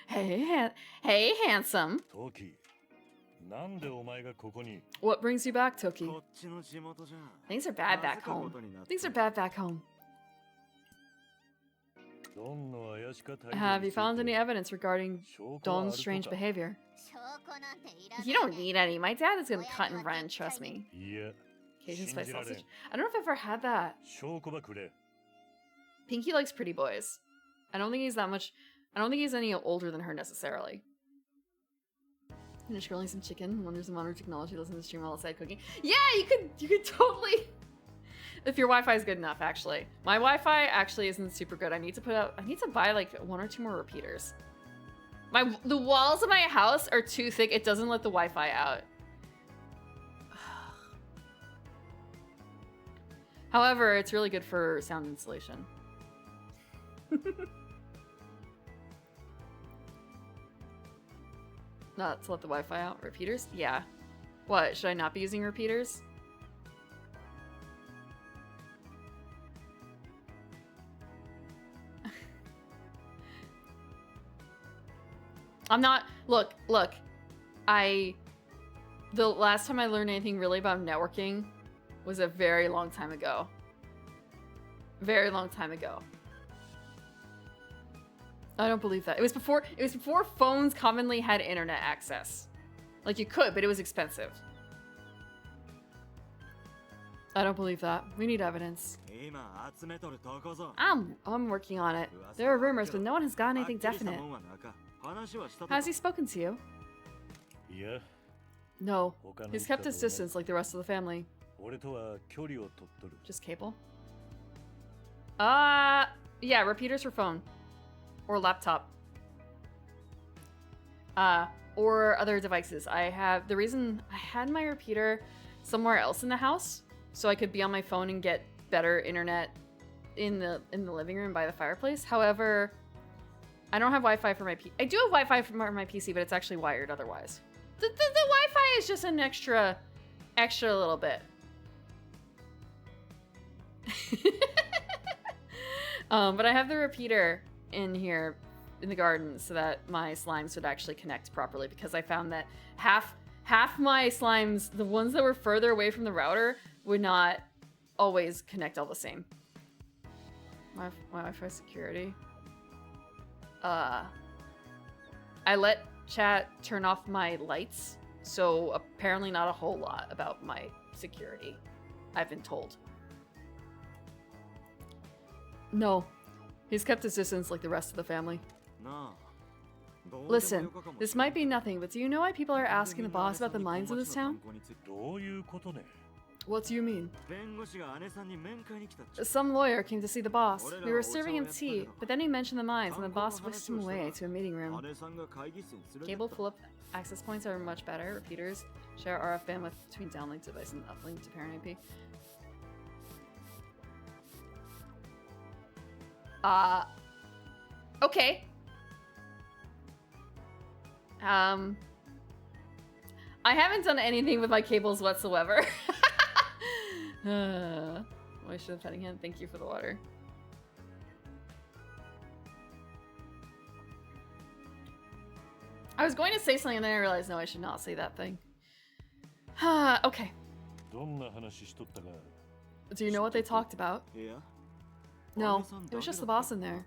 Hey, handsome. Toki, なんでお前がここに? What brings you back, Toki? Things are bad back home. Have you found any evidence regarding Don's strange behavior? You don't need any. My dad is gonna cut and run, trust me. Cajun spice sausage. I don't know if I've ever had that. Pinky likes pretty boys. I don't think he's any older than her necessarily. Finish grilling some chicken, wonders of modern technology, listen to stream while outside cooking. Yeah, you could totally. If your Wi-Fi is good enough, actually. My Wi-Fi actually isn't super good. I need to buy like 1 or 2 more repeaters. The walls of my house are too thick. It doesn't let the Wi-Fi out. However, it's really good for sound insulation. Not to let the Wi-Fi out. Repeaters? Yeah. What? Should I not be using repeaters? I'm not. Look. The last time I learned anything really about networking was a very long time ago. Very long time ago. I don't believe that. It was before phones commonly had internet access. Like you could, but it was expensive. I don't believe that. We need evidence. I'm working on it. There are rumors, but no one has got anything definite. Has he spoken to you? Yeah. No. He's kept his distance like the rest of the family. Just cable? Yeah, repeaters for phone. Or laptop. Or other devices. The reason I had my repeater somewhere else in the house, so I could be on my phone and get better internet in the living room by the fireplace. However, I don't have Wi-Fi for my PC. I do have Wi-Fi for my PC, but it's actually wired otherwise. The Wi-Fi is just an extra little bit. But I have the repeater in here in the garden so that my slimes would actually connect properly, because I found that half my slimes, the ones that were further away from the router, would not always connect all the same. My Wi-Fi security. I let chat turn off my lights, so apparently not a whole lot about my security, I've been told. No, he's kept his distance like the rest of the family. Listen, this might be nothing, but do you know why people are asking the boss about the mines in this town? What do you mean? Some lawyer came to see the boss. We were serving him tea, but then he mentioned the mines and the boss whisked him away to a meeting room. Cable flip access points are much better. Repeaters share RF bandwidth between downlink device and uplink to parent IP. Okay. I haven't done anything with my cables whatsoever. Why should have petting him? Thank you for the water. I was going to say something and then I realized, no, I should not say that thing. Okay. Do you know what they talked about? No, it was just the boss in there.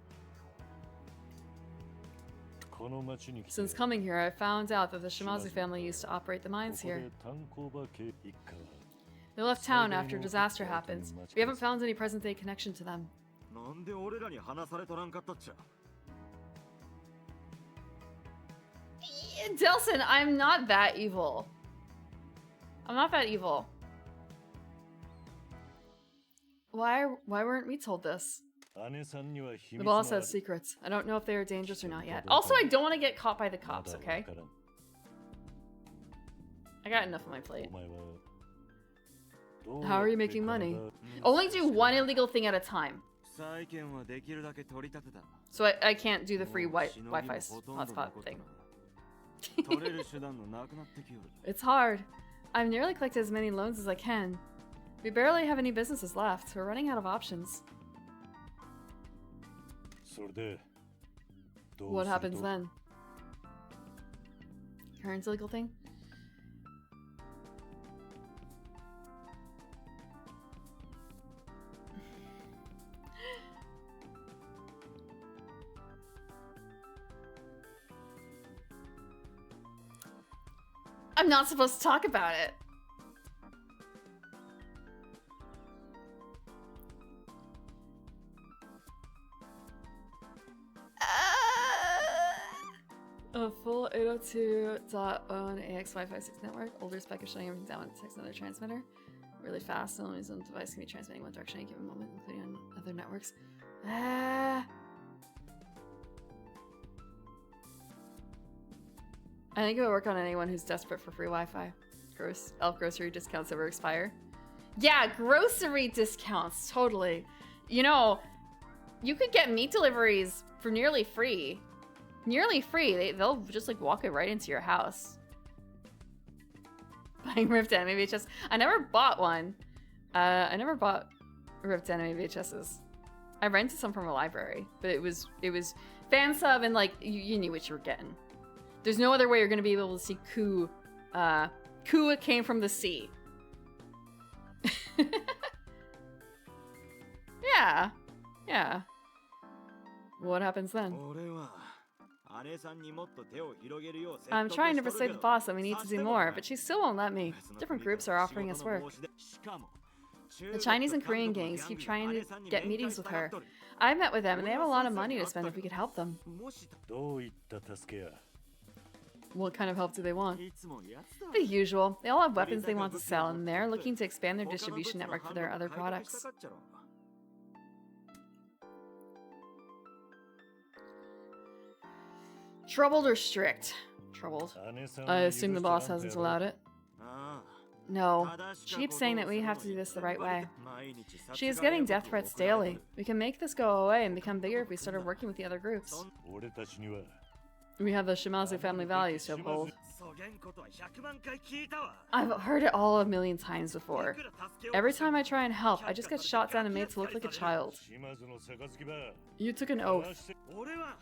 Since coming here, I found out that the Shimazu family used to operate the mines here. They left town after a disaster happened. We haven't found any present-day connection to them. Delson, I'm not that evil. I'm not that evil. Why weren't we told this? The boss has secrets. I don't know if they are dangerous or not yet. Also, I don't want to get caught by the cops, okay? I got enough on my plate. How are you making money? Only do one illegal thing at a time. So I can't do the free Wi-Fi hotspot thing. It's hard. I've nearly collected as many loans as I can. We barely have any businesses left. We're running out of options. What happens then? Current illegal thing? I'm not supposed to talk about it. A full 802.1 AX Wi-Fi 6 network. Older spec is shutting everything down and takes another transmitter. Really fast, and only one device can be transmitting one direction at any given moment, including on other networks. I think it would work on anyone who's desperate for free Wi-Fi. Elf grocery discounts ever expire. Yeah, grocery discounts, totally. You know, you could get meat deliveries for nearly free. Nearly free. They'll just like walk it right into your house. Buying ripped anime VHS. I never bought one. I never bought ripped anime VHSs. I rented some from a library, but it was fan sub and like you knew what you were getting. There's no other way you're gonna be able to see Ku. Ku came from the sea. Yeah. Yeah. What happens then? I'm trying to persuade the boss that we need to do more, but she still won't let me. Different groups are offering us work. The Chinese and Korean gangs keep trying to get meetings with her. I've met with them and they have a lot of money to spend if we could help them. What kind of help do they want? The usual. They all have weapons they want to sell, and they're looking to expand their distribution network for their other products. Troubled or strict? Troubled. I assume the boss hasn't allowed it. No. She keeps saying that we have to do this the right way. She is getting death threats daily. We can make this go away and become bigger if we started working with the other groups. 俺たちには We have the Shimazu family values to uphold. そげんことは100万回聞いたわ I've heard it all a million times before. Every time I try and help, I just get shot down and made to look like a child. 島津の杯ば You took an oath. 俺は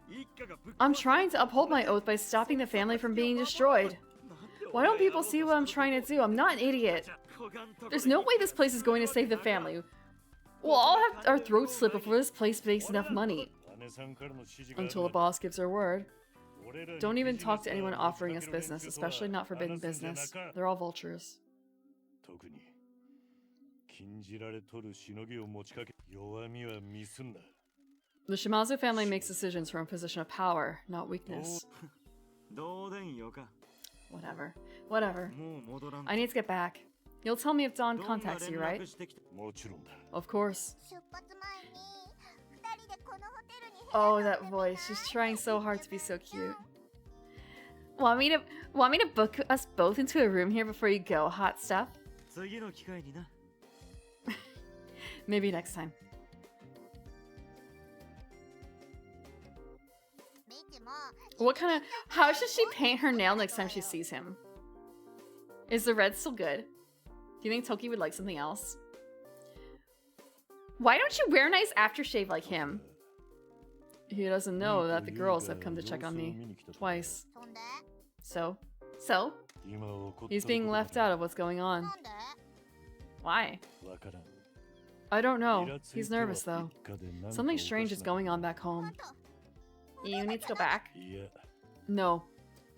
一家がぶっ I'm trying to uphold my oath by stopping the family from being destroyed. Why don't people see what I'm trying to do? I'm not an idiot. There's no way this place is going to save the family. We'll all have our throats slit before this place makes enough money. 姉さんからの指示が Until the boss gives her word. 俺らに Don't even talk to anyone offering us business, especially not forbidden business. They're all vultures. 特に禁じられとるしのぎを持ちかけ弱みは見すんな The Shimazu family makes decisions from a position of power, not weakness. どうでんよか Whatever. Whatever. もう戻らん I need to get back. You'll tell me if Dawn contacts you, right? してきてもちろんだ Of course. 出発前に2人でこのホテルに Oh, that voice. She's trying so hard to be so cute. Want me to book us both into a room here before you go, hot stuff? 次の機会にな Maybe next time. ビッチも What kind of... How should she paint her nail next time she sees him? Is the red still good? Do you think Toki would like something else? Why don't you wear nice aftershave like him? He doesn't know that the girls have come to check on me. Twice. そんで So? 今起こった He's being left out of what's going on. なんで Why? わからん I don't know. イラついて He's は nervous though. 一家で何か Something おかし strange is な going on back home. You need to go back? いや No.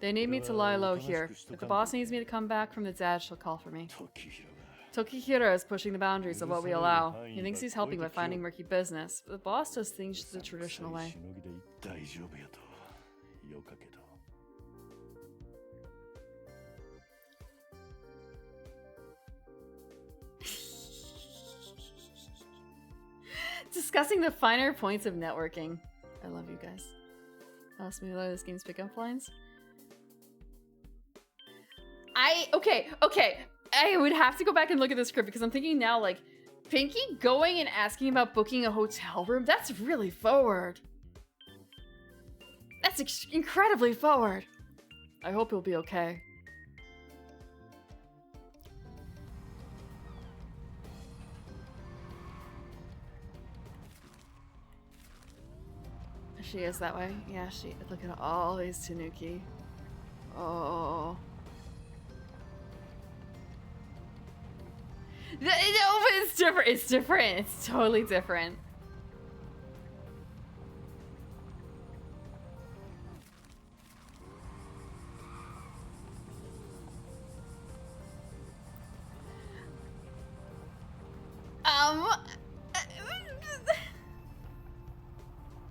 They need me to lie low here. If the boss needs me to come back from the dead, she'll call for me. 時宏が Tokihira is pushing the boundaries of what we allow. He thinks he's helping by finding murky business, but the boss does things the traditional way. しのぎで大丈夫やとよかけど Discussing the finer points of networking. I love you guys. Ask me to this game's pickup lines. Okay. I would have to go back and look at the script because I'm thinking now, like, Pinky going and asking about booking a hotel room, that's really forward. That's incredibly forward. I hope he'll be okay. She is that way. Yeah, look at all these Tanuki. Oh. No, but it's different. It's different. It's totally different.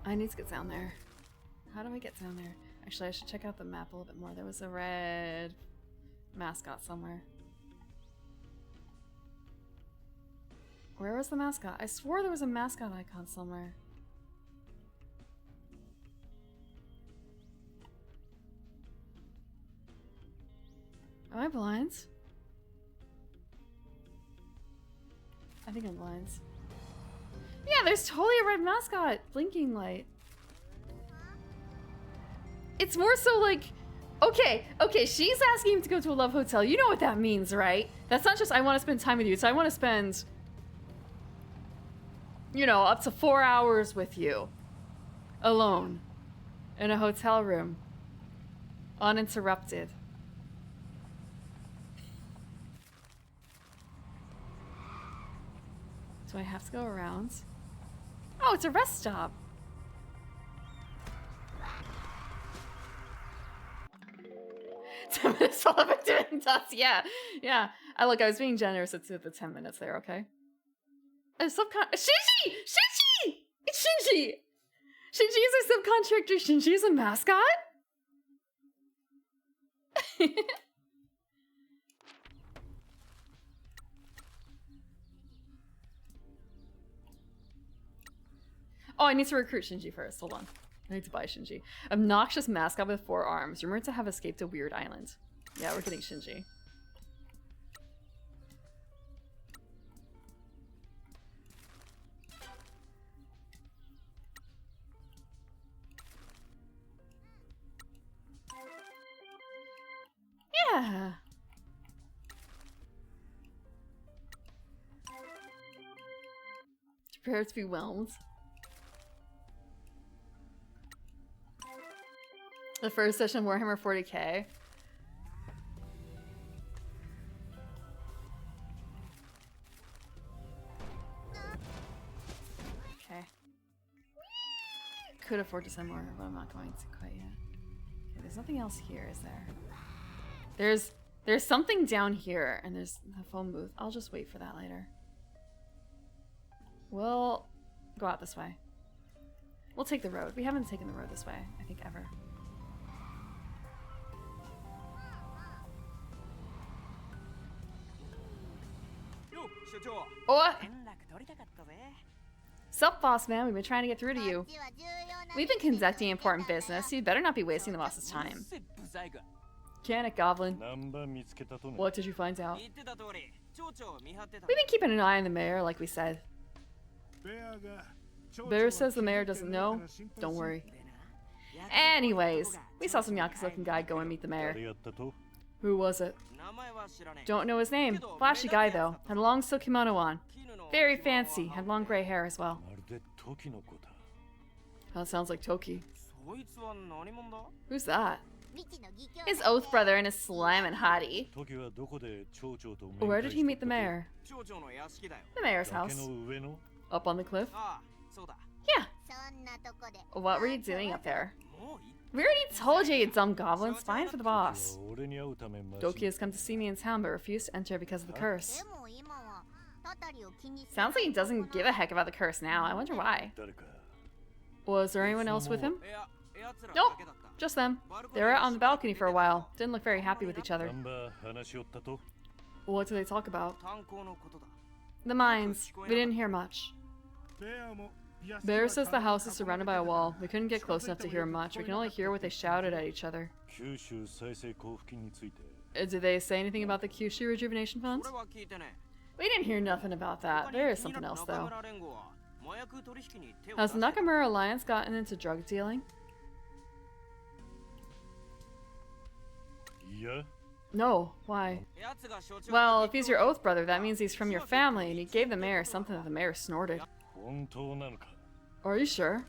I need to get down there. How do I get down there? Actually, I should check out the map a little bit more. There was a red mascot somewhere. Where was the mascot? I swore there was a mascot icon somewhere. Am I blind? I think I'm blind. Yeah, there's totally a red mascot blinking light. It's more so like, okay, she's asking him to go to a love hotel. You know what that means, right? That's not just I want to spend time with you. It's I want to spend, you know, up to 4 hours with you. Alone. In a hotel room. Uninterrupted. Do I have to go around? Oh, it's a rest stop. $10 all of it doing dust. Yeah. I was being generous to the 10 minutes there, okay? Shinji! It's Shinji! Shinji is a subcontractor. Shinji is a mascot? Oh, I need to recruit Shinji first. Hold on. I need to buy Shinji. Obnoxious mascot with 4 arms. Rumored to have escaped a weird island. Yeah, we're getting Shinji. Yeah. Prepare to be whelmed. The first session Warhammer 40k. Okay. Could afford to send more, but I'm not going to quite yet. Okay, there's nothing else here, is there? There's something down here, and there's the phone booth. I'll just wait for that later. We'll go out this way. We'll take the road. We haven't taken the road this way, I think, ever. Oh! Sup, boss man? We've been trying to get through to you. We've been conducting important business. You'd better not be wasting the boss's time. Can it, Goblin? What did you find out? We've been keeping an eye on the mayor, like we said. Bear says the mayor doesn't know. Don't worry. Anyways, we saw some Yakuza-looking guy go and meet the mayor. Who was it? Don't know his name. Flashy guy, though. Had a long silk kimono on. Very fancy. Had long gray hair as well. That sounds like Toki. Who's that? His oath brother and his slammin' hottie. Where did he meet the mayor? The mayor's house. Up on the cliff? Yeah. What were you doing up there? We already told you, you dumb goblin. Spying for the boss. Doki has come to see me in town but refused to enter because of the curse. Sounds like he doesn't give a heck about the curse now. I wonder why. Was there anyone else with him? Nope. Just them. They were out on the balcony for a while. Didn't look very happy with each other. What did they talk about? The mines. We didn't hear much. Bear says the house is surrounded by a wall. We couldn't get close enough to hear much. We can only hear what they shouted at each other. Did they say anything about the Kyushu Rejuvenation Fund? We didn't hear nothing about that. There is something else, though. Has the Nakamura Alliance gotten into drug dealing? Yeah. No. Why? Well, if he's your oath brother, that means he's from your family, and he gave the mayor something that the mayor snorted. Are you sure?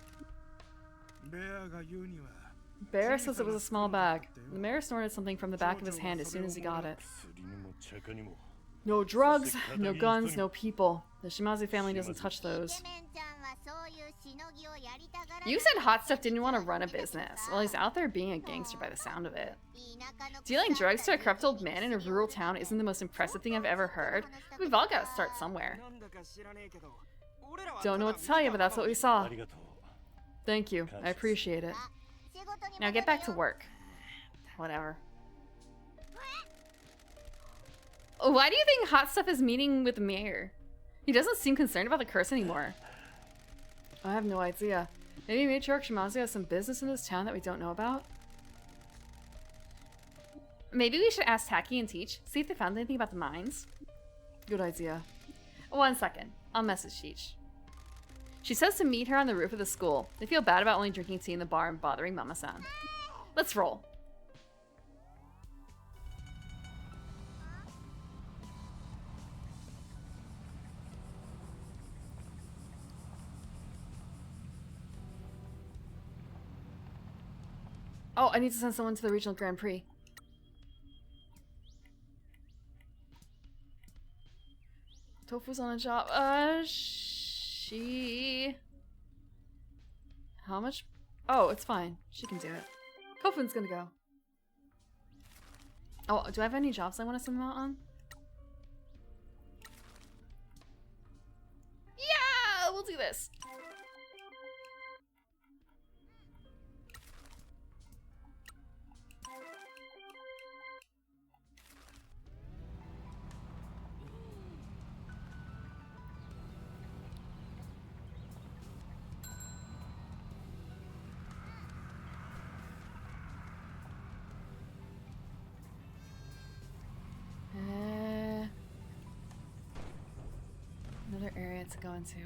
Bear says it was a small bag. The mayor snorted something from the back of his hand as soon as he got it. No drugs, no guns, no people. The Shimazu family doesn't touch those. You said Hot Stuff didn't want to run a business. Well, he's out there being a gangster by the sound of it. Dealing drugs to a corrupt old man in a rural town isn't the most impressive thing I've ever heard. We've all got to start somewhere. Don't know what to tell you, but that's what we saw. Thank you. I appreciate it. Now get back to work. Whatever. Why do you think Hot Stuff is meeting with the mayor? He doesn't seem concerned about the curse anymore. I have no idea. Maybe Matriarch Shimazu has some business in this town that we don't know about? Maybe we should ask Taki and Teach, see if they found anything about the mines. Good idea. 1 second. I'll message Teach. She says to meet her on the roof of the school. They feel bad about only drinking tea in the bar and bothering Mama-san. Let's roll. Oh, I need to send someone to the regional Grand Prix. Tofu's on a job. How much? Oh, it's fine. She can do it. Kofun's gonna go. Oh, do I have any jobs I want to send them out on? Yeah, we'll do this. Another area to go into.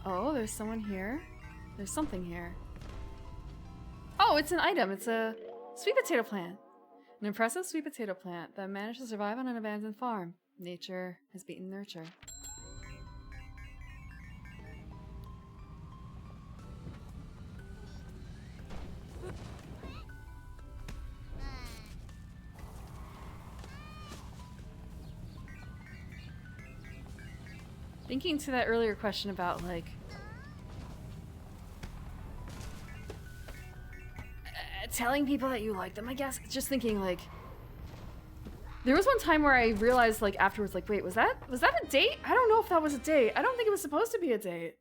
Oh, there's someone here. There's something here. Oh, it's an item. It's a sweet potato plant. An impressive sweet potato plant that managed to survive on an abandoned farm. Nature has beaten nurture. Thinking to that earlier question about, like, telling people that you like them, I guess. Just thinking, like, there was one time where I realized, like, afterwards, like, wait, was that a date? I don't know if that was a date. I don't think it was supposed to be a date.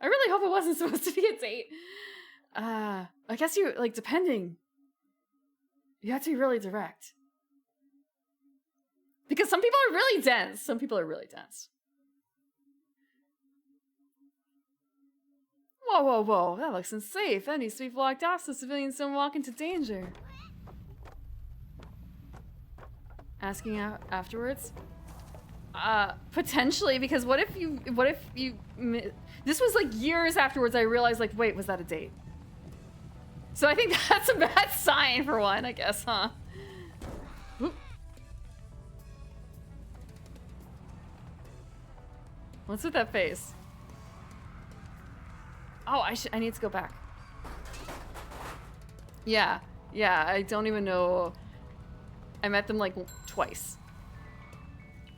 I really hope it wasn't supposed to be a date. I guess you, like, depending. You have to be really direct. Because some people are really dense. Some people are really dense. Whoa, whoa, whoa. That looks unsafe. That needs to be blocked off so civilians don't walk into danger. Asking afterwards? Potentially, because what if you, this was like years afterwards I realized, like, wait, was that a date? So I think that's a bad sign for one, I guess, huh? Oop. What's with that face? Oh, I need to go back. Yeah, I don't even know. I met them like twice.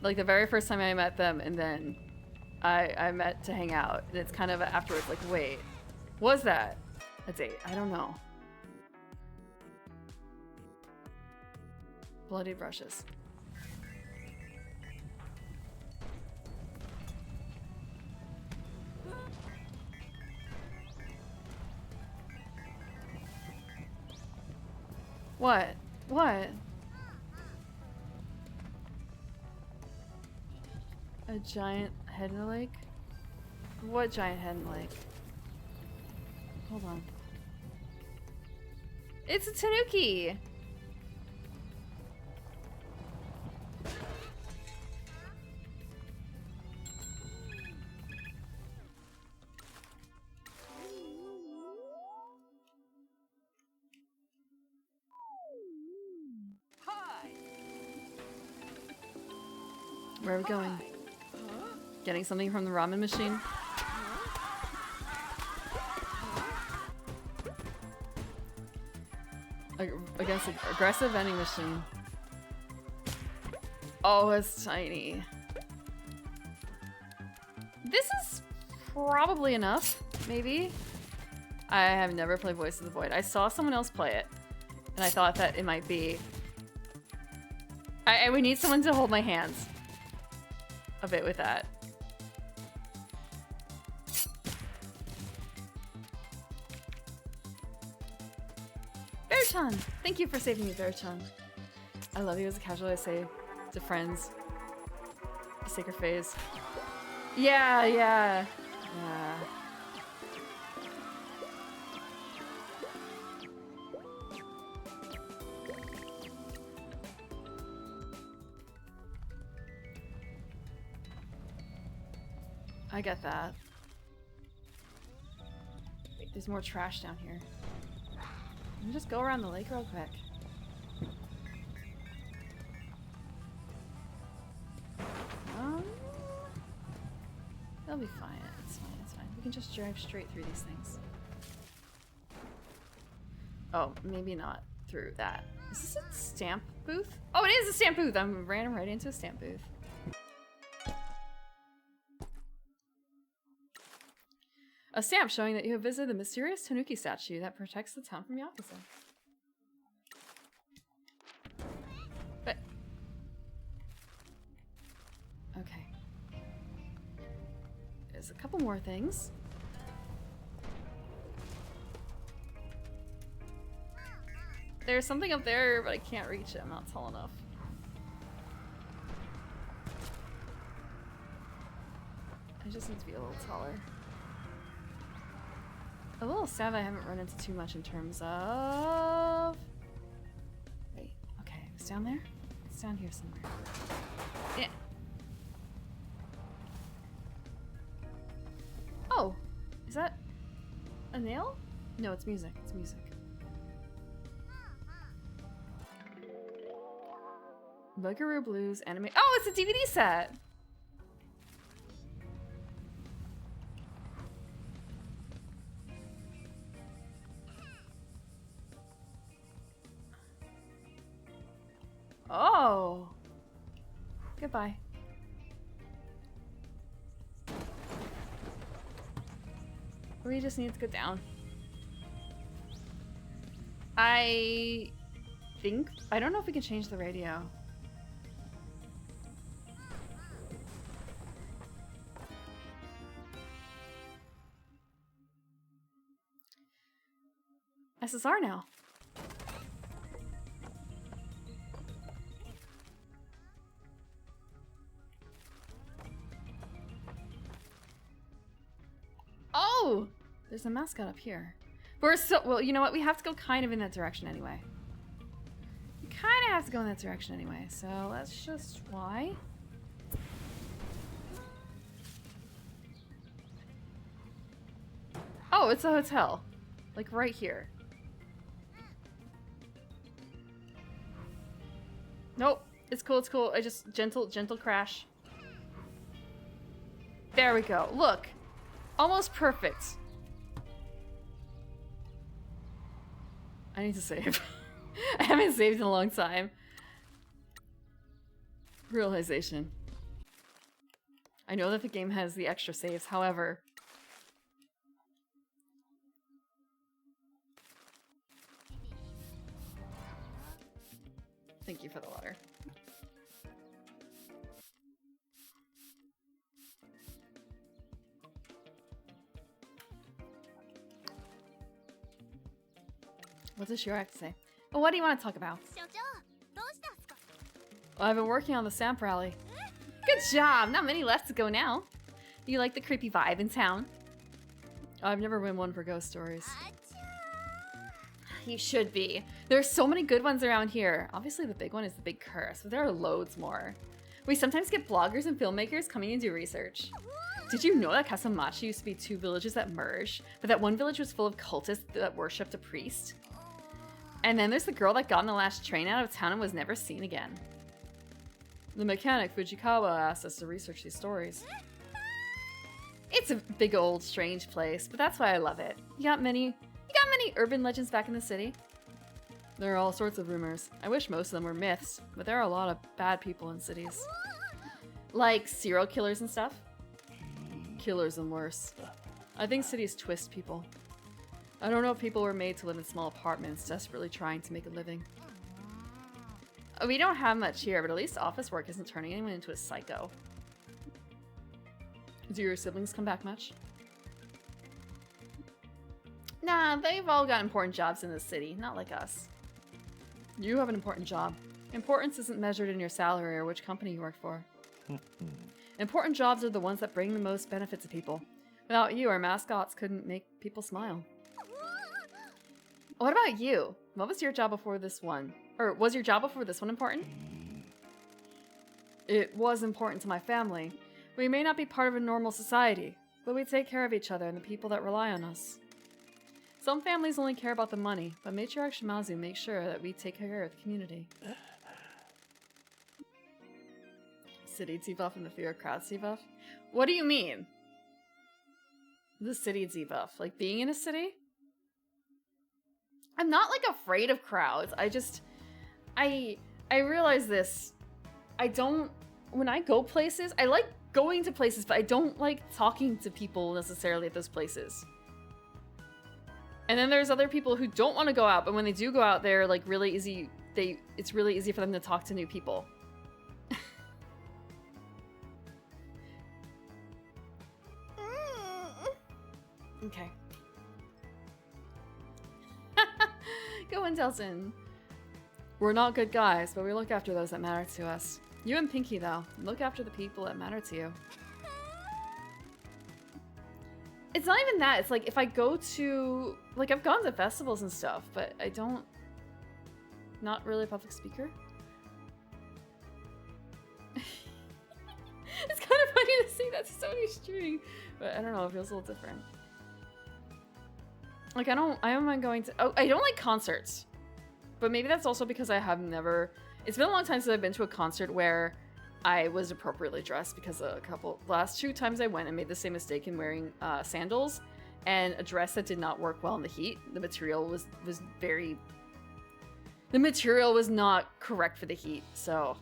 Like the very first time I met them, and then I met to hang out. And it's kind of afterwards like, wait, was that a date? I don't know. Bloody brushes. What? What? A giant head in the lake? What giant head in the lake? Hold on. It's a tanuki! Where are we going? Getting something from the ramen machine? Against an aggressive vending machine. Oh, it's tiny. This is probably enough, maybe? I have never played Voice of the Void. I saw someone else play it, and I thought that it might be... I would need someone to hold my hands a bit with that. Bear-chan! Thank you for saving me, Bear-chan. I love you as a casual I say to friends. Sacred phase. Yeah. I get that. There's more trash down here. Let me just go around the lake real quick. That'll be fine. It's fine. We can just drive straight through these things. Oh, maybe not through that. Is this a stamp booth? Oh, it is a stamp booth! I ran right into a stamp booth. A stamp showing that you have visited the mysterious Tanuki statue that protects the town from Yakuza. But... okay. There's a couple more things. There's something up there, but I can't reach it. I'm not tall enough. I just need to be a little taller. A little sad I haven't run into too much in terms of... wait, okay, it was down there? It's down here somewhere. Yeah. Oh, is that a nail? No, it's music, it's music. Buckaroo Blues anime. Oh, it's a DVD set! Oh! Goodbye. We just need to go down. I don't know if we can change the radio. SSR now. Oh! There's a mascot up here. We're so, well, you know what? We have to go kind of in that direction anyway. We kind of have to go in that direction anyway, so let's just fly. Oh, it's a hotel. Like right here. Nope. It's cool, it's cool. I just, gentle crash. There we go. Look. Almost perfect. I need to save. I haven't saved in a long time. Realization. I know that the game has the extra saves, however. Thank you for the water. What does Shiro have to say? Well, what do you want to talk about? 所長どうしたんすか Well, I've been working on the Samp rally. Good job! Not many left to go now. You like the creepy vibe in town? Oh, I've never been one for ghost stories. あちゃ You should be. There's so many good ones around here. Obviously, the big one is the Big Curse, but there are loads more. We sometimes get bloggers and filmmakers coming and do research. Did you know that Kasamachi used to be 2 villages that merged, but that one village was full of cultists that worshipped a priest? And then there's the girl that got on the last train out of town and was never seen again. The mechanic Fujikawa asked us to research these stories. It's a big old strange place, but that's why I love it. You got many urban legends back in the city. There are all sorts of rumors. I wish most of them were myths, but there are a lot of bad people in cities. Like serial killers and stuff. Killers and worse. I think cities twist people. I don't know if people were made to live in small apartments, desperately trying to make a living. We don't have much here, but at least office work isn't turning anyone into a psycho. Do your siblings come back much? Nah, they've all got important jobs in the city, not like us. You have an important job. Importance isn't measured in your salary or which company you work for. Important jobs are the ones that bring the most benefit to people. Without you, our mascots couldn't make people smile. What about you? What was your job before this one? Or was your job before this one important? It was important to my family. We may not be part of a normal society, but we take care of each other and the people that rely on us. Some families only care about the money, but Matriarch Shimazu makes sure that we take care of the community. City debuff and the fear of crowds debuff? What do you mean? The city debuff? Like being in a city? I'm not like afraid of crowds. I realize this. When I go places, I like going to places, but I don't like talking to people necessarily at those places. And then there's other people who don't want to go out, but when they do go out, they're like really easy. It's really easy for them to talk to new people. Okay. Go in, Delton. We're not good guys, but we look after those that matter to us. You and Pinky, though, look after the people that matter to you. It's not even that. It's like if I go to... Like, I've gone to festivals and stuff, but I don't... Not really a public speaker. It's kind of funny to see that to somebody's stream, but I don't know, it feels a little different. Like, I don't mind going to... Oh, I don't like concerts. But maybe that's also because I have never It's been a long time since I've been to a concert where I was appropriately dressed, because the last 2 times I went, I made the same mistake in wearing sandals and a dress that did not work well in the heat. The material was not correct for the heat. So,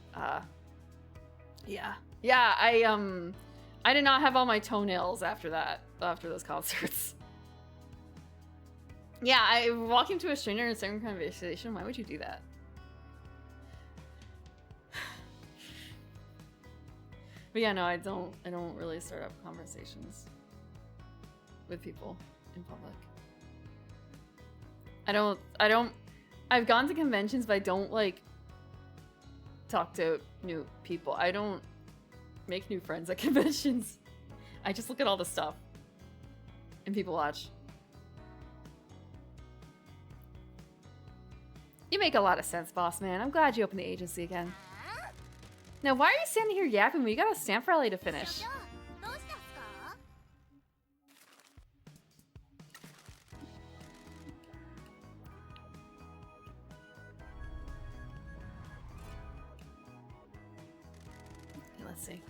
yeah. Yeah, I did not have all my toenails after those concerts. Yeah, walking to a stranger in a certain conversation, why would you do that? But yeah, no, I don't really start up conversations with people in public. I've gone to conventions, but I don't like talk to new people. I don't make new friends at conventions. I just look at all the stuff and people watch. You make a lot of sense, boss man. I'm glad you opened the agency again. Now, why are you standing here yapping? We got a stamp rally to finish. どうしたんすか？ Okay, let's see.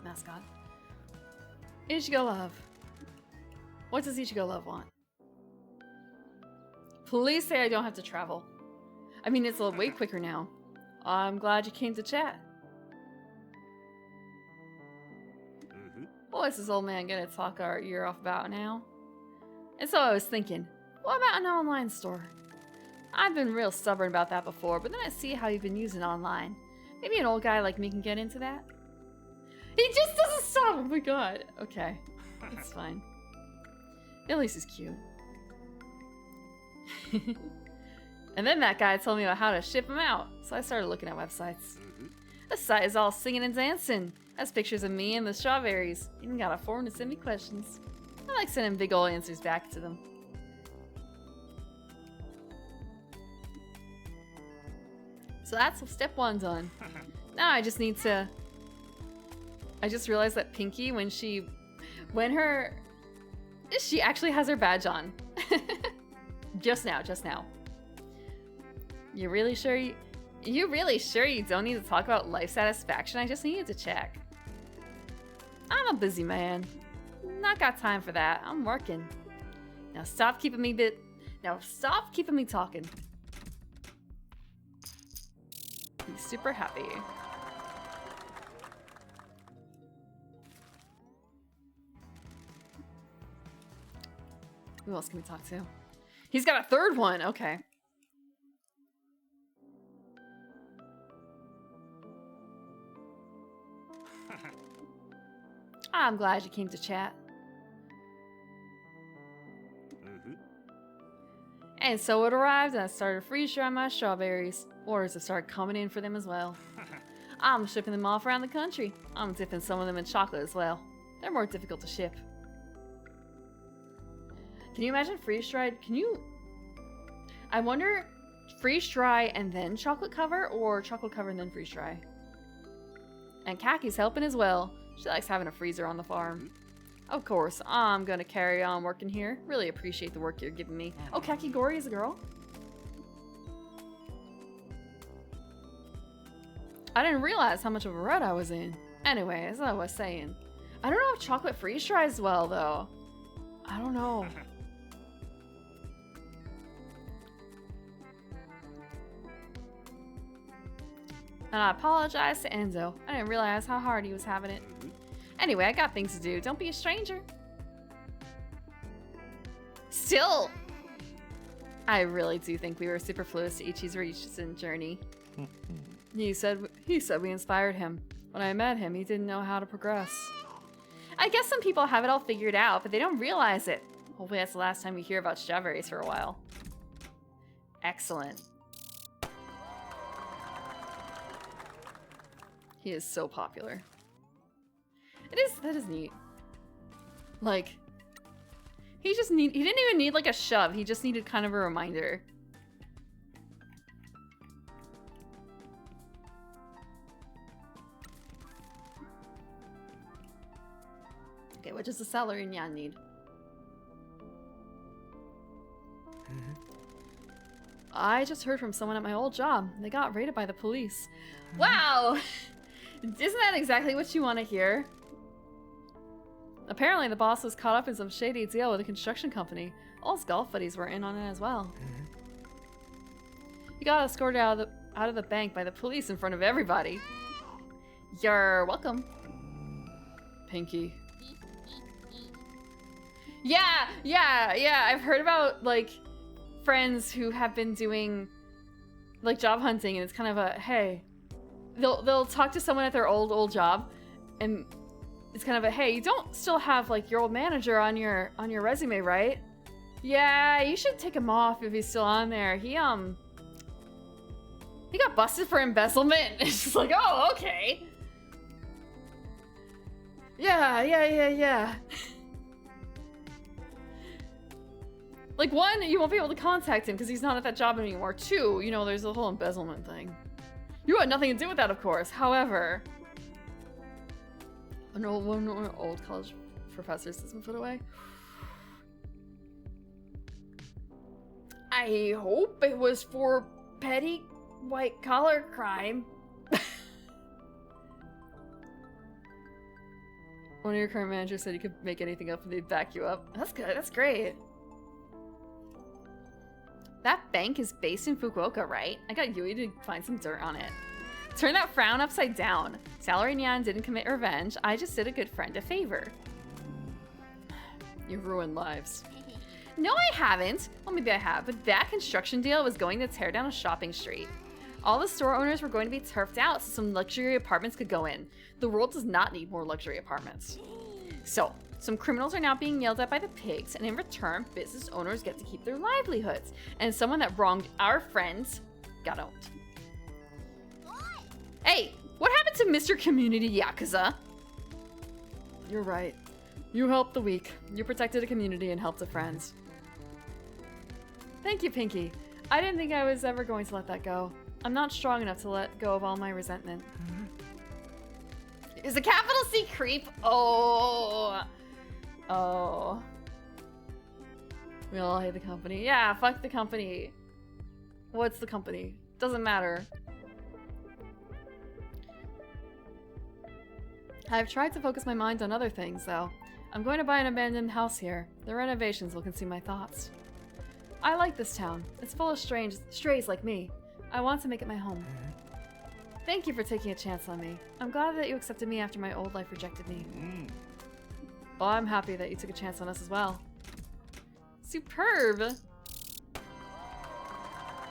Mascot. Ichigo Love. What does Ichigo Love want? Please say I don't have to travel. I mean, it's way quicker now. I'm glad you came to chat. What's this old man gonna talk our ear off about now? And so I was thinking, what about an online store? I've been real stubborn about that before, but then I see how you've been using online. Maybe an old guy like me can get into that? He just doesn't stop! Oh my god. Okay. It's fine. At least he's cute. And then that guy told me about how to ship them out, so I started looking at websites. The site is all singing and dancing. Has pictures of me and the strawberries. Even got a form to send me questions. I like sending big ol' answers back to them. So that's step 1 done. Now I just need to... I just realized that Pinky, when she actually has her badge on. Just now. You really sure you don't need to talk about life satisfaction? I just needed to check. I'm a busy man. Not got time for that. I'm working. Now stop keeping me talking. He's super happy. Who else can we talk to? He's got a 3rd one. Okay. I'm glad you came to chat. And so it arrived, and I started freeze-drying my strawberries. Orders have started coming in for them as well. I'm shipping them off around the country. I'm dipping some of them in chocolate as well. They're more difficult to ship. Can you imagine freeze-dried? I wonder, freeze-dry and then chocolate cover, or chocolate cover and then freeze-dry? And Kaki's helping as well. She likes having a freezer on the farm. Of course, I'm gonna carry on working here. Really appreciate the work you're giving me. Oh, Kakigori is a girl? I didn't realize how much of a rut I was in. Anyway, as I was saying, I don't know if chocolate freeze dries well, though. I don't know. And I apologize to Enzo. I didn't realize how hard he was having it. Anyway, I got things to do. Don't be a stranger. Still, I really do think we were superfluous to Ichi's recent journey. He said we inspired him. When I met him, he didn't know how to progress. I guess some people have it all figured out, but they don't realize it. Hopefully that's the last time we hear about strawberries for a while. Excellent. He is so popular. That is neat. Like, he didn't even need like a shove. He just needed kind of a reminder. Okay, what does the celery Nyan need? I just heard from someone at my old job. They got raided by the police. Wow! Isn't that exactly what you want to hear? Apparently the boss was caught up in some shady deal with a construction company. All his golf buddies were in on it as well. He got escorted out of the bank by the police in front of everybody. You're welcome. Pinky. Yeah, I've heard about, like, friends who have been doing, like, job hunting, and it's kind of a, hey, they'll talk to someone at their old job, and it's kind of a, hey, you don't still have, like, your old manager on your resume, right? Yeah, you should take him off if he's still on there. He got busted for embezzlement. It's just like, oh, okay. Yeah. Like, one, you won't be able to contact him because he's not at that job anymore. Two, you know, there's the whole embezzlement thing. You had nothing to do with that, of course. However, one old college professor's has been put away. I hope it was for petty white-collar crime. One of your current managers said you could make anything up and they'd back you up. That's good. That's great. That bank is based in Fukuoka, right? I got Yui to find some dirt on it. Turn that frown upside down. Salary Nyan didn't commit revenge. I just did a good friend a favor. You ruined lives. No, I haven't. Well, maybe I have, but that construction deal was going to tear down a shopping street. All the store owners were going to be turfed out so some luxury apartments could go in. The world does not need more luxury apartments. So, some criminals are now being yelled at by the pigs, and in return, business owners get to keep their livelihoods. And someone that wronged our friends got owned. Hey, what happened to Mr. Community Yakuza? You're right. You helped the weak. You protected a community and helped a friend. Thank you, Pinky. I didn't think I was ever going to let that go. I'm not strong enough to let go of all my resentment. Is a capital C creep? Oh. We all hate the company. Yeah, fuck the company. What's the company? Doesn't matter. I've tried to focus my mind on other things, though. I'm going to buy an abandoned house here. The renovations will consume my thoughts. I like this town. It's full of strays like me. I want to make it my home. Thank you for taking a chance on me. I'm glad that you accepted me after my old life rejected me. Well, I'm happy that you took a chance on us as well. Superb!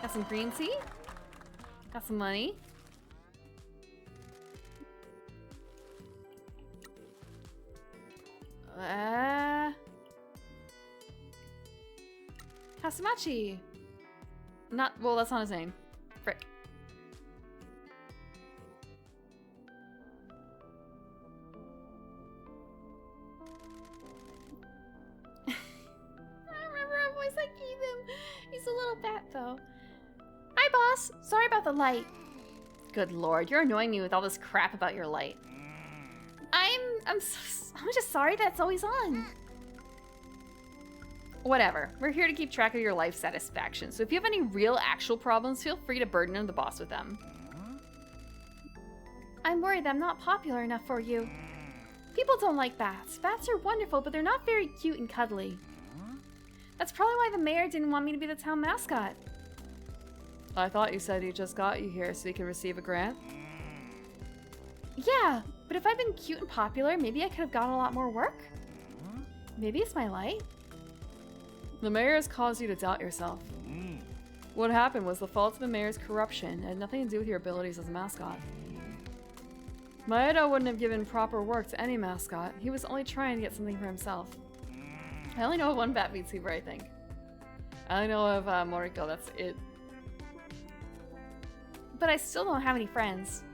Got some green tea? Got some money? Kasumachi! Well, that's not his name. Frick. I don't remember a voice I gave him. He's a little bat, though. Hi, boss. Sorry about the light. Good lord, you're annoying me with all this crap about your light. I'm just sorry that it's always on. Whatever. We're here to keep track of your life satisfaction, so if you have any real, actual problems, feel free to burden the boss with them. I'm worried that I'm not popular enough for you. People don't like bats. Bats are wonderful, but they're not very cute and cuddly. That's probably why the mayor didn't want me to be the town mascot. I thought you said he just got you here so you could receive a grant. Yeah, but if I'd been cute and popular, maybe I could have gotten a lot more work. Maybe it's my light. The mayor has caused you to doubt yourself. What happened was the fault of the mayor's corruption. It had nothing to do with your abilities as a mascot. Maeda wouldn't have given proper work to any mascot. He was only trying to get something for himself. I only know of one Bat VTuber, I think. I only know of Moriko, that's it. But I still don't have any friends.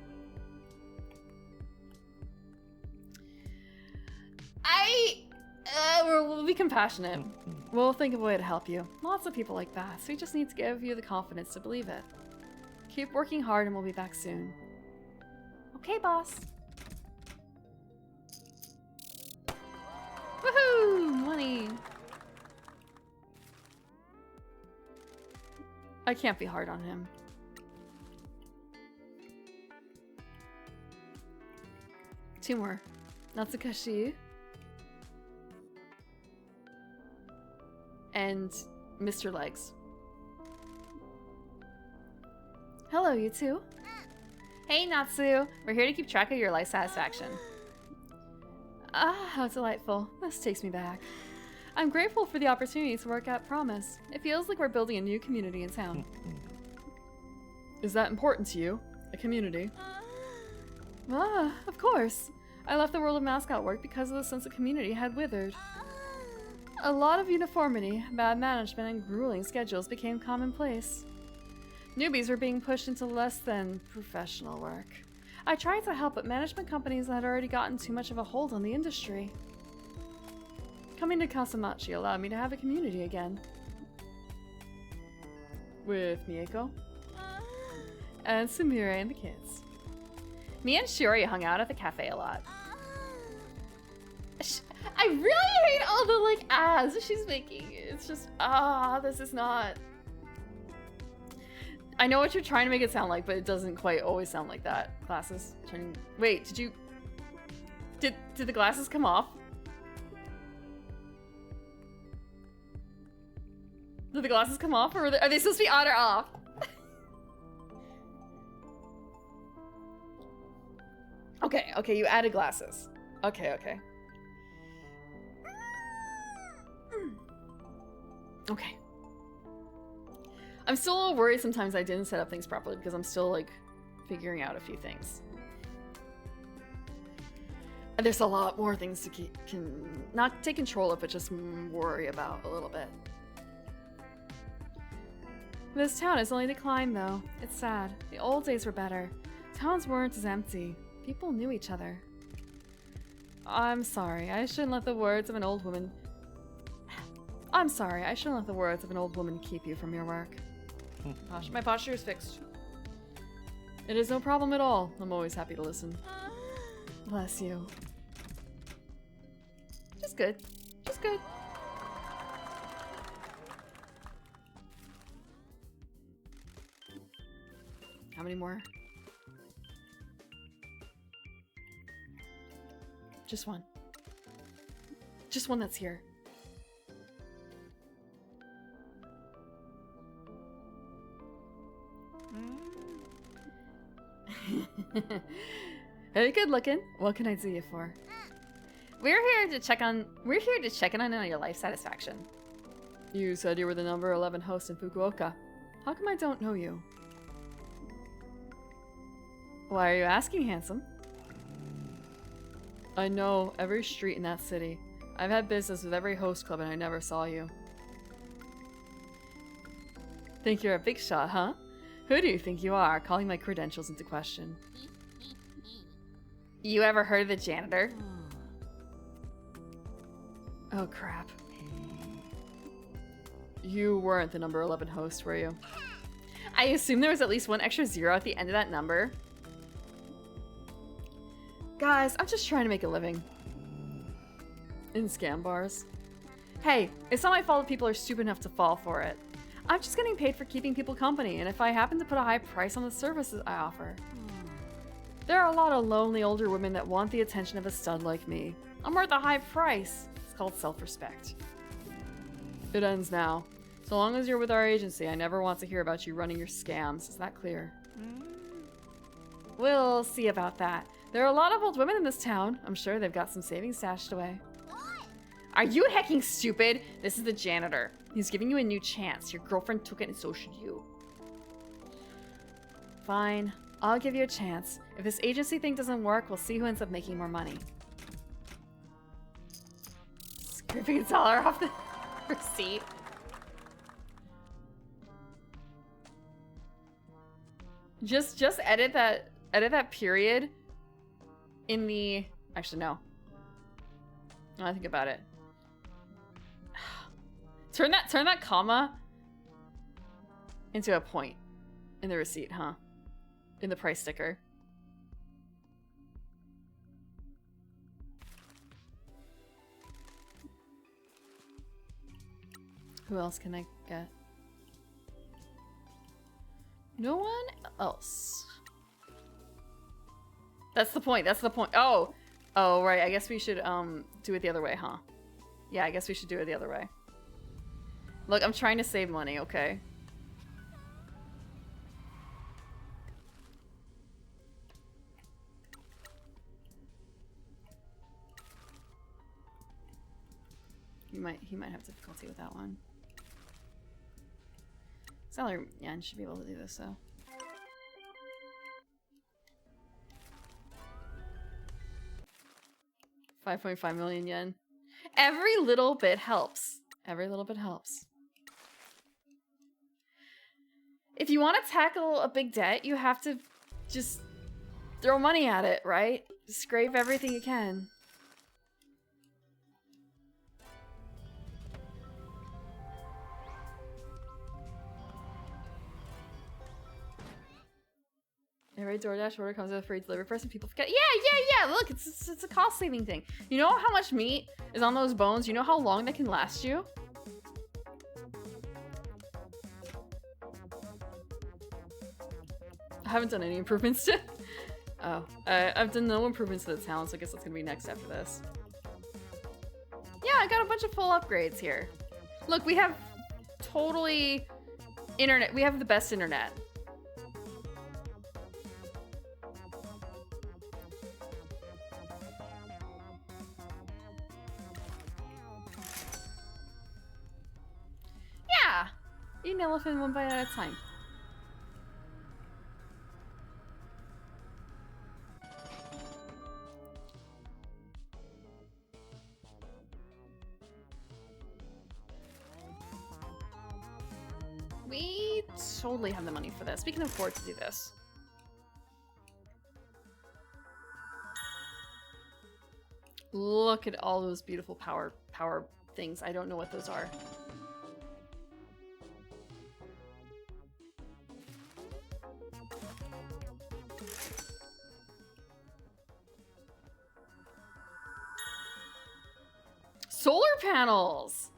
We'll be compassionate. We'll think of a way to help you. Lots of people like that, so we just need to give you the confidence to believe it. Keep working hard and we'll be back soon. Okay, boss. Woohoo! Money! I can't be hard on him. Two more. Natsukashi. And Mr. Legs. Hello, you two. Hey, Natsu. We're here to keep track of your life satisfaction. Ah, how delightful. This takes me back. I'm grateful for the opportunity to work at Promise. It feels like we're building a new community in town. Is that important to you? A community? Ah, of course. I left the world of Mascot work because of the sense of community had withered. A lot of uniformity, bad management, and grueling schedules became commonplace. Newbies were being pushed into less than professional work. I tried to help, but management companies had already gotten too much of a hold on the industry. Coming to Kasamachi allowed me to have a community again. With Mieko and Sumire and the kids. Me and Shiori hung out at the cafe a lot. I really hate all the like ads she's making. It's just, this is not... I know what you're trying to make it sound like, but it doesn't quite always sound like that. Glasses. Wait, did you... Did the glasses come off? Did the glasses come off, or are they supposed to be on or off? Okay, you added glasses. Okay. Okay. I'm still a little worried sometimes I didn't set up things properly because I'm still like figuring out a few things. And there's a lot more things to not take control of, but just worry about a little bit. This town has only declined though. It's sad. The old days were better. Towns weren't as empty. People knew each other. I'm sorry. I shouldn't let the words of an old woman... I'm sorry. I shouldn't let the words of an old woman keep you from your work. My posture is fixed. It is no problem at all. I'm always happy to listen. Bless you. Just good. Just good. How many more? Just one. Just one that's here. Very good looking. What can I do you for? We're here to check in on your life satisfaction. You said you were the number 11 host in Fukuoka. How come I don't know you? Why are you asking, handsome? I know every street in that city. I've had business with every host club and I never saw you. Think you're a big shot, huh? Who do you think you are, calling my credentials into question? You ever heard of the janitor? Oh crap. You weren't the number 11 host, were you? I assume there was at least one extra zero at the end of that number. Guys, I'm just trying to make a living. In scam bars. Hey, it's not my fault if people are stupid enough to fall for it. I'm just getting paid for keeping people company, and if I happen to put a high price on the services I offer. There are a lot of lonely older women that want the attention of a stud like me. I'm worth a high price. It's called self-respect. It ends now. So long as you're with our agency, I never want to hear about you running your scams. Is that clear? We'll see about that. There are a lot of old women in this town. I'm sure they've got some savings stashed away. Are you hecking stupid? This is the janitor. He's giving you a new chance. Your girlfriend took it and so should you. Fine. I'll give you a chance. If this agency thing doesn't work, we'll see who ends up making more money. Scraping $1 off the receipt. Just edit that period in the... Actually, no. Now I think about it. Turn that comma into a point in the receipt, huh? In the price sticker. Who else can I get? No one else. That's the point. That's the point. Oh. Oh, right. I guess we should do it the other way, huh? Yeah, I guess we should do it the other way. Look, I'm trying to save money, okay? He might have difficulty with that one. Salary yen should be able to do this, so. $5.5 million yen. Every little bit helps. Every little bit helps. If you want to tackle a big debt, you have to just throw money at it, right? Scrape everything you can. Every DoorDash order comes with a free delivery person. People forget. Yeah. Look, it's a cost saving thing. You know how much meat is on those bones? You know how long that can last you? I haven't done any improvements to. Oh, I've done no improvements to the town, so I guess that's gonna be next after this. Yeah, I got a bunch of full upgrades here. Look, we have totally internet. We have the best internet. Yeah! Eat an elephant one bite at a time. We totally have the money for this. We can afford to do this. Look at all those beautiful power things. I don't know what those are. Solar panels!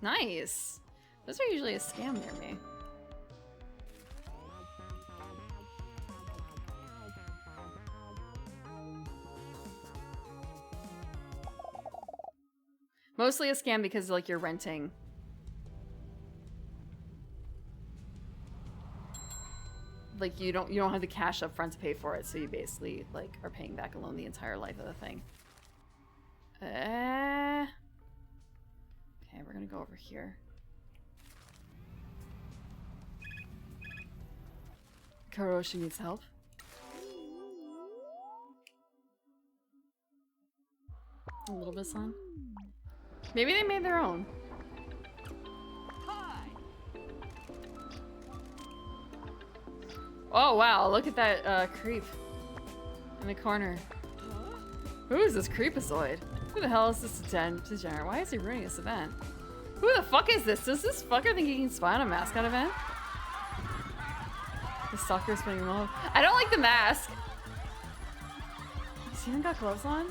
Nice. Those are usually a scam near me. Mostly a scam because like you're renting. Like you don't have the cash up front to pay for it, so you basically like are paying back a loan the entire life of the thing. Okay, we're gonna go over here. Karoshi needs help. A little bit, son. Maybe they made their own. Oh wow, look at that creep in the corner. Who is this creepazoid? Who the hell is this degenerate? Why is he ruining this event? Who the fuck is this? Does this fucker think he can spy on a Mascot event? The stalker's putting him off. I don't like the mask. Has he even got gloves on?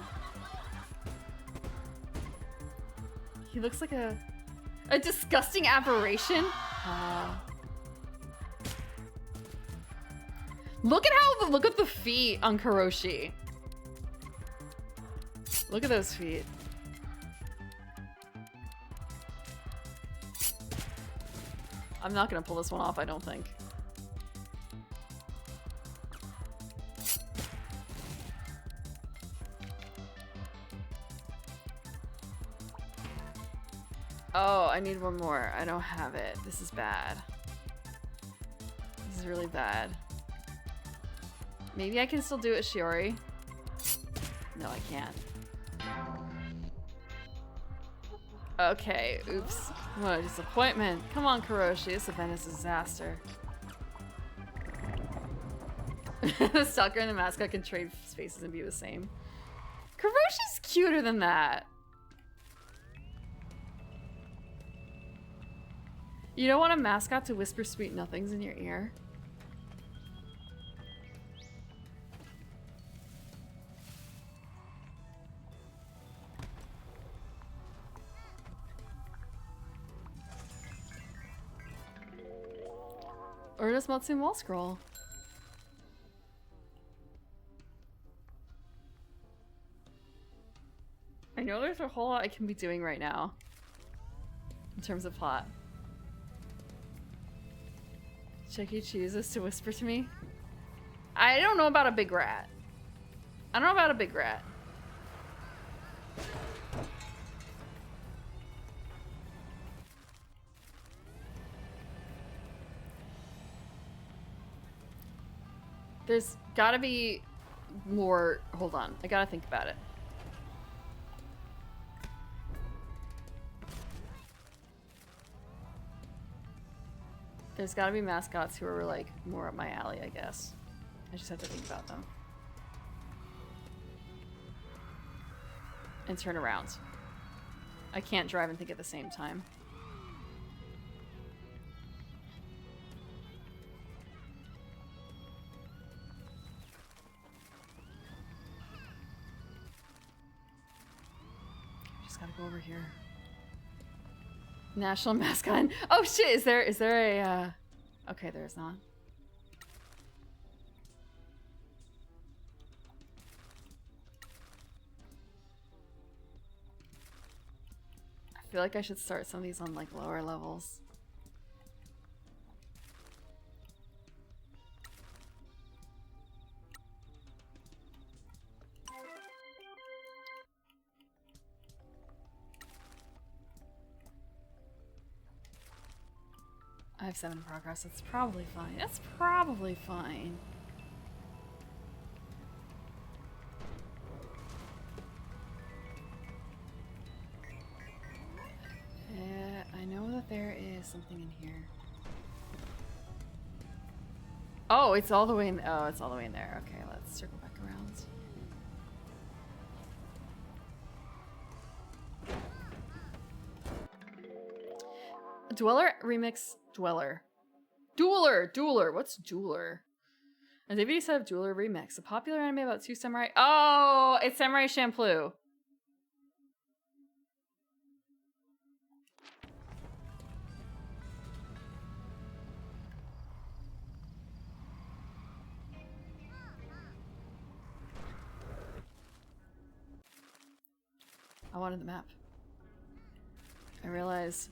He looks like a disgusting aberration. Look at the feet on Karoshi. Look at those feet. I'm not gonna pull this one off, I don't think. Oh, I need one more. I don't have it. This is bad. This is really bad. Maybe I can still do it, Shiori. No, I can't. Okay, oops. What a disappointment. Come on, Karoshi. This event is a disaster. The stalker and the Mascot can trade spaces and be the same. Karoshi's cuter than that. You don't want a Mascot to whisper sweet nothings in your ear? Or does Matsum wall scroll? I know there's a whole lot I can be doing right now. In terms of plot. Chucky chooses to whisper to me. I don't know about a big rat. I don't know about a big rat. There's gotta be more. Hold on. I gotta think about it. There's gotta be mascots who are like more up my alley, I guess. I just have to think about them. And turn around. I can't drive and think at the same time. I just gotta go over here. National mascot. Oh shit, is there a okay, there's not. I feel like I should start some of these on like lower levels. I have 7 in progress. That's probably fine. That's probably fine. I know that there is something in here. Oh, it's all the way in. Oh, it's all the way in there. Okay, let's circle back around. Dweller remix. Dweller. Dueler. What's Dueler? A DVD set of Dueler remix. A popular anime about 2 samurai. Oh, it's Samurai Champloo. I wanted the map. I realize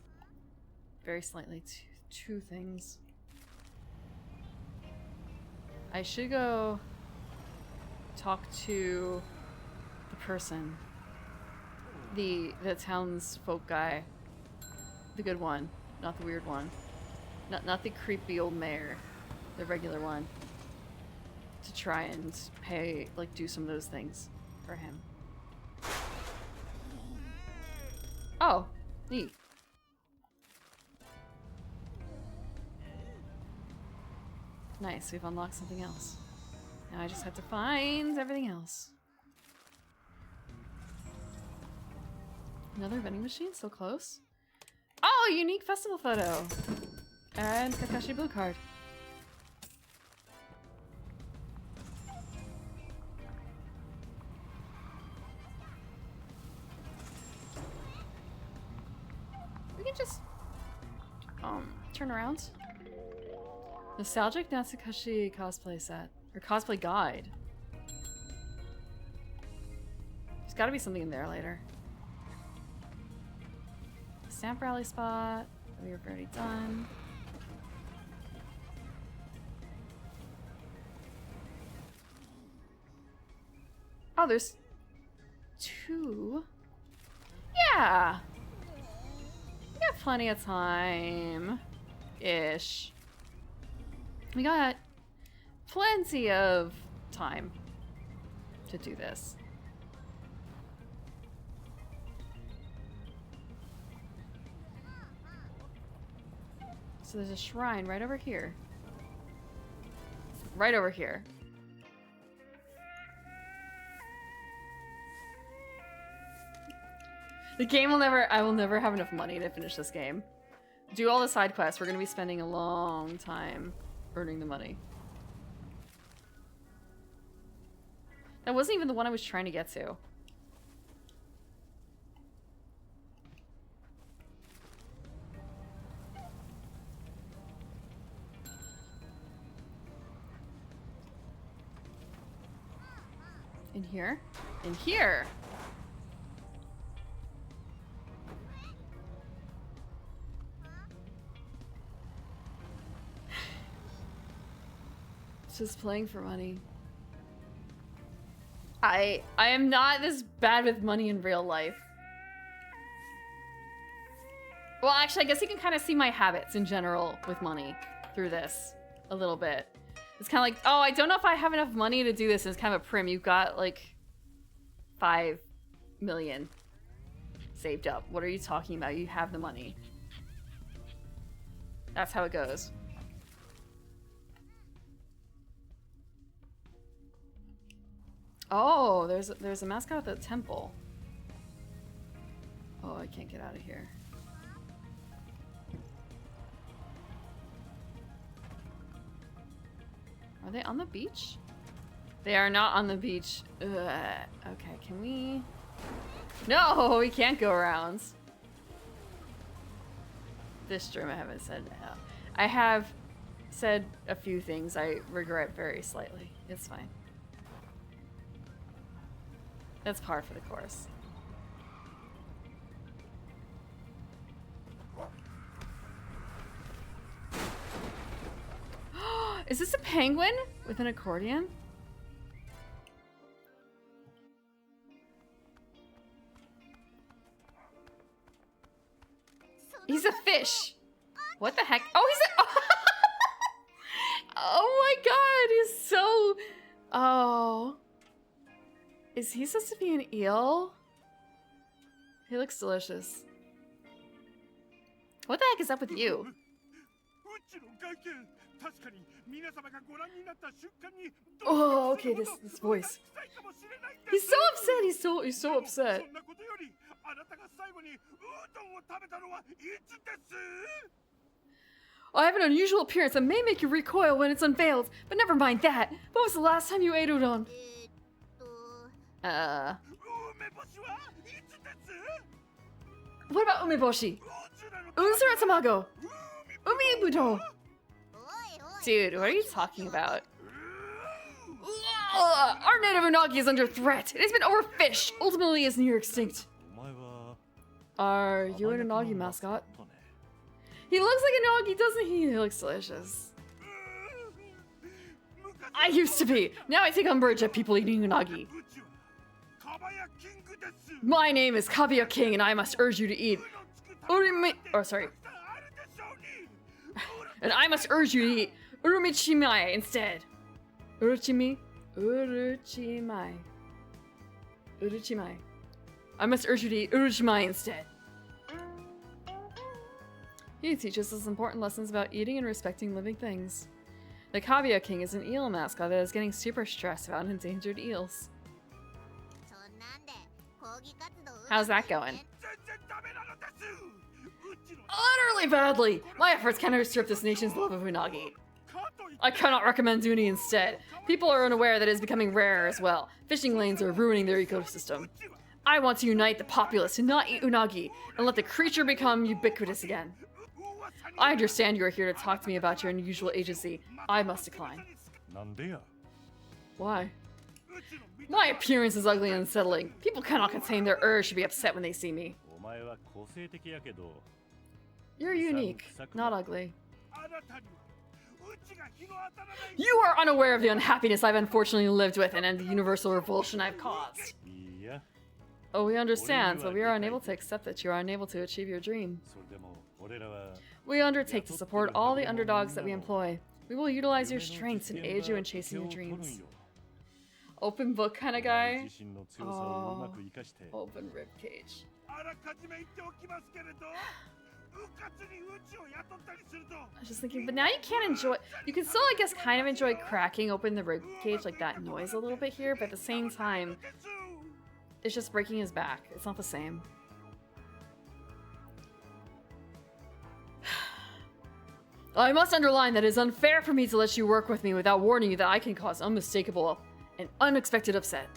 very slightly two things. I should go talk to the person. The townsfolk guy. The good one, not the weird one. Not the creepy old mayor. The regular one. To try and pay, like, do some of those things for him. Oh, neat. Nice, we've unlocked something else. Now I just have to find everything else. Another vending machine, so close. Oh, unique festival photo! And Kakashi Blue card. We can just turn around. Nostalgic Natsukashi cosplay set. Or cosplay guide. There's gotta be something in there later. Stamp rally spot. We've already done. Oh, there's 2. Yeah! We got plenty of time. Ish. We got plenty of time to do this. So there's a shrine right over here. Right over here. The game will never, I will never have enough money to finish this game. Do all the side quests. We're going to be spending a long time earning the money. That wasn't even the one I was trying to get to. In here? In here! Just playing for money. I am not this bad with money in real life. Well, actually, I guess you can kind of see my habits in general with money through this a little bit. It's kind of like, oh, I don't know if I have enough money to do this. And it's kind of a prim. You've got like 5 million saved up. What are you talking about? You have the money. That's how it goes. Oh, there's a mascot at the temple. Oh, I can't get out of here. Are they on the beach? They are not on the beach. Ugh. Okay, can we... No, we can't go around. This stream I haven't said no. I have said a few things I regret very slightly. It's fine. That's par for the course. Is this a penguin with an accordion? He's a fish. What the heck? Oh, he's a... Oh my god, he's so... Oh. Is he supposed to be an eel? He looks delicious. What the heck is up with you? Oh, okay, this voice. He's so upset. He's so upset. I have an unusual appearance that may make you recoil when it's unveiled, but never mind that. When was the last time you ate udon? What about umeboshi? Uzura tamago. Umi budo. Dude, what are you talking about? Our native unagi is under threat. It has been overfished. Ultimately is near extinct. Are you an unagi mascot? He looks like an unagi, doesn't he? He looks delicious. I used to be. Now I take umbrage at people eating unagi. My name is Kabiya King, and I must urge you to eat urumi. Oh, sorry. And I must urge you to eat urumichimai instead. Uruchimai. I must urge you to eat uruchimai instead. He teaches us important lessons about eating and respecting living things. The Kabiya King is an eel mascot that is getting super stressed about endangered eels. How's that going? Utterly badly! My efforts cannot outstrip this nation's love of unagi. I cannot recommend uni instead. People are unaware that it is becoming rarer as well. Fishing lanes are ruining their ecosystem. I want to unite the populace to not eat unagi and let the creature become ubiquitous again. I understand you are here to talk to me about your unusual agency. I must decline. Why? My appearance is ugly and unsettling. People cannot contain their urge to be upset when they see me. You're unique, not ugly. You are unaware of the unhappiness I've unfortunately lived with and the universal revulsion I've caused. Oh, we understand, but we are unable to accept that you are unable to achieve your dream. We undertake to support all the underdogs that we employ. We will utilize your strengths and aid you in chasing your dreams. Open book kind of guy? Oh, open ribcage. I was just thinking, but now you can't enjoy. You can still, I guess, kind of enjoy cracking open the ribcage, like that noise a little bit here, but at the same time, it's just breaking his back. It's not the same. I must underline that it is unfair for me to let you work with me without warning you that I can cause unmistakable and unexpected upset.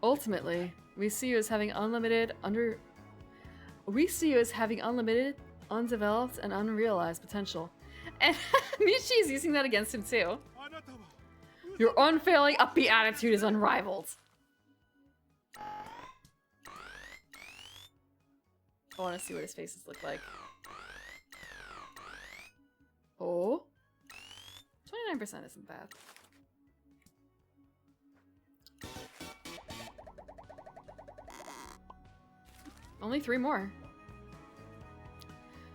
Ultimately, we see you as having undeveloped, unrealized potential. And Michi's using that against him too. Your unfailing upbeat attitude is unrivaled. I want to see what his faces look like. Oh. 29% isn't bad. Only 3 more.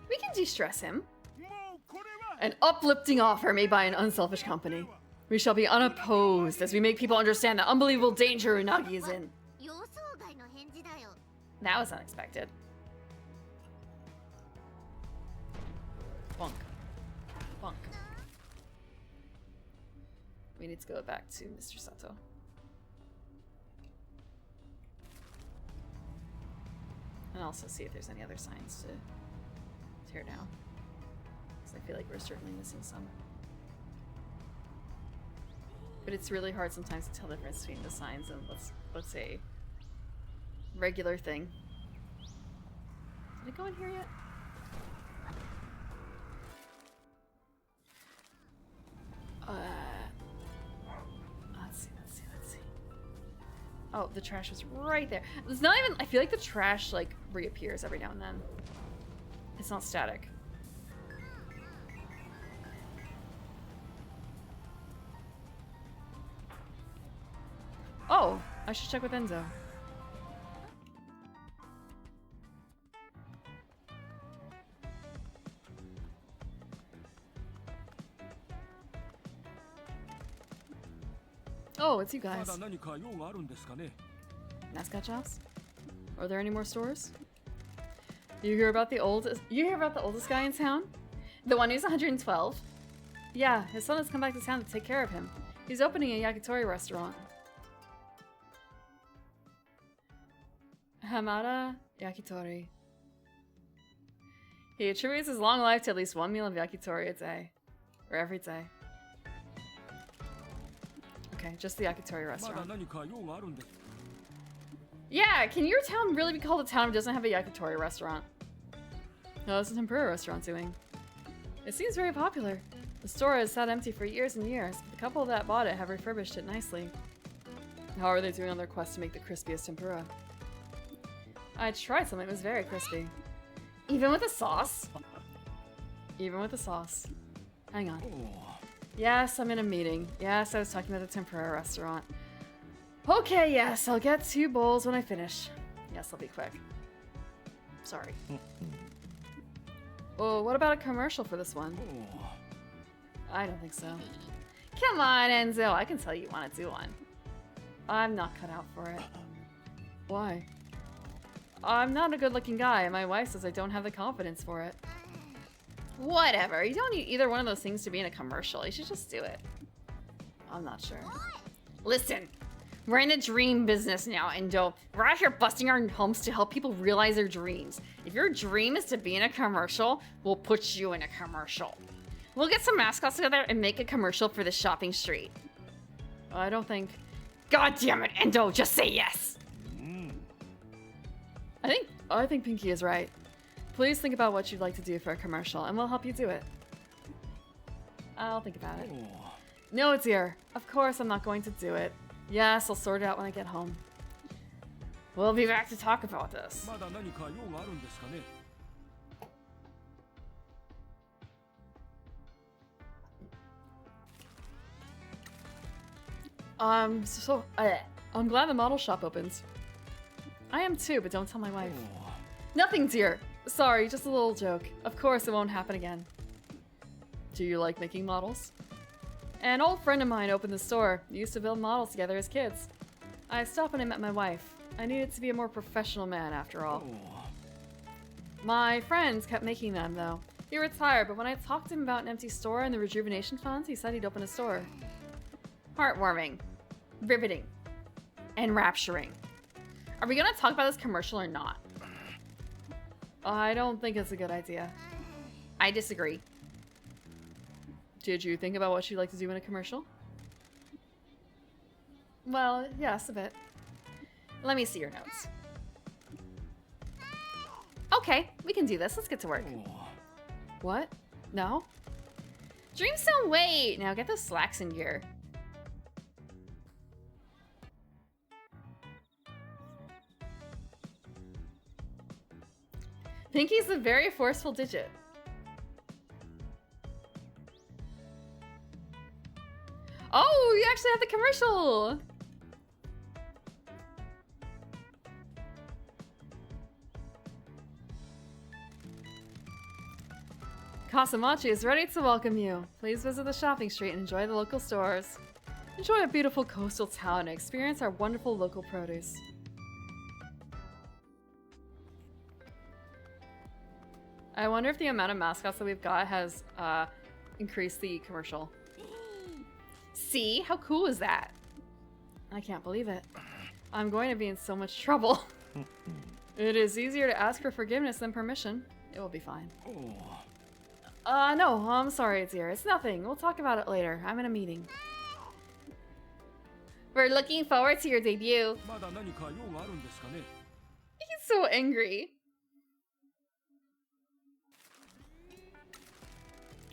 We can de-stress him. An uplifting offer made by an unselfish company. We shall be unopposed as we make people understand the unbelievable danger Unagi is in. 予想外の返事だよ。 That was unexpected. Bonk. Bonk. We need to go back to Mr. Sato. And also see if there's any other signs to tear down. Because I feel like we're certainly missing some. But it's really hard sometimes to tell the difference between the signs and let's say regular thing. Did it go in here yet? Let's see. Oh, the trash was right there. It's not even, I feel like the trash like reappears every now and then. It's not static. Oh, I should check with Enzo. Oh, it's you guys. Mascot shops? Are there any more stores? You hear about the oldest guy in town? The one who's 112? Yeah, his son has come back to town to take care of him. He's opening a yakitori restaurant. Hamada Yakitori. He attributes his long life to at least 1 meal of yakitori a day. Or every day. Okay, just the yakitori restaurant. Yeah, can your town really be called a town that doesn't have a yakitori restaurant? How's the tempura restaurant doing? It seems very popular. The store has sat empty for years and years, but the couple that bought it have refurbished it nicely. How are they doing on their quest to make the crispiest tempura? I tried something that was very crispy. Even with the sauce? Even with the sauce. Hang on. Yes, I'm in a meeting. Yes, I was talking about the tempura restaurant. Okay, yes, I'll get 2 bowls when I finish. Yes, I'll be quick. Sorry. Oh, what about a commercial for this one? I don't think so. Come on, Enzo, I can tell you want to do one. I'm not cut out for it. Why? I'm not a good-looking guy, and my wife says I don't have the confidence for it. Whatever, you don't need either one of those things to be in a commercial. You should just do it. I'm not sure. Listen, we're in the dream business now, Endo. We're out here busting our humps to help people realize their dreams. If your dream is to be in a commercial, we'll put you in a commercial. We'll get some mascots together and make a commercial for the shopping street. I don't think... God damn it, Endo, just say yes! I think Pinky is right. Please think about what you'd like to do for a commercial, and we'll help you do it. I'll think about it. No, dear. Of course I'm not going to do it. Yes, I'll sort it out when I get home. We'll be back to talk about this. I'm glad the model shop opens. I am too, but don't tell my wife. Nothing, dear. Sorry, just a little joke. Of course it won't happen again. Do you like making models? An old friend of mine opened the store. We used to build models together as kids. I stopped when I met my wife. I needed to be a more professional man after all. My friends kept making them, though. He retired, but when I talked to him about an empty store and the rejuvenation funds, he said he'd open a store. Heartwarming. Riveting. Enrapturing. Are we gonna talk about this commercial or not? I don't think it's a good idea. I disagree. Did you think about what you'd like to do in a commercial? Well, yes, a bit. Let me see your notes. Okay, we can do this. Let's get to work. What? No? Dreamstone, wait! Now get those slacks in gear. Pinky's a very forceful digit. Oh, you actually have the commercial! Kasamachi is ready to welcome you. Please visit the shopping street and enjoy the local stores. Enjoy a beautiful coastal town and experience our wonderful local produce. I wonder if the amount of mascots that we've got has increased the commercial. See? How cool is that? I can't believe it. I'm going to be in so much trouble. It is easier to ask for forgiveness than permission. It will be fine. No, I'm sorry, it's here. It's nothing. We'll talk about it later. I'm in a meeting. We're looking forward to your debut. He's so angry.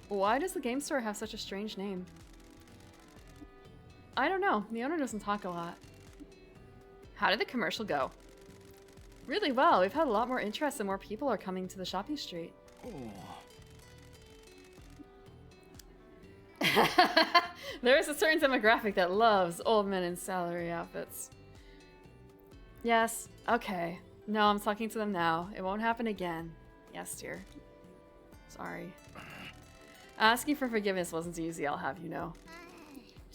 Why does the game store have such a strange name? I don't know. The owner doesn't talk a lot. How did the commercial go? Really well. We've had a lot more interest and more people are coming to the shopping street. There is a certain demographic that loves old men in salary outfits. Yes. Okay. No, I'm talking to them now. It won't happen again. Yes, dear. Sorry. Asking for forgiveness wasn't easy, I'll have you know.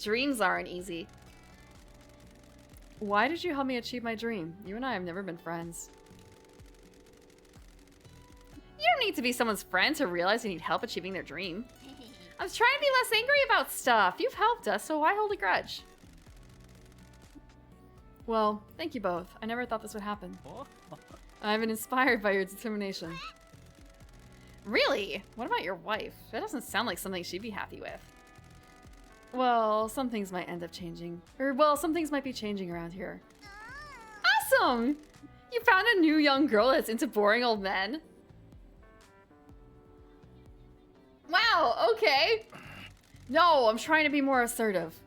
Dreams aren't easy. Why did you help me achieve my dream? You and I have never been friends. You don't need to be someone's friend to realize you need help achieving their dream. I was trying to be less angry about stuff. You've helped us, so why hold a grudge? Well, thank you both. I never thought this would happen. I've been inspired by your determination. Really? What about your wife? That doesn't sound like something she'd be happy with. Well, some things might end up changing. Or, well, some things might be changing around here. Awesome! You found a new young girl that's into boring old men? Wow, okay. No, I'm trying to be more assertive.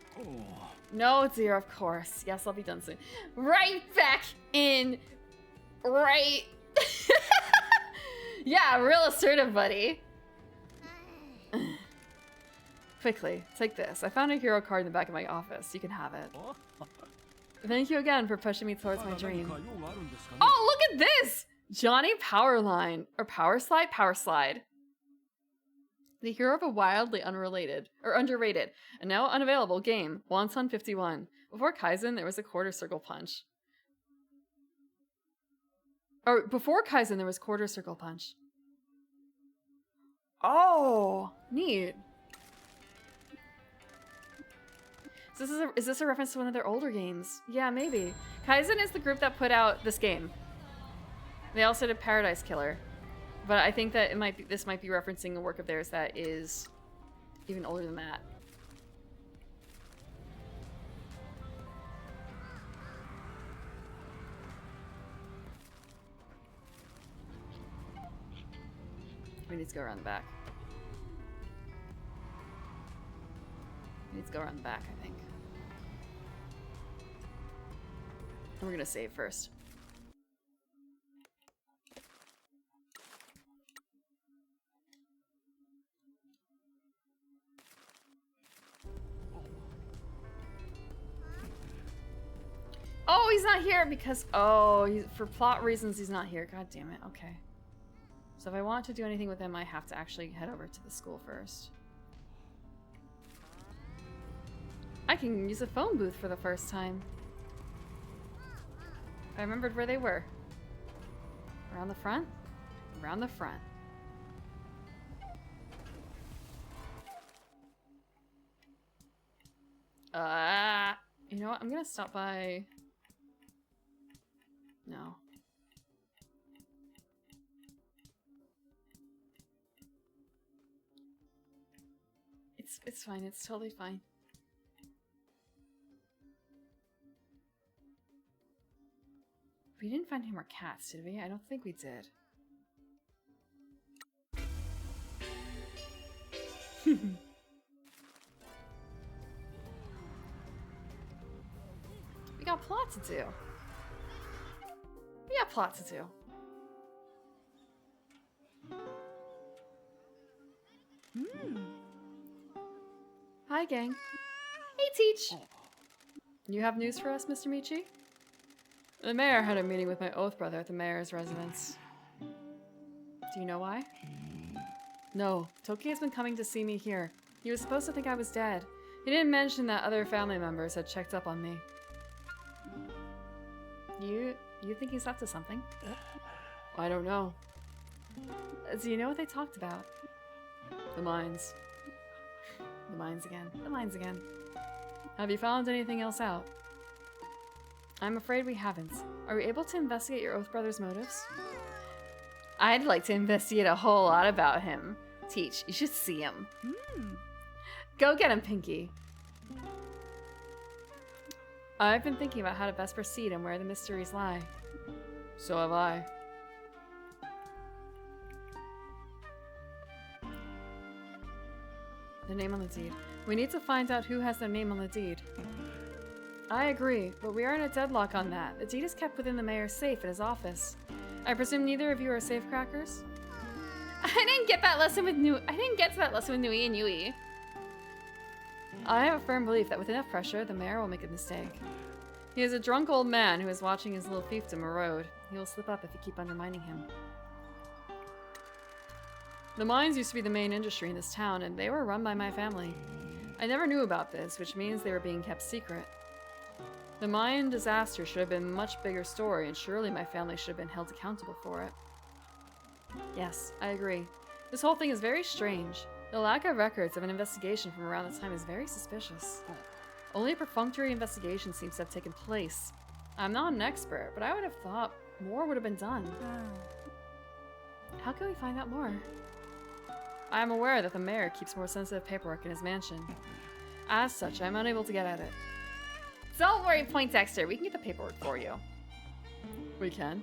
No, dear, of course. Yes, I'll be done soon. Right back in. Right. Yeah, real assertive, buddy. Quickly, take this. I found a hero card in the back of my office. You can have it. Thank you again for pushing me towards my dream. Oh, look at this! Johnny Powerline. Or Power Slide? Power Slide. The hero of a wildly unrelated, or underrated, and now unavailable game, Wonton 51. Before Kaizen, there was a quarter circle punch. Or before Kaizen, there was quarter circle punch. Oh, neat. So is this a reference to one of their older games? Yeah, maybe. Kaizen is the group that put out this game. They also did Paradise Killer. But I think that this might be referencing a work of theirs that is even older than that. We need to go around the back. We need to go around the back, I think. And we're gonna save first. Oh, he's not here because, for plot reasons, he's not here. God damn it. Okay. So if I want to do anything with him, I have to actually head over to the school first. I can use a phone booth for the first time. I remembered where they were. Around the front? Around the front. You know what? I'm gonna stop by... No. It's fine. It's totally fine. We didn't find any more cats, did we? I don't think we did. to do. We got plot to do. Hi, gang. Hey, Teach. You have news for us, Mr. Michi? The mayor had a meeting with my oath brother at the mayor's residence. Do you know why? No, Toki has been coming to see me here. He was supposed to think I was dead. He didn't mention that other family members had checked up on me. You think he's up to something? I don't know. Do you know what they talked about? The mines. The mines again. The mines again. Have you found anything else out? I'm afraid we haven't. Are we able to investigate your oath brother's motives? I'd like to investigate a whole lot about him. Teach, you should see him. Go get him, Pinky. I've been thinking about how to best proceed and where the mysteries lie. So have I. The name on the deed. We need to find out who has their name on the deed. I agree, but we are in a deadlock on that. The deed is kept within the mayor's safe at his office. I presume neither of you are safecrackers? I didn't get to that lesson with Nui and Yui. I have a firm belief that with enough pressure, the mayor will make a mistake. He is a drunk old man who is watching his little fiefdom erode. He will slip up if you keep undermining him. The mines used to be the main industry in this town, and they were run by my family. I never knew about this, which means they were being kept secret. The mine disaster should have been a much bigger story, and surely my family should have been held accountable for it. Yes, I agree. This whole thing is very strange. The lack of records of an investigation from around this time is very suspicious. Only a perfunctory investigation seems to have taken place. I'm not an expert, but I would have thought more would have been done. How can we find out more? I am aware that the mayor keeps more sensitive paperwork in his mansion. As such, I'm unable to get at it. Don't worry, Poindexter. We can get the paperwork for you. We can?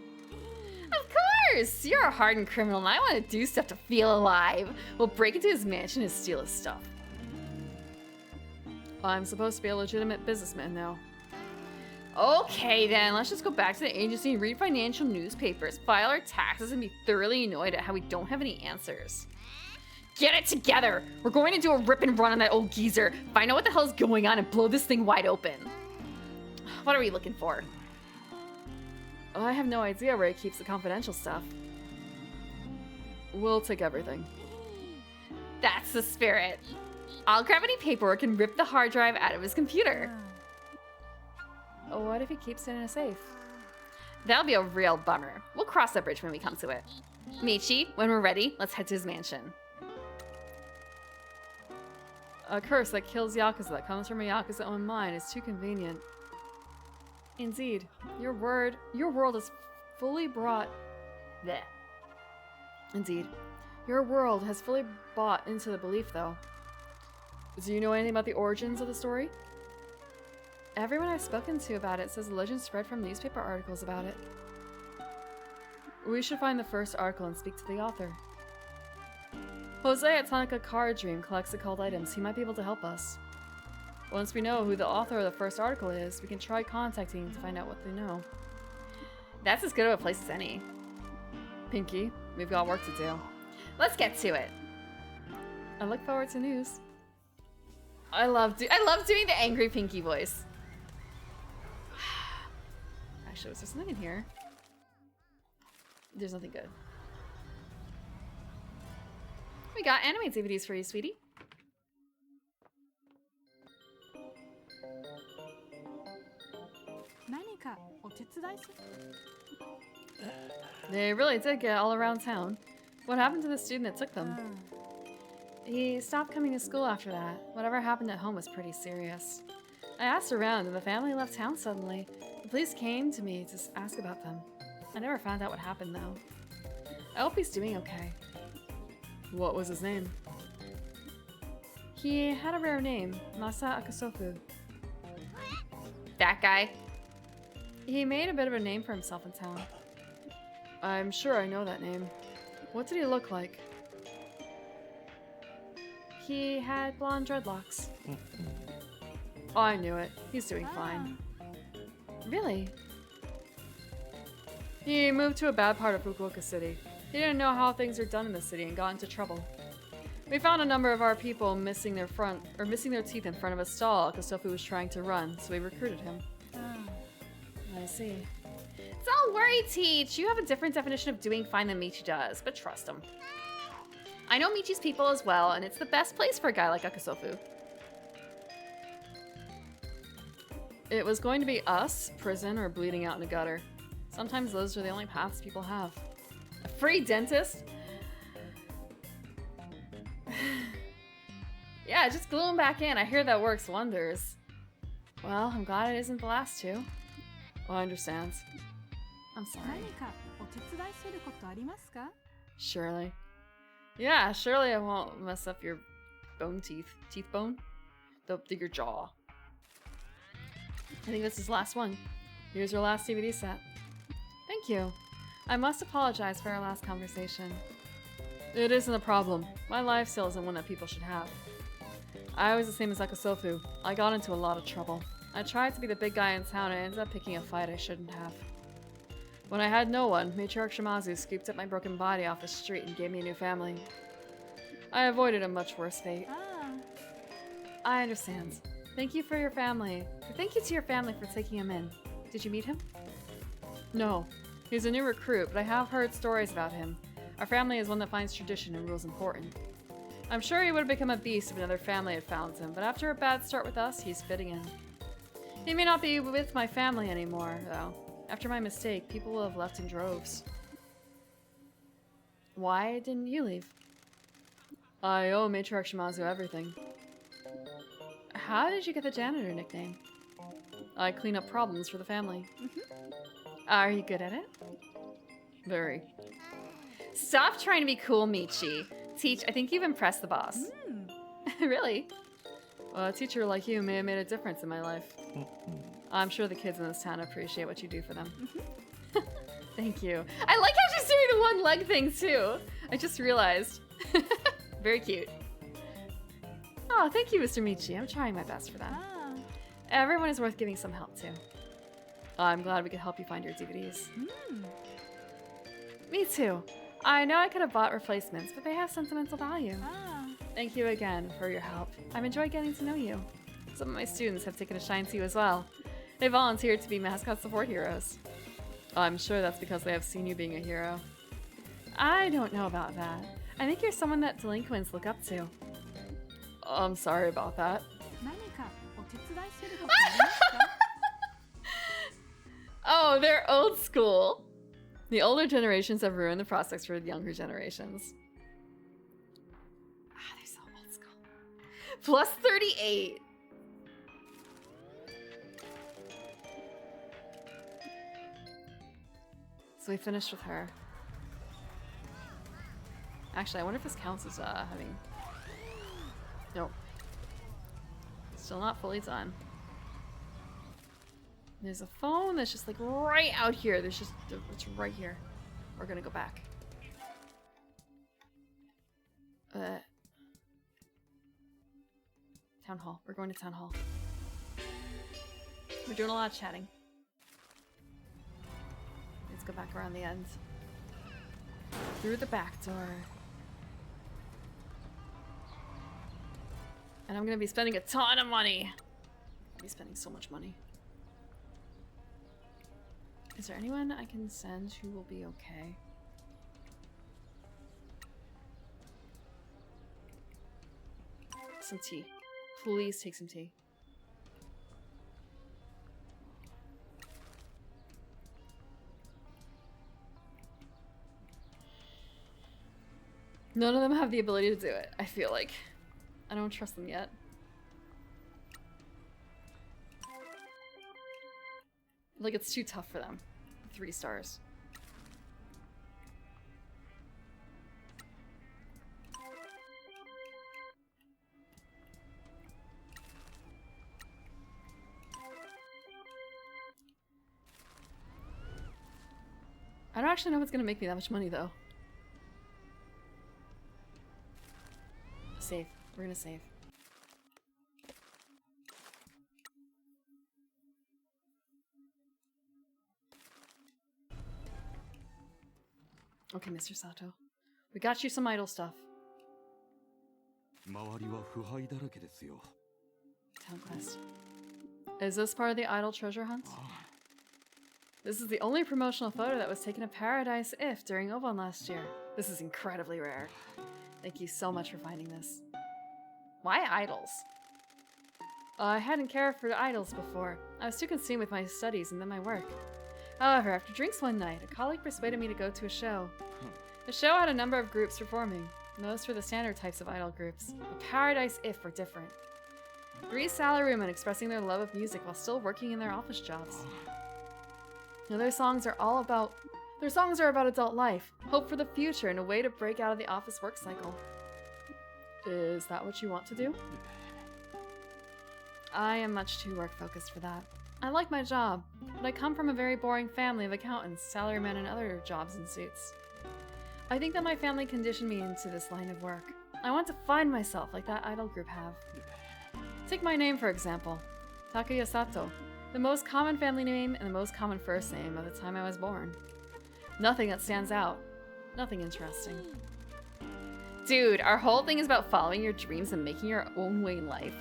Of course! You're a hardened criminal and I want to do stuff to feel alive. We'll break into his mansion and steal his stuff. I'm supposed to be a legitimate businessman now. Okay then, let's just go back to the agency and read financial newspapers, file our taxes, and be thoroughly annoyed at how we don't have any answers. Get it together! We're going to do a rip and run on that old geezer, find out what the hell's going on, and blow this thing wide open. What are we looking for? I have no idea where he keeps the confidential stuff. We'll take everything. That's the spirit. I'll grab any paperwork and rip the hard drive out of his computer. What if he keeps it in a safe? That'll be a real bummer. We'll cross that bridge when we come to it. Michi, when we're ready, let's head to his mansion. A curse that kills Yakuza that comes from a Yakuza-owned mine is too convenient. Indeed, your world is fully brought... Bleh. Indeed, your world has fully bought into the belief, though. Do you know anything about the origins of the story? Everyone I've spoken to about it says the legend spread from newspaper articles about it. We should find the first article and speak to the author. Jose at Tanaka Card Dream collects occult items. He might be able to help us. Once we know who the author of the first article is, we can try contacting to find out what they know. That's as good of a place as any. Pinky, we've got work to do. Let's get to it. I look forward to news. I love doing the angry Pinky voice. Actually, was there something in here? There's nothing good. We got anime DVDs for you, sweetie. They really did get all around town. What happened to the student that took them? He stopped coming to school after that. Whatever happened at home was pretty serious. I asked around and the family left town suddenly. The police came to me to ask about them. I never found out what happened though. I hope he's doing okay. What was his name? He had a rare name, Masa Akasofu. That guy? He made a bit of a name for himself in town. I'm sure I know that name. What did he look like? He had blonde dreadlocks. Oh, I knew it. He's doing fine. Really? He moved to a bad part of Fukuoka City. He didn't know how things are done in the city and got into trouble. We found a number of our people missing their teeth in front of a stall Kosofu was trying to run, so we recruited him. I see. Don't worry, Teach. You have a different definition of doing fine than Michi does, but trust him. I know Michi's people as well, and it's the best place for a guy like Akasofu. It was going to be us, prison, or bleeding out in a gutter. Sometimes those are the only paths people have. A free dentist? Yeah, just glue him back in. I hear that works wonders. Well, I'm glad it isn't the last two. Well, I understand. I'm sorry. Surely. Yeah, surely I won't mess up your teeth bone? Your jaw. I think this is the last one. Here's your last DVD set. Thank you. I must apologize for our last conversation. It isn't a problem. My lifestyle isn't one that people should have. I was the same as Akasofu. I got into a lot of trouble. I tried to be the big guy in town and ended up picking a fight I shouldn't have. When I had no one, Matriarch Shimazu scooped up my broken body off the street and gave me a new family. I avoided a much worse fate. I understand. Thank you for your family. Thank you to your family for taking him in. Did you meet him? No. He's a new recruit, but I have heard stories about him. Our family is one that finds tradition and rules important. I'm sure he would have become a beast if another family had found him, but after a bad start with us, he's fitting in. He may not be with my family anymore, though. After my mistake, people will have left in droves. Why didn't you leave? I owe Matriarch Shimazu everything. How did you get the janitor nickname? I clean up problems for the family. Are you good at it? Very. Stop trying to be cool, Michi. Teach, I think you've impressed the boss. Really? Well, a teacher like you may have made a difference in my life. I'm sure the kids in this town appreciate what you do for them. Thank you. I like how she's doing the one leg thing too. I just realized. Very cute. Oh, thank you, Mr. Michi. I'm trying my best for them. Everyone is worth giving some help to. I'm glad we could help you find your DVDs. Me too. I know I could have bought replacements, but they have sentimental value. Thank you again for your help. I've enjoyed getting to know you. Some of my students have taken a shine to you as well. They volunteered to be Mascot support heroes. I'm sure that's because they have seen you being a hero. I don't know about that. I think you're someone that delinquents look up to. I'm sorry about that. Oh, they're old school. The older generations have ruined the prospects for the younger generations. Ah, they're so old school. Plus 38. So we finished with her. Actually, I wonder if this counts as having... Nope. Still not fully done. There's a phone that's just like right out here. It's right here. We're gonna go back. Town hall. We're going to town hall. We're doing a lot of chatting. Let's go back around the end. Through the back door. And I'm gonna be spending a ton of money. I'll be spending so much money. Is there anyone I can send who will be okay? Some tea. Please take some tea. None of them have the ability to do it, I feel like. I don't trust them yet. Like, it's too tough for them. 3 stars. I don't actually know what's gonna make me that much money, though. Save. We're gonna save. Okay, Mr. Sato. We got you some idol stuff. 周りは腐敗だらけですよ。 Town quest. Is this part of the idol treasure hunt? This is the only promotional photo that was taken at Paradise If during Obon last year. This is incredibly rare. Thank you so much for finding this. Why idols? I hadn't cared for idols before. I was too consumed with my studies and then my work. However, after drinks one night, a colleague persuaded me to go to a show. The show had a number of groups performing. Most were the standard types of idol groups, but Paradise If were different. 3 salarymen expressing their love of music while still working in their office jobs. Now, their songs are about adult life, hope for the future, and a way to break out of the office work cycle. Is that what you want to do? I am much too work-focused for that. I like my job, but I come from a very boring family of accountants, salarymen, and other jobs in suits. I think that my family conditioned me into this line of work. I want to find myself like that idol group have. Take my name, for example. Takuya Sato. The most common family name and the most common first name of the time I was born. Nothing that stands out. Nothing interesting. Dude, our whole thing is about following your dreams and making your own way in life.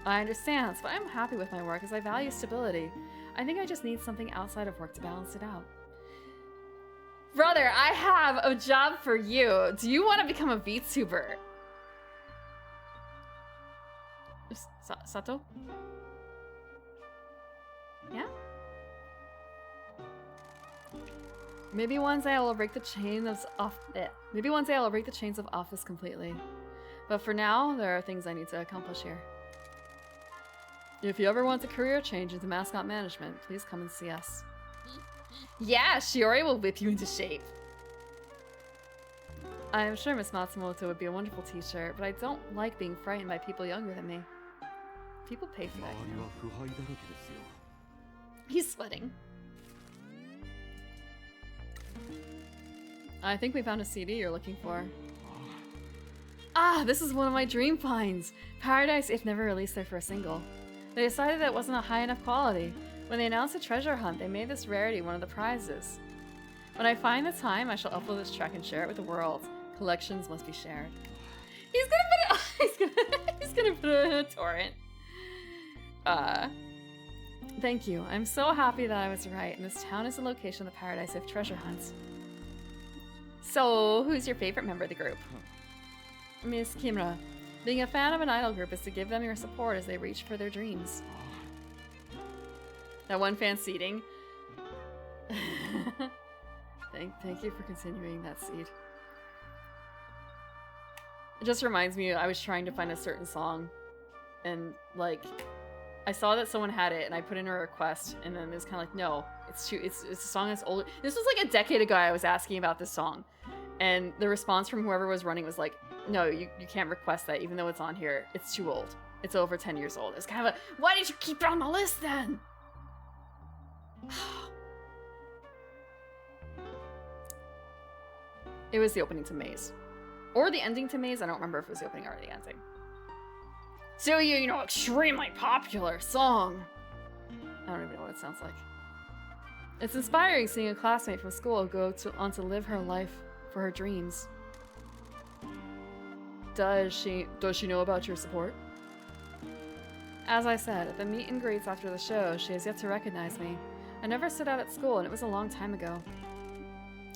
I understand, but I'm happy with my work as I value stability. I think I just need something outside of work to balance it out. Brother, I have a job for you. Do you want to become a VTuber? Sato? Yeah? Maybe one day I will break the chains of office completely. But for now, there are things I need to accomplish here. If you ever want a career change into mascot management, please come and see us. Yeah, Shiori will whip you into shape. I am sure Miss Matsumoto would be a wonderful teacher, but I don't like being frightened by people younger than me. People pay for that, you know. He's sweating. I think we found a CD you're looking for. Ah, this is one of my dream finds. Paradise If never released their first single. They decided that it wasn't a high enough quality. When they announced a treasure hunt, they made this rarity one of the prizes. When I find the time, I shall upload this track and share it with the world. Collections must be shared. He's gonna put it in a torrent. Thank you. I'm so happy that I was right, and this town is the location of the Paradise If treasure hunt. So, who's your favorite member of the group? Miss Kimura. Being a fan of an idol group is to give them your support as they reach for their dreams. That one fan seeding. Thank you for continuing that seed. It just reminds me, I was trying to find a certain song, and like, I saw that someone had it, and I put in a request, and then it was kind of like, no, it's a song that's older. This was like a decade ago. I was asking about this song, and the response from whoever was running was like, no, you can't request that, even though it's on here. It's too old. It's over 10 years old. It's kind of a, why did you keep it on the list then? It was the opening to Maze. Or the ending to Maze. I don't remember if it was the opening or the ending. So you know, extremely popular song. I don't even know what it sounds like. It's inspiring seeing a classmate from school go on to live her life for her dreams. Does she know about your support? As I said, at the meet and greets after the show, she has yet to recognize me. I never stood out at school, and it was a long time ago.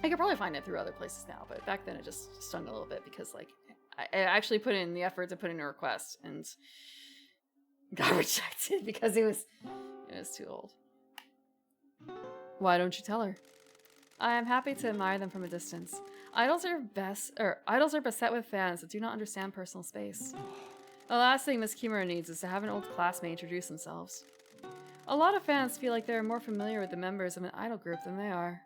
I could probably find it through other places now, but back then it just stung a little bit because, like, I actually put in the effort to put in a request and got rejected because it was too old. Why don't you tell her? I am happy to admire them from a distance. Idols are beset with fans that do not understand personal space. The last thing Miss Kimura needs is to have an old classmate introduce themselves. A lot of fans feel like they are more familiar with the members of an idol group than they are.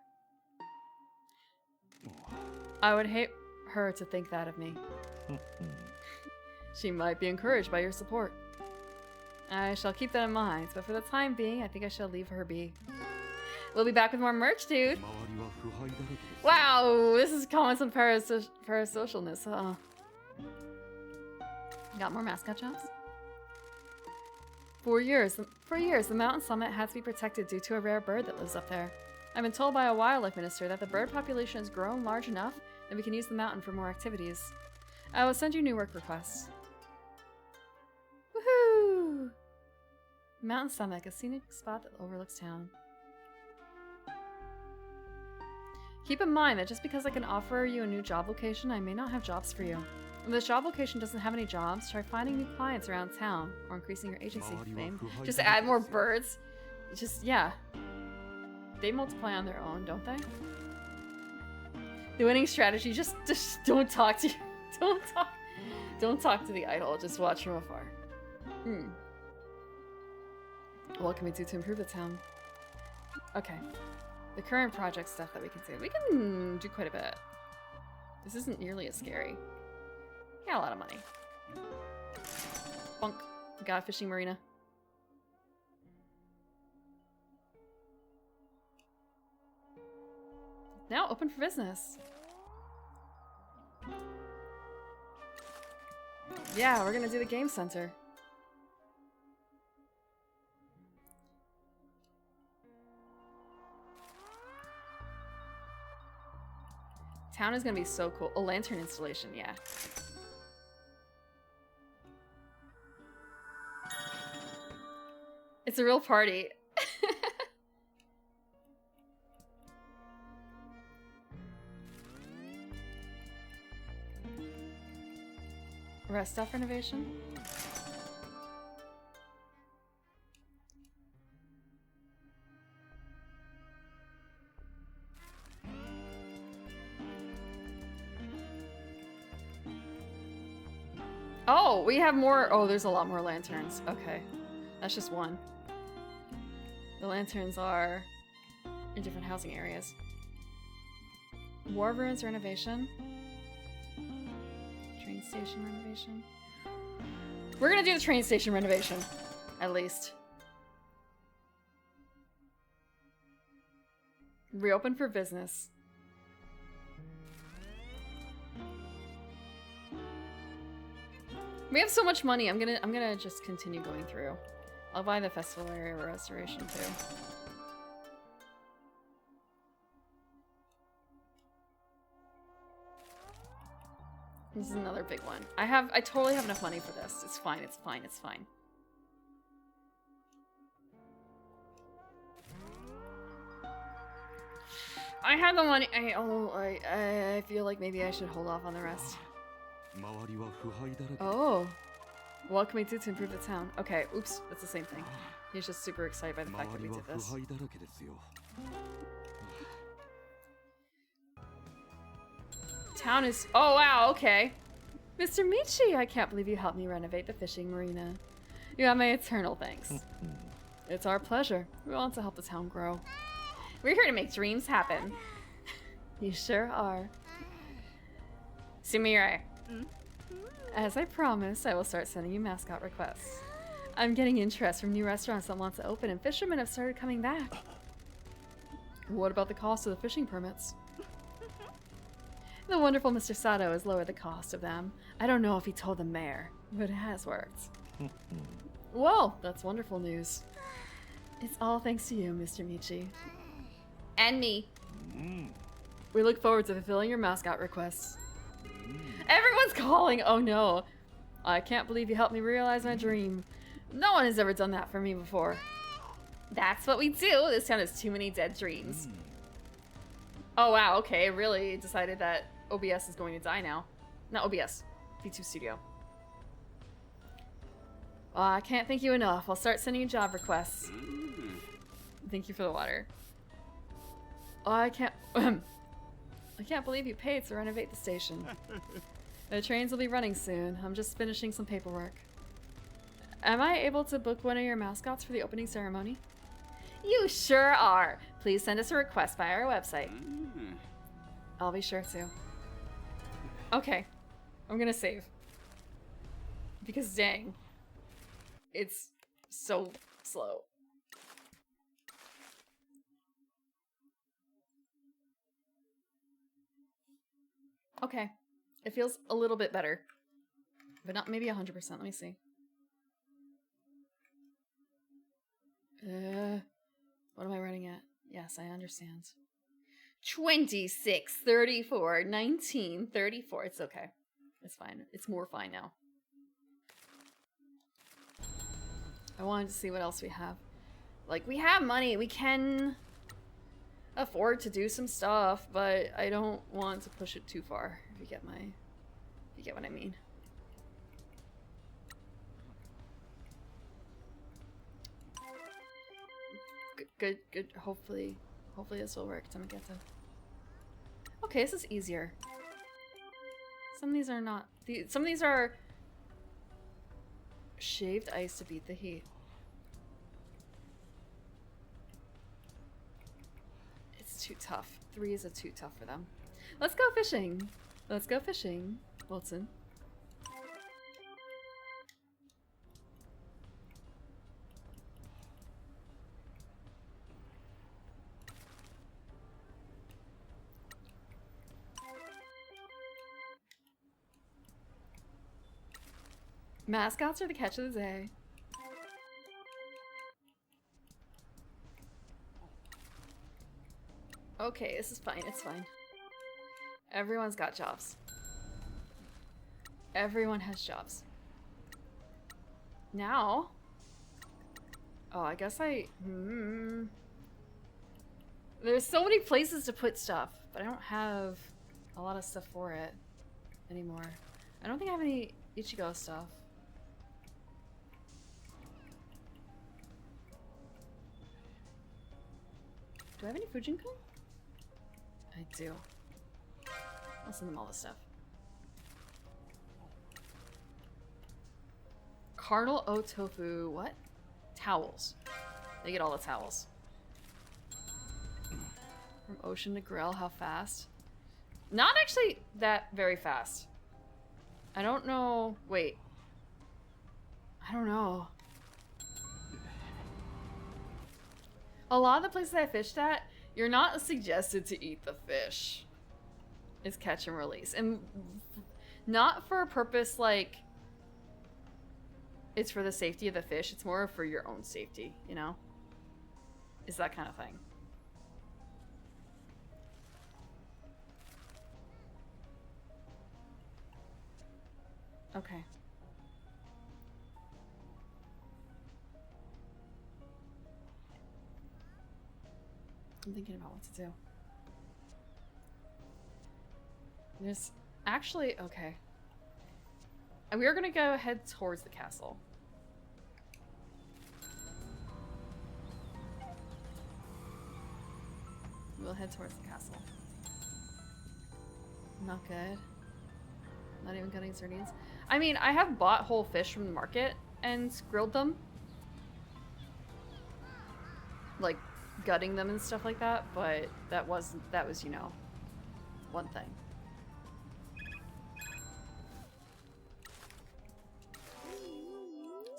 I would hate her to think that of me. She might be encouraged by your support. I shall keep that in mind, but for the time being, I think I shall leave her be. We'll be back with more merch, dude. Wow, this is comments on parasocialness, huh? Got more mascot jobs? For years, the mountain summit had to be protected due to a rare bird that lives up there. I've been told by a wildlife minister that the bird population has grown large enough that we can use the mountain for more activities. I will send you new work requests. Woohoo! Mountain Summit, a scenic spot that overlooks town. Keep in mind that just because I can offer you a new job location, I may not have jobs for you. If this job location doesn't have any jobs, try finding new clients around town or increasing your agency fame. Just add more birds. Just, yeah. They multiply on their own, don't they? The winning strategy, just don't talk to you. Don't talk to the idol, just watch from afar. What can we do to improve the town? Okay. The current project stuff that we can do. We can do quite a bit. This isn't nearly as scary. Got a lot of money. Bunk. Got a fishing marina. Now open for business. Yeah, we're gonna do the game center. Town is gonna be so cool. A lantern installation, yeah. It's a real party. Rest stop renovation? Oh, we have more. Oh, there's a lot more lanterns. Okay. That's just one. The lanterns are in different housing areas. War ruins renovation. Train station renovation. We're gonna do the train station renovation, at least. Reopen for business. We have so much money. I'm gonna just continue going through. I'll buy the festival area restoration too. This is another big one. I totally have enough money for this. It's fine, it's fine, it's fine. I have the money. I feel like maybe I should hold off on the rest. Oh. What can we do to improve the town? Okay, oops, that's the same thing. He's just super excited by the fact that we did this. Town is... Oh, wow, okay. Mr. Michi, I can't believe you helped me renovate the fishing marina. You have my eternal thanks. It's our pleasure. We want to help the town grow. We're here to make dreams happen. You sure are. Sumire. As I promised, I will start sending you mascot requests. I'm getting interest from new restaurants that want to open, and fishermen have started coming back. What about the cost of the fishing permits? The wonderful Mr. Sato has lowered the cost of them. I don't know if he told the mayor, but it has worked. Well, that's wonderful news. It's all thanks to you, Mr. Michi. And me. We look forward to fulfilling your mascot requests. Everyone's calling! Oh no. I can't believe you helped me realize my dream. No one has ever done that for me before. That's what we do. This town has too many dead dreams. Oh wow, okay. It really decided that OBS is going to die now. Not OBS. V2 Studio. I can't thank you enough. I'll start sending you job requests. Thank you for the water. I can't... I can't believe you paid to renovate the station. The trains will be running soon. I'm just finishing some paperwork. Am I able to book one of your mascots for the opening ceremony? You sure are. Please send us a request by our website. I'll be sure to. Okay. I'm gonna save. Because dang. It's so slow. Okay. It feels a little bit better. But not maybe 100%. Let me see. What am I running at? Yes, I understand. 26, 34, 19, 34. It's okay. It's fine. It's more fine now. I wanted to see what else we have. Like, we have money. We can afford to do some stuff, but I don't want to push it too far. If you get what I mean. Good. Hopefully this will work. Okay, this is easier. Some of these are not. Some of these are shaved ice to beat the heat. It's too tough. 3 is too tough for them. Let's go fishing. Let's go fishing, Wilson. Mascots are the catch of the day. Okay, this is fine. It's fine. Everyone's got jobs. Everyone has jobs. Now... Oh, I guess There's so many places to put stuff, but I don't have a lot of stuff for it anymore. I don't think I have any Ichigo stuff. Do I have any Fujinko? I do. I'll send them all this stuff. Cardinal O tofu. What? Towels. They get all the towels. From ocean to grill, how fast? Not actually that very fast. I don't know. Wait. I don't know. A lot of the places I fished at, you're not suggested to eat the fish. It's catch and release. And not for a purpose like it's for the safety of the fish. It's more for your own safety, you know? It's that kind of thing. Okay. I'm thinking about what to do. There's actually, okay. And we are gonna go head towards the castle. We'll head towards the castle. Not good. Not even cutting sardines. I mean, I have bought whole fish from the market and grilled them. Like, gutting them and stuff like that, but that was, you know, one thing.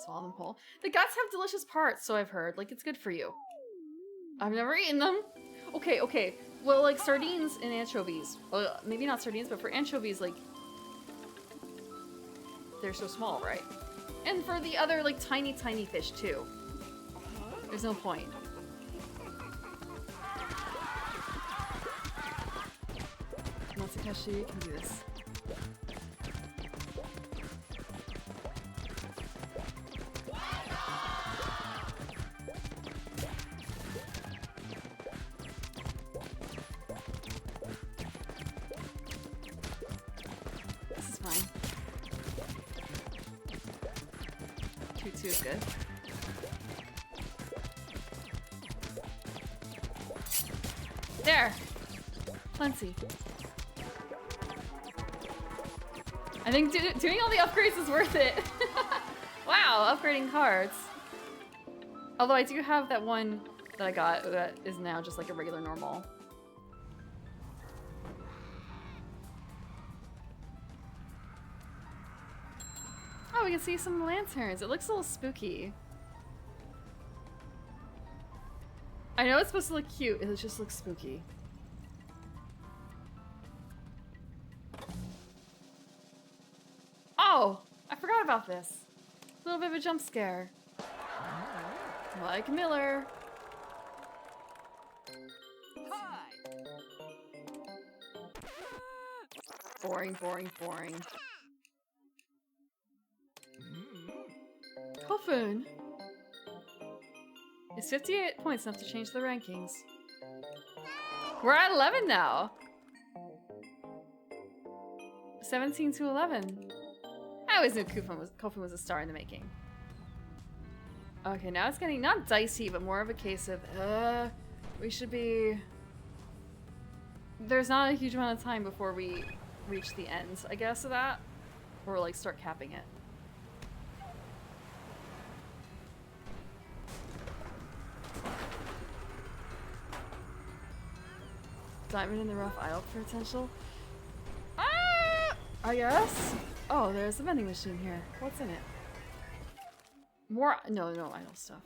Salmon pole. The guts have delicious parts, so I've heard. Like, it's good for you. I've never eaten them. Okay. Well, like, sardines and anchovies. Well, maybe not sardines, but for anchovies, like, they're so small, right? And for the other, like, tiny fish, too. There's no point. Matsukashi can do this. This is fine. 2-2 is good. There! Plenty. I think doing all the upgrades is worth it. Wow, upgrading cards. Although I do have that one that I got that is now just like a regular normal. Oh, we can see some lanterns. It looks a little spooky. I know it's supposed to look cute, it just looks spooky. Oh, I forgot about this. A little bit of a jump scare. Like Miller. Boring, boring, boring. Coffin! It's 58 points, enough to change the rankings. We're at 11 now! 17 to 11. I always knew Kofun was a star in the making. Okay, now it's getting not dicey, but more of a case of, we should be... There's not a huge amount of time before we reach the end, I guess, of that. Or, like, start capping it. Diamond in the rough idle potential? Ah! I guess? Oh, there's a vending machine here. What's in it? More- no idle stuff.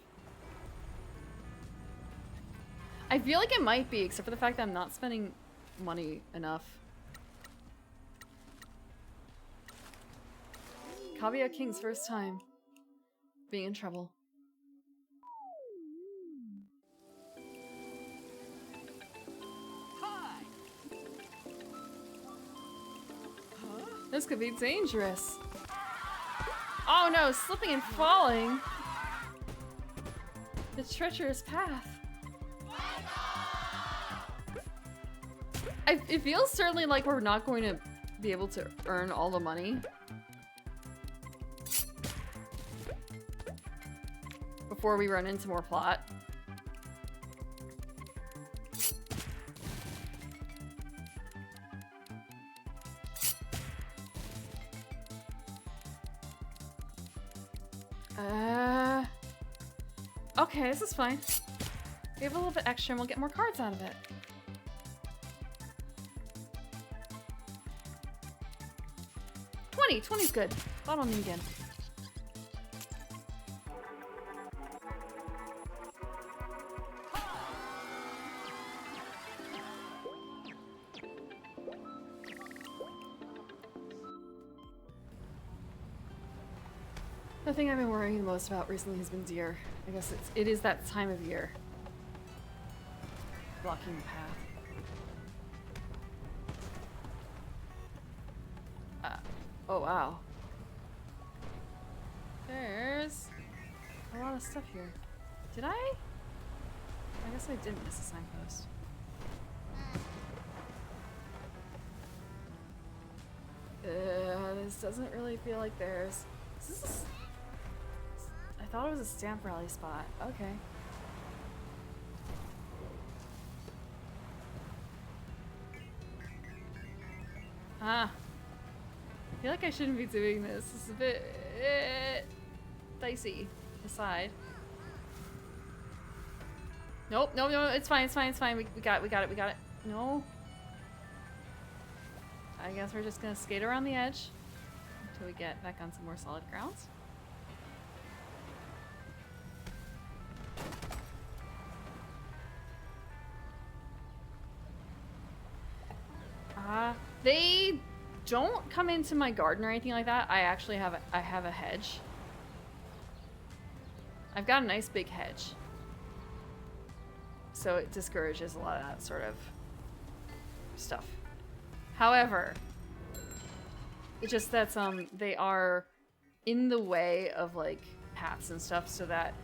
I feel like it might be, except for the fact that I'm not spending money enough. Kaguya King's first time being in trouble. This could be dangerous. Oh no, slipping and falling. The treacherous path. It feels certainly like we're not going to be able to earn all the money. Before we run into more plot. Okay, this is fine. We have a little bit extra and we'll get more cards out of it. $20's good. Bottle me again. The thing I've been worrying the most about recently has been deer. I guess it is that time of year. Blocking the path. Oh wow. There's a lot of stuff here. Did I? I guess I didn't miss a signpost. This doesn't really feel like there's... Is this I thought it was a stamp rally spot. Okay. Ah. I feel like I shouldn't be doing this. This is a bit dicey. Aside. Nope, no, it's fine, it's fine, it's fine. We got it. No. I guess we're just gonna skate around the edge until we get back on some more solid grounds. They don't come into my garden or anything like that. I actually have a hedge. I've got a nice big hedge. So it discourages a lot of that sort of stuff. However, it's just that they are in the way of like paths and stuff so that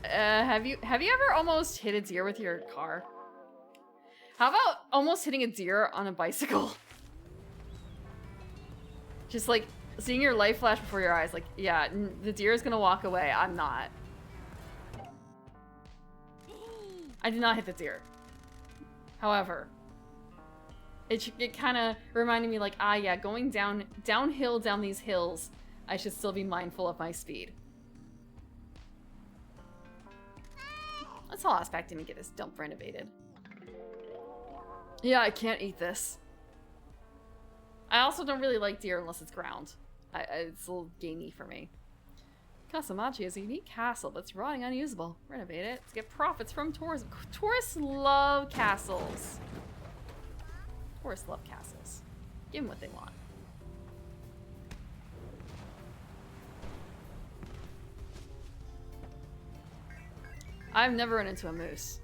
have you ever almost hit a deer with your car? How about almost hitting a deer on a bicycle? Just like seeing your life flash before your eyes, like, yeah, the deer is gonna walk away. I'm not. I did not hit the deer. However, it kind of reminded me like, ah, yeah, going downhill down these hills, I should still be mindful of my speed. That's all I was expecting to get this dump renovated. Yeah, I can't eat this. I also don't really like deer unless it's ground. It's a little gamey for me. Kasamachi is a unique castle, but it's rotting unusable. Renovate it to get profits from tourism. Tourists love castles. Tourists love castles. Give them what they want. I've never run into a moose.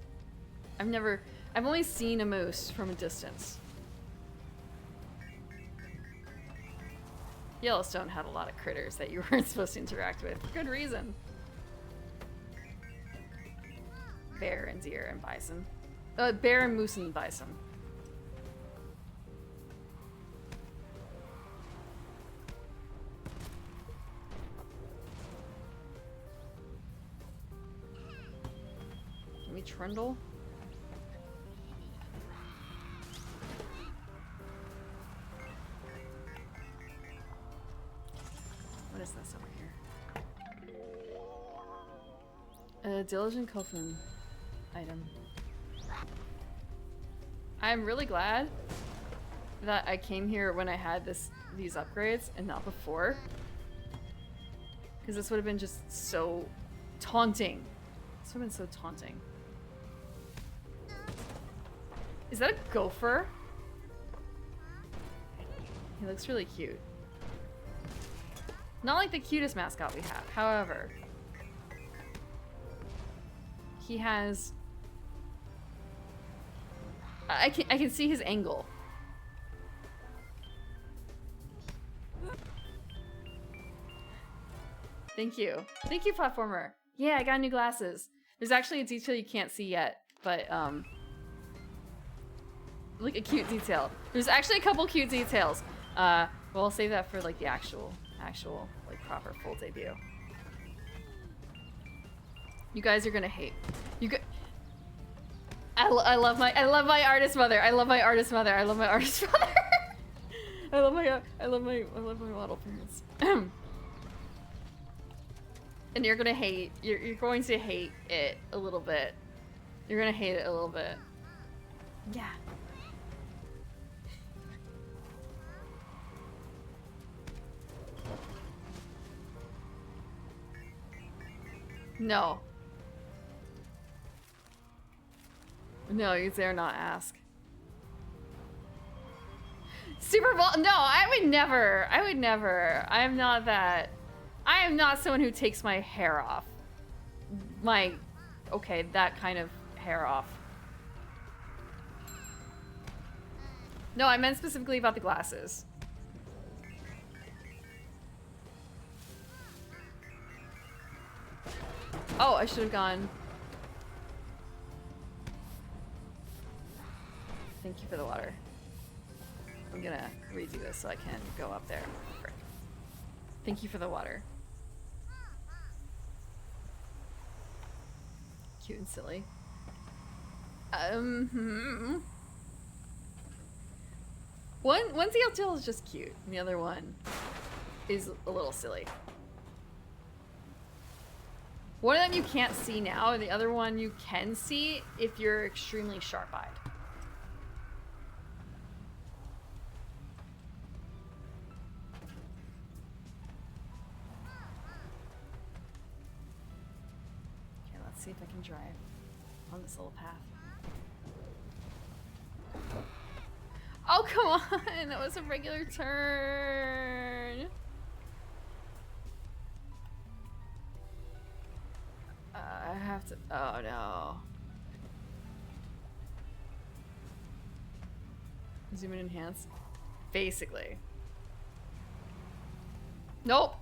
I've only seen a moose from a distance. Yellowstone had a lot of critters that you weren't supposed to interact with for good reason. Bear and deer and bison. Bear and moose and bison. Can we trundle? What is this over here? A diligent Kofun item. I'm really glad that I came here when I had these upgrades and not before. Because this would have been just so taunting. This would have been so taunting. Is that a gopher? He looks really cute. Not like the cutest mascot we have, however. He has... I can see his angle. Thank you. Thank you, platformer. Yeah, I got new glasses. There's actually a detail you can't see yet, but like a cute detail. There's actually a couple cute details. Well, I'll save that for like the actual like proper full debut. You guys are gonna hate. I love my artist mother. I love my artist mother. I love my artist mother. I love my model parents. And you're gonna hate. You're going to hate it a little bit. You're gonna hate it a little bit. Yeah. No. No, you dare not ask. Super Bowl? No, I would never. I would never. I am not that. I am not someone who takes my hair off. Okay, that kind of hair off. No, I meant specifically about the glasses. Oh, I should have gone. Thank you for the water. I'm gonna redo this so I can go up there. Frick. Thank you for the water. Cute and silly. One ZLTL is just cute, and the other one is a little silly. One of them you can't see now, and the other one you can see if you're extremely sharp-eyed. Okay, let's see if I can drive on this little path. Oh, come on! That was a regular turn! I have to... Oh, no. Zoom and enhance? Basically. Nope!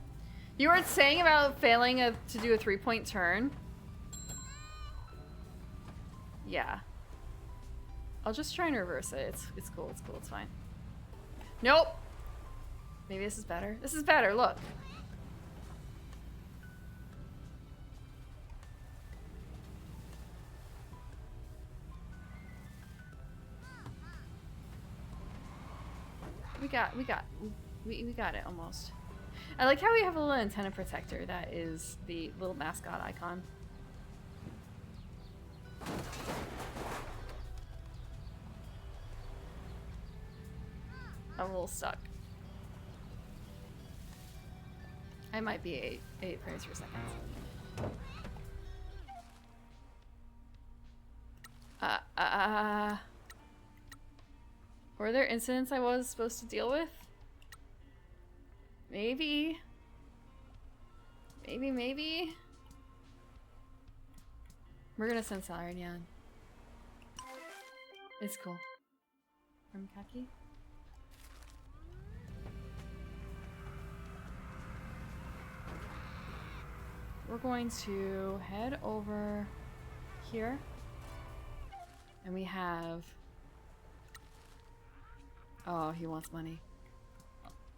You were saying about failing to do a 3-point turn? Yeah. I'll just try and reverse it. It's cool, it's cool, it's fine. Nope! Maybe this is better. This is better, look! We got it almost. I like how we have a little antenna protector that is the little mascot icon. I'm a little stuck. I might be 8 frames per second. Were there incidents I was supposed to deal with? Maybe. Maybe. We're gonna send Salarian. It's cool. From Kaki? we're going to head over here. And we have... Oh, he wants money.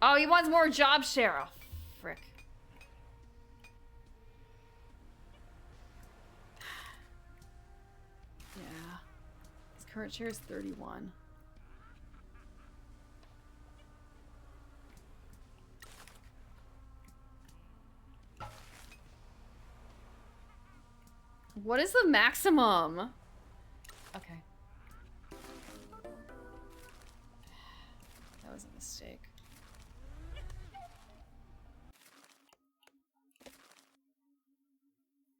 Oh, he wants more job share. Oh, frick. Yeah. His current share is 31. What is the maximum? Okay. That was a mistake.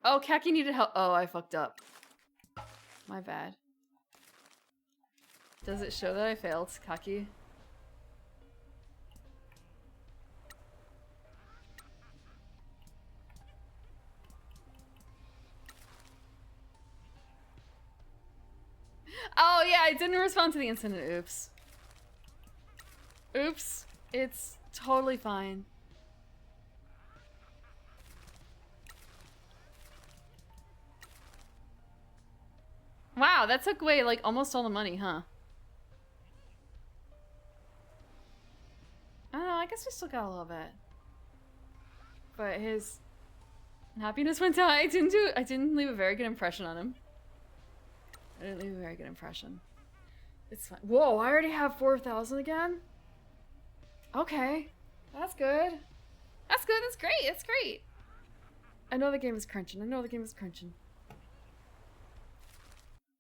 Oh, Kaki needed help. Oh, I fucked up. My bad. Does it show that I failed, Kaki? Oh, yeah, I didn't respond to the incident. Oops. Oops. It's totally fine. Wow, that took away, like, almost all the money, huh? I don't know, I guess we still got a little bit. But his happiness went down. I didn't leave a very good impression on him. I didn't leave a very good impression. It's fine. Whoa, I already have 4,000 again? Okay. That's good. That's good, that's great, that's great. I know the game is crunching, I know the game is crunching.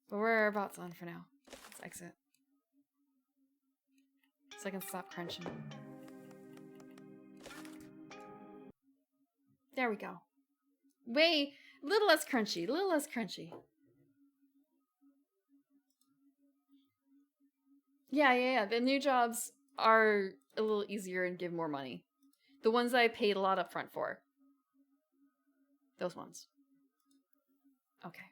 But we're about done for now. Let's exit. So I can stop crunching. There we go. Way, little less crunchy, a little less crunchy. Yeah. The new jobs are a little easier and give more money. The ones that I paid a lot up front for. Those ones. Okay.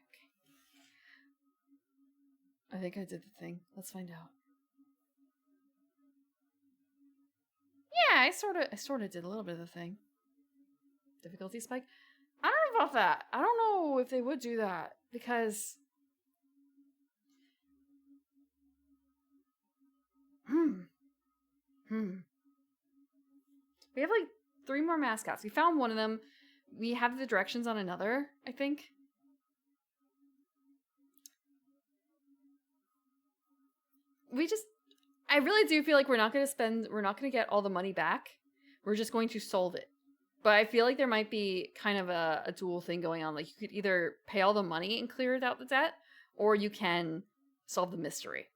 I think I did the thing. Let's find out. Yeah, I sort of did a little bit of the thing. Difficulty spike? I don't know about that. I don't know if they would do that because we have like 3 more mascots. We found one of them. We have the directions on another, I think. I really do feel like we're not going to get all the money back. We're just going to solve it. But I feel like there might be kind of a dual thing going on. Like you could either pay all the money and clear out the debt, or you can solve the mystery.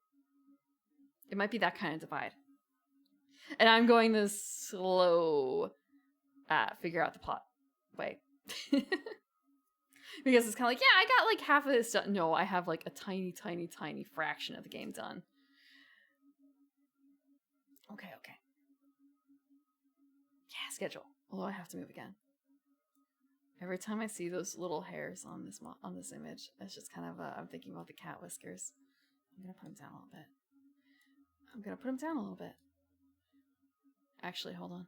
It might be that kind of divide. And I'm going this slow figure out the plot way. Because it's kind of like, yeah, I got like half of this done. No, I have like a tiny fraction of the game done. Okay. Yeah, schedule. Although I have to move again. Every time I see those little hairs on this image, it's just kind of I'm thinking about the cat whiskers. I'm gonna put them down a little bit. Actually, hold on.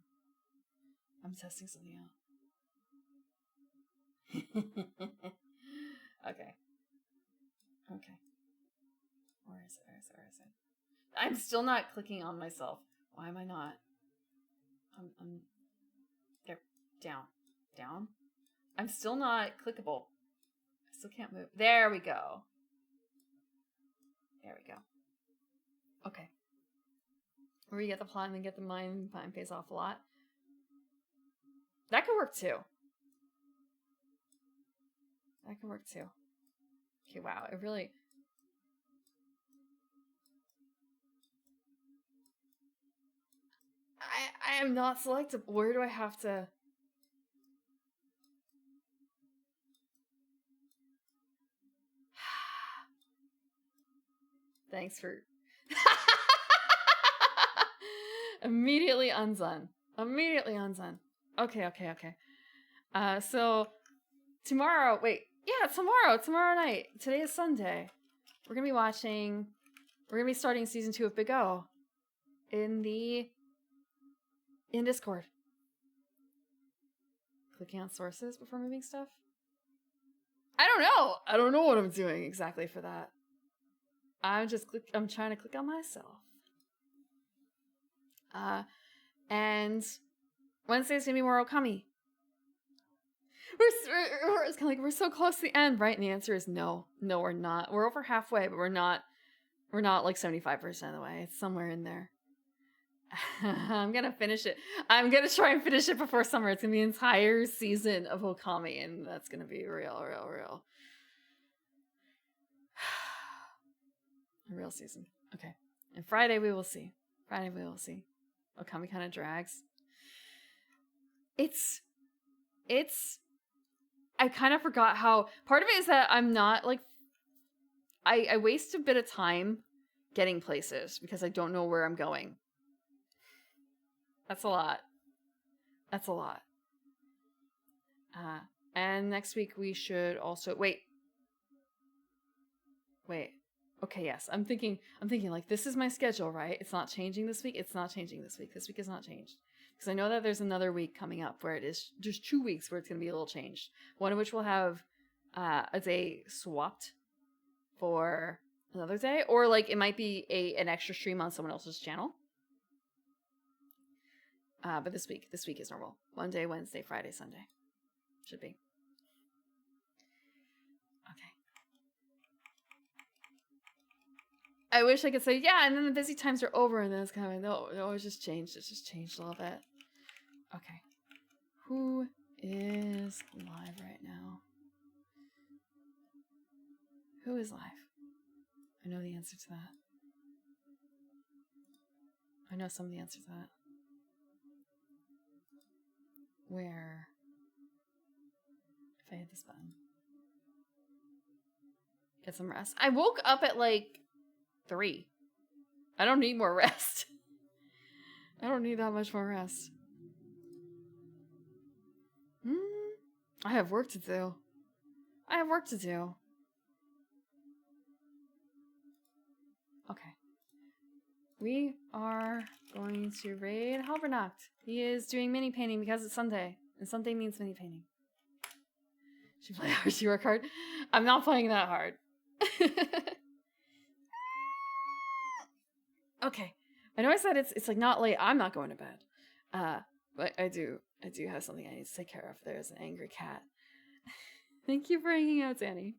I'm testing something out. Okay. Where is it? I'm still not clicking on myself. Why am I not? I'm there. Down. I'm still not clickable. I still can't move. There we go. Okay. Where you get the plot and then get the mine pays off a lot. That could work too. Okay, wow. It really... I am not selectable. Where do I have to... Thanks for... Immediately undone. Okay. So tomorrow night. Today is Sunday. We're gonna be starting season 2 of Big O in Discord. clicking on sources before moving stuff. I don't know. I don't know what I'm doing exactly for that. I'm trying to click on myself. And Wednesday's gonna be more Okami. It's kind of like we're so close to the end, right? And the answer is no. No, we're not. We're over halfway, but we're not like 75% of the way. It's somewhere in there. I'm gonna finish it. I'm gonna try and finish it before summer. It's gonna be an entire season of Okami, and that's gonna be real. A real season. Okay. And Friday we will see. Okami kind of drags. I kind of forgot how, part of it is that I'm not like, I waste a bit of time getting places because I don't know where I'm going. That's a lot. And next week we should also, wait. Okay, yes. I'm thinking like, this is my schedule, right? It's not changing this week. It's not changing this week. This week is not changed. Because I know that there's another week coming up where there's 2 weeks where it's going to be a little changed. One of which will have a day swapped for another day. Or like it might be an extra stream on someone else's channel. But this week is normal. Monday, Wednesday, Friday, Sunday. Should be. Okay. I wish I could say, yeah, and then the busy times are over, and then it's kind of like, no, it's just changed. It's just changed a little bit. Okay. Who is live right now? Who is live? I know the answer to that. I know some of the answer to that. Where? If I hit this button. Get some rest. I woke up at like 3. I don't need more rest. I don't need that much more rest. I have work to do. Okay. We are going to raid Halbernacht. He is doing mini painting because it's Sunday. And Sunday means mini painting. Should play hard, she work hard? I'm not playing that hard. Okay. I know I said it's like not late. I'm not going to bed. But I do have something I need to take care of. There's an angry cat. Thank you for hanging out, Danny.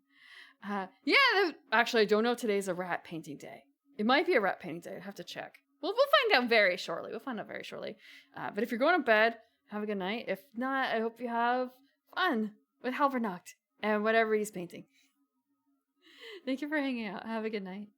Yeah, actually, I don't know if today's a rat painting day. It might be a rat painting day. I'd have to check. We'll find out very shortly. But if you're going to bed, have a good night. If not, I hope you have fun with Halvernacht and whatever he's painting. Thank you for hanging out. Have a good night.